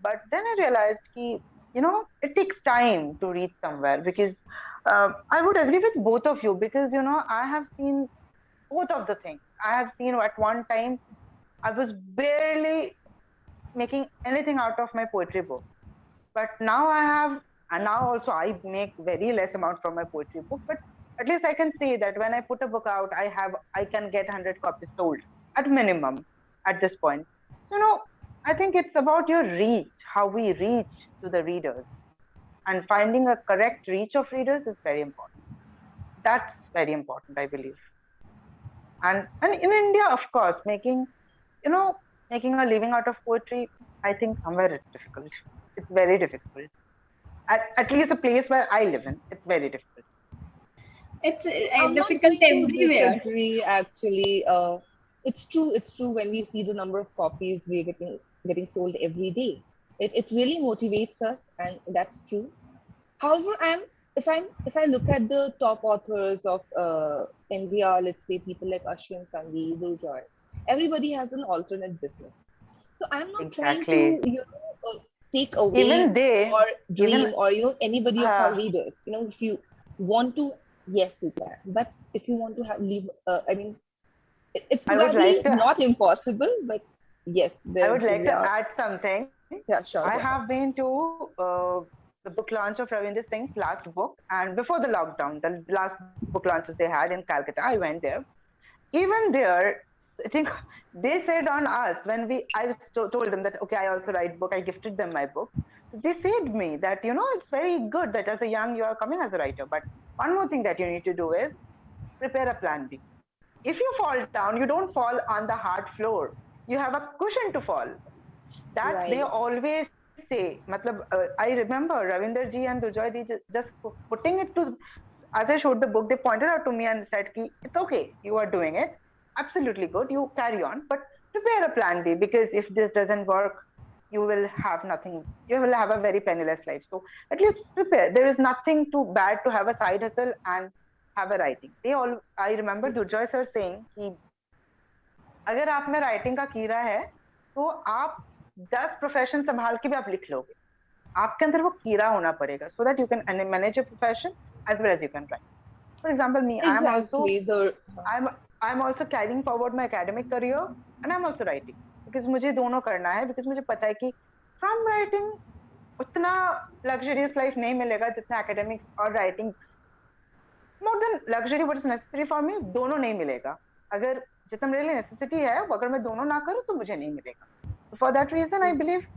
but then I realized it takes time to reach somewhere, because I would agree with both of you, because I have seen both of the things. I have seen at one time I was barely making anything out of my poetry book, but now I have, and now also I make very less amount from my poetry book, but at least I can say that when I put a book out, I can get 100 copies sold at minimum at this point. I think it's about your reach, how we reach to the readers, and finding a correct reach of readers is very important. That's very important, I believe. And in India, of course, you know making a living out of poetry, I think somewhere it's difficult. It's very difficult. At least the place where I live in, it's very difficult. it's I'm not difficult going to everywhere. disagree, actually. It's true. It's true. When we see the number of copies we're getting sold every day, it really motivates us, and that's true. However, if I look at the top authors of India, let's say people like Ashwin Sanghi, Joy, everybody has an alternate business. So I'm not trying to, Exactly. take away Even they, your even dream or anybody of our uh, readers. If you want to, yes, you can. But if you want to have leave, I mean, it's I would like probably to not impossible, but yes, I there would like there to are. add something. Yeah, I sure, go ahead. have been to the book launch of Ravinder Singh's last book, and before the lockdown, the last book launches they had in Calcutta, I went there. Even there, I think they said on us when told them that, okay, I also write book. I gifted them my book. They said me that it's very good that as a young you are coming as a writer, but one more thing that you need to do is prepare a plan B. If you fall down, you don't fall on the hard floor. You have a cushion to fall. That they Right. always say. I remember Ravinder ji and Dujoy ji just putting it to, as I showed the book, they pointed out to me and said, it's okay, you are doing it. Absolutely good. You carry on, but prepare a plan B, because if this doesn't work, you will have nothing. You will have a very penniless life. So at least prepare. There is nothing too bad to have a side hustle and have a writing. I remember Dujoy sir saying, अगर आप में writing का कीड़ा है तो आप 10 profession संभाल के भी आप लिख लोगे. आपके अंदर वो कीड़ा होना पड़ेगा, so that you can manage your profession as well as you can write. For example, me, Exactly. The I'm I'm also carrying forward my academic career, and I'm also writing, because मुझे दोनों करना है, because मुझे पता है कि from writing उतना luxurious life नहीं मिलेगा जितना academics और writing. More than luxury, what is necessary for me, दोनों नहीं मिलेगा. अगर जितना मेरे लिए नेसेसिटी है अगर मैं दोनों ना करूँ तो मुझे नहीं मिलेगा. For that reason, I believe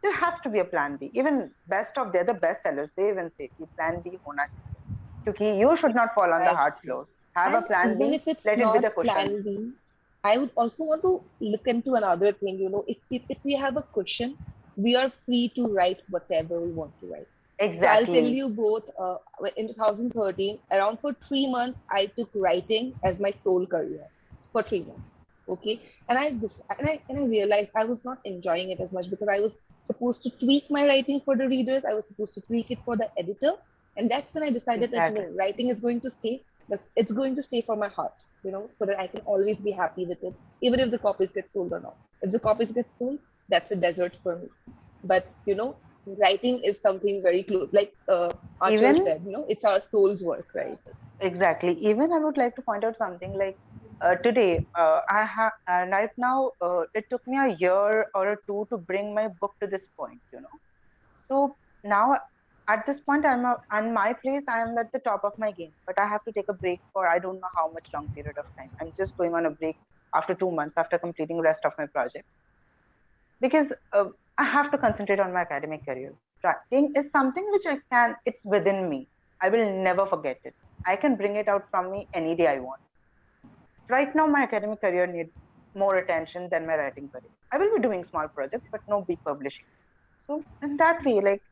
there has to be a plan B. Even best of the best sellers, they even say कि plan B होना चाहिए. क्योंकि you should not fall on the hard floors. Have a And plan B. even if it's Let it be not the cushion. plan B, I would also want to look into another thing. If we have a cushion, we are free to write whatever we want to write. So I'll tell Exactly. you both. In 2013, around for 3 months, I took writing as my sole career for 3 months. Okay, and I realized I was not enjoying it as much because I was supposed to tweak my writing for the readers. I was supposed to tweak it for the editor, and that's when I decided that Exactly. no, writing is going to stay, but it's going to stay for my heart. So that I can always be happy with it, even if the copies get sold or not. If the copies get sold, that's a desert for me. But writing is something very close, like Achal Even said, it's our soul's work, right? exactly. Even I would like to point out something like today, I have right now. It took me a year or a two to bring my book to this point. So now at this point, on my place. I am at the top of my game, but I have to take a break for I don't know how much long period of time. I'm just going on a break after 2 months after completing rest of my project because I have to concentrate on my academic career. Writing is something which it's within me. I will never forget it. I can bring it out from me any day I want. Right now, my academic career needs more attention than my writing career. I will be doing small projects, but no big publishing. So in that way, like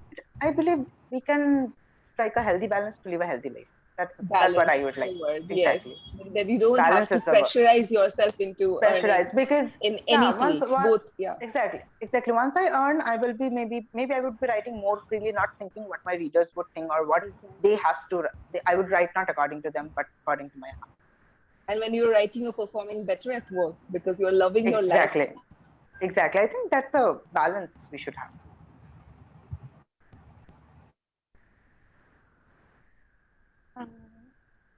I believe we can strike a healthy balance to live a healthy life. That's what Balance I would is like. the word, yes. Exactly. That you don't have Balance to is the word. pressurize yourself into earning Pressurized because in yeah, any field, both, yeah. exactly. Once I earn, I will be maybe I would be writing more freely, not thinking what my readers would think or what they has to. I would write not according to them, but according to my heart. And when you're writing, you're performing better at work because you're loving your life. Exactly. I think that's a balance we should have.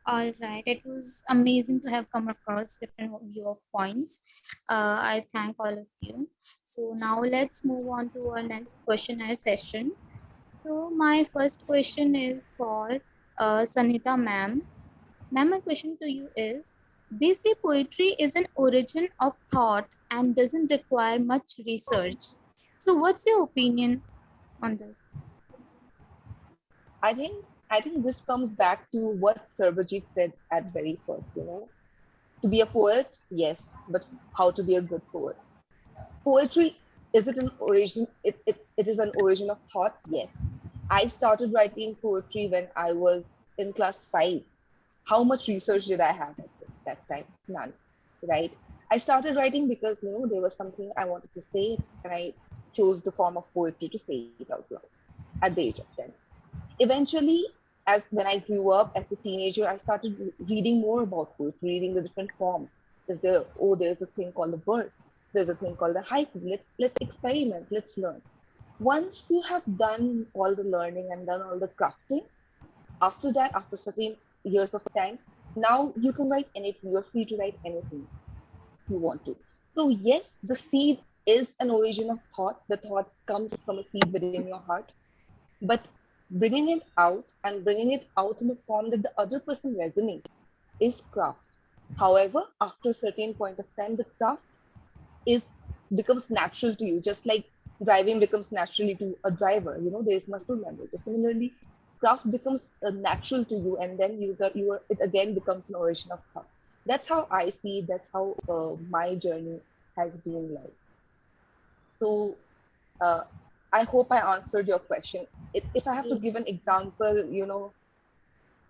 All right, it was amazing to have come across different viewpoints. I thank all of you. So now let's move on to our next questionnaire session. So my first question is for Sanita ma'am. Ma'am, my question to you is, they say poetry is an origin of thought and doesn't require much research. So what's your opinion on this? I think this comes back to what Sarbajit said at very first. To be a poet, yes, but how to be a good poet? Poetry, is it an origin? It is an origin of thoughts, yes. I started writing poetry when I was in class 5. How much research did I have at that time? None, right? I started writing because there was something I wanted to say, and I chose the form of poetry to say it out loud at the age of 10. Eventually, as when I grew up as a teenager, I started reading more about poetry, reading the different forms. There's a thing called the verse, there's a thing called the haiku. Let's experiment, let's learn. Once you have done all the learning and done all the crafting, after that, after certain years of time, now you can write anything. You're free to write anything you want to. So yes, the seed is an origin of thought. The thought comes from a seed within your heart, but bringing it out and bringing it out in a form that the other person resonates is craft. However, after a certain point of time, the craft is becomes natural to you, just like driving becomes naturally to a driver. There is muscle memory. So similarly, craft becomes natural to you, and then it again becomes an origin of thought. That's how I see it. That's how my journey has been like. So uh, I hope I answered your question. If I have to give Yes. an example,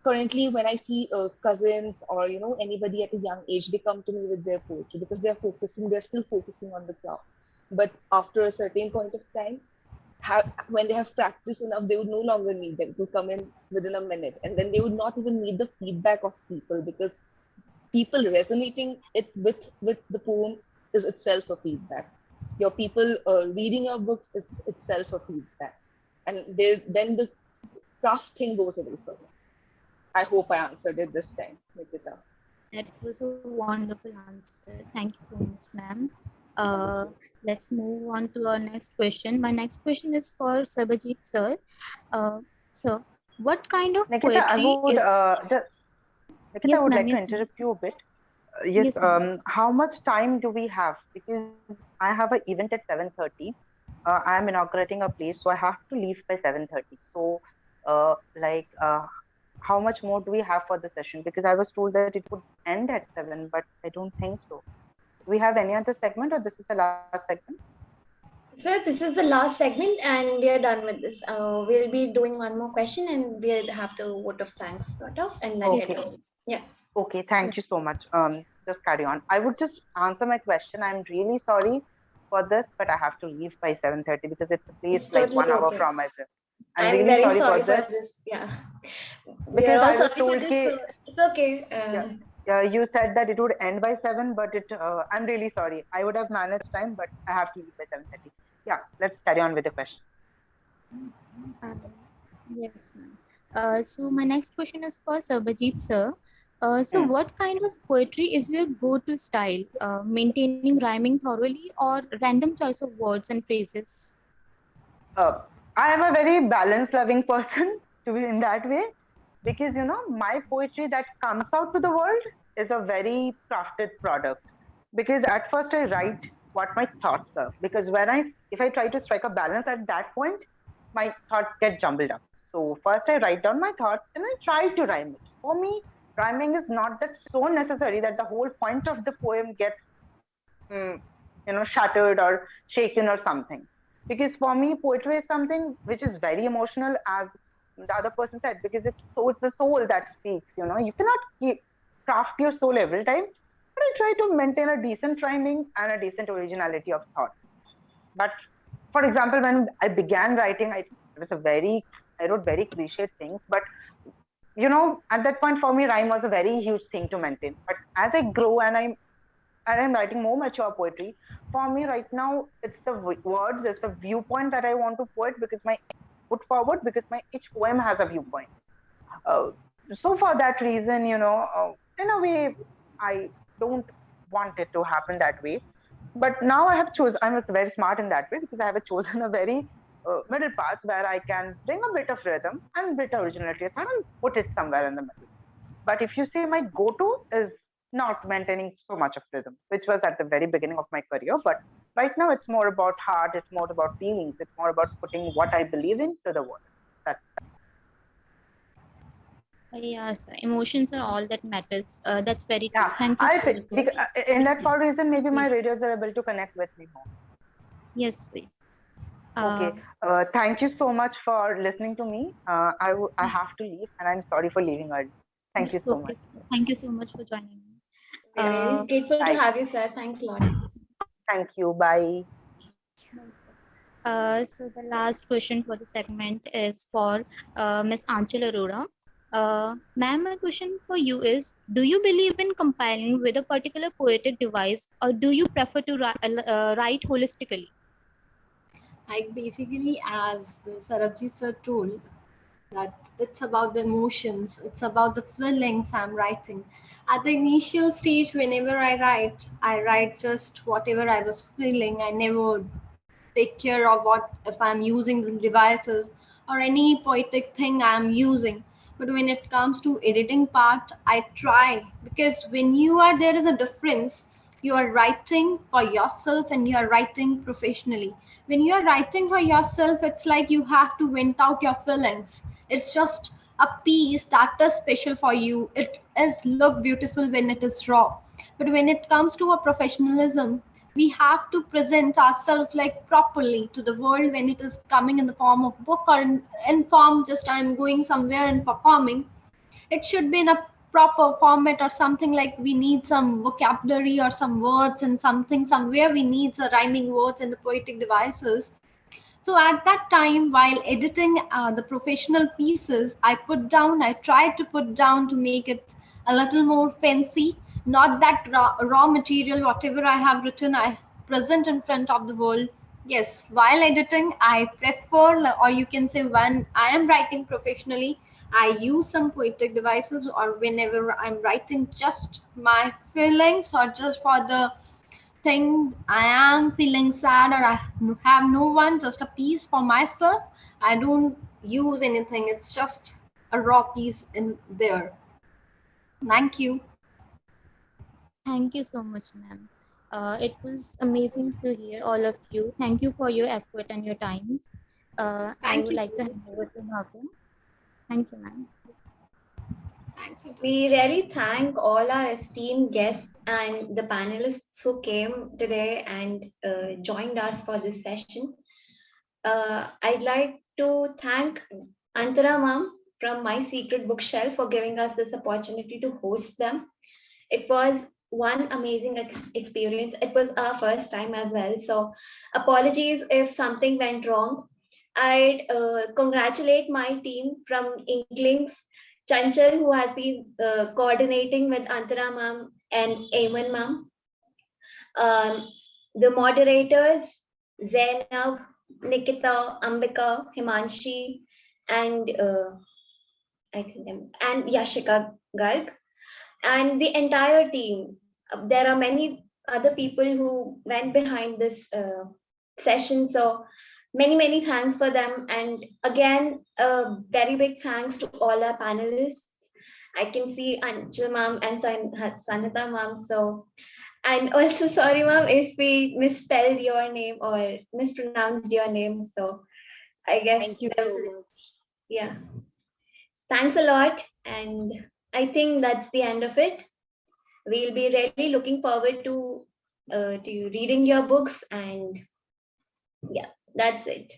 currently when I see cousins or anybody at a young age, they come to me with their poetry because they're still focusing on the craft. But after a certain point of time, when they have practiced enough, they would no longer need them to come in within a minute, and then they would not even need the feedback of people because people resonating it with the poem is itself a feedback. Your people reading your books is itself a feedback, and then the craft thing goes away from it. I hope I answered it this time, Nikita. That was a wonderful answer. Thank you so much, ma'am. Let's move on to our next question. My next question is for Sabajit sir. Sir, what kind of Nikita, I poetry would is... Nikita, I Yes, would ma'am. like to Yes, ma'am. interrupt you a bit. Yes, Yes, ma'am. how much time do we have? Because I have an event at 7:30. I am inaugurating a place, so I have to leave by 7:30. So, like, how much more do we have for the session? Because I was told that it would end at 7, but I don't think so. Do we have any other segment, or this is the last segment? So this is the last segment and we are done with this. We'll be doing one more question and we'll have to vote of thanks sort of and then Okay. end it. Yeah. Okay, thank you so much. Just carry on. I would just answer my question. I'm really sorry for this, but I have to leave by 7:30 because it's a place It's like totally 1 hour okay. from my place. I'm I'm really very sorry for sorry for this this. Yeah. We are because all I was sorry for told this. कि So it's okay. you said that it would end by 7, but I'm really sorry. I would have managed time, but I have to leave by 7:30. Yeah, let's carry on with the question. Uh, yes, ma'am. So my next question is for Sarbajit sir. So what kind of poetry is your go-to style? Maintaining rhyming thoroughly or random choice of words and phrases? uh, I am a very balance loving person to be in that way because my poetry that comes out to the world is a very crafted product because at first I write what my thoughts are because if I try to strike a balance at that point my thoughts get jumbled up. So first I write down my thoughts and I try to rhyme it. For me rhyming is not that so necessary that the whole point of the poem gets mm, shattered or shaken or something. Because for me, poetry is something which is very emotional, as the other person said, because it's the soul that speaks. You cannot craft your soul every time, but I try to maintain a decent rhyming and a decent originality of thoughts. But for example, when I began writing, it was I wrote very cliched things, but at that point for me, rhyme was a very huge thing to maintain. But as I grow and I'm writing more mature poetry. For me, right now, it's the words, it's the viewpoint that I want to put forward because my each poem has a viewpoint. Uh, so for that reason, in a way, I don't want it to happen that way. But now I have chosen. I was very smart in that way because I have chosen a very middle path where I can bring a bit of rhythm and bit of originality and put it somewhere in the middle. But if you say my go-to is not maintaining so much of rhythm, which was at the very beginning of my career. But right now it's more about heart, it's more about feelings, it's more about putting what I believe in to the world. That's Yes, emotions are all that matters. That's very true. yeah. Thank you I so think much. Sir. in that for reason maybe my radios are able to connect with me more. Yes, please. Okay. Thank you so much for listening to me. I have to leave and I'm sorry for leaving early. Thank you It's so okay, much. sir. Thank you so much for joining me. We are very grateful to Bye. have you, sir. Thanks a lot. Thank you. Bye. So the last question for the segment is for Ms. Anchal Arora. Ma'am, my question for you is, do you believe in compiling with a particular poetic device or do you prefer to write holistically? Like basically, as the Sarabjit sir told, that it's about the emotions, it's about the feelings I'm writing. At the initial stage, whenever I write just whatever I was feeling. I never take care of what if I'm using the devices or any poetic thing I'm using. But when it comes to editing part, I try, because when you are there is a difference. You are writing for yourself and you are writing professionally. When you are writing for yourself, it's like you have to vent out your feelings. It's just a piece that is special for you. It is look beautiful when it is raw. But when it comes to a professionalism, we have to present ourselves like properly to the world when it is coming in the form of book or in form just I'm going somewhere and performing. It should be in a proper format or something, like we need some vocabulary or some words and something somewhere we need the rhyming words and the poetic devices. So at that time, while editing the professional pieces, I tried to put down to make it a little more fancy, not that raw material, whatever I have written, I present in front of the world. Yes, while editing, I prefer, or you can say when I am writing professionally, I use some poetic devices, or whenever I'm writing just my feelings or just for the thing I am feeling sad or I have no one, just a piece for myself. I don't use anything. It's just a raw piece in there. Thank you. Thank you so much, ma'am. It was amazing to hear all of you. Thank you for your effort and your times. I Thank would you. like to hand over to Bhavya. Thank you, ma'am. Thanks for We really thank all our esteemed guests and the panelists who came today and joined us for this session. I'd like to thank Antara ma'am from My Secret Bookshelf for giving us this opportunity to host them. It was one amazing experience. It was our first time as well. So apologies if something went wrong. I'd congratulate my team from Inklings, Chanchal, who has been coordinating with Antara ma'am and Ayman ma'am. The moderators, Zainab, Nikita, Ambika, Himanshi, and I think and Yashika Garg, and the entire team. There are many other people who went behind this session, so many thanks for them. And again, a very big thanks to all our panelists. I can see Anchal ma'am and Sanita ma'am. So, and also sorry ma'am if we misspelled your name or mispronounced your name. So I guess Thank you that so was, much. yeah. Thanks a lot. And I think that's the end of it. We'll be really looking forward to reading your books, and yeah, that's it.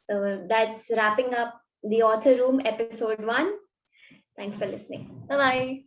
So that's wrapping up the Author Room episode 1. Thanks for listening. Bye bye.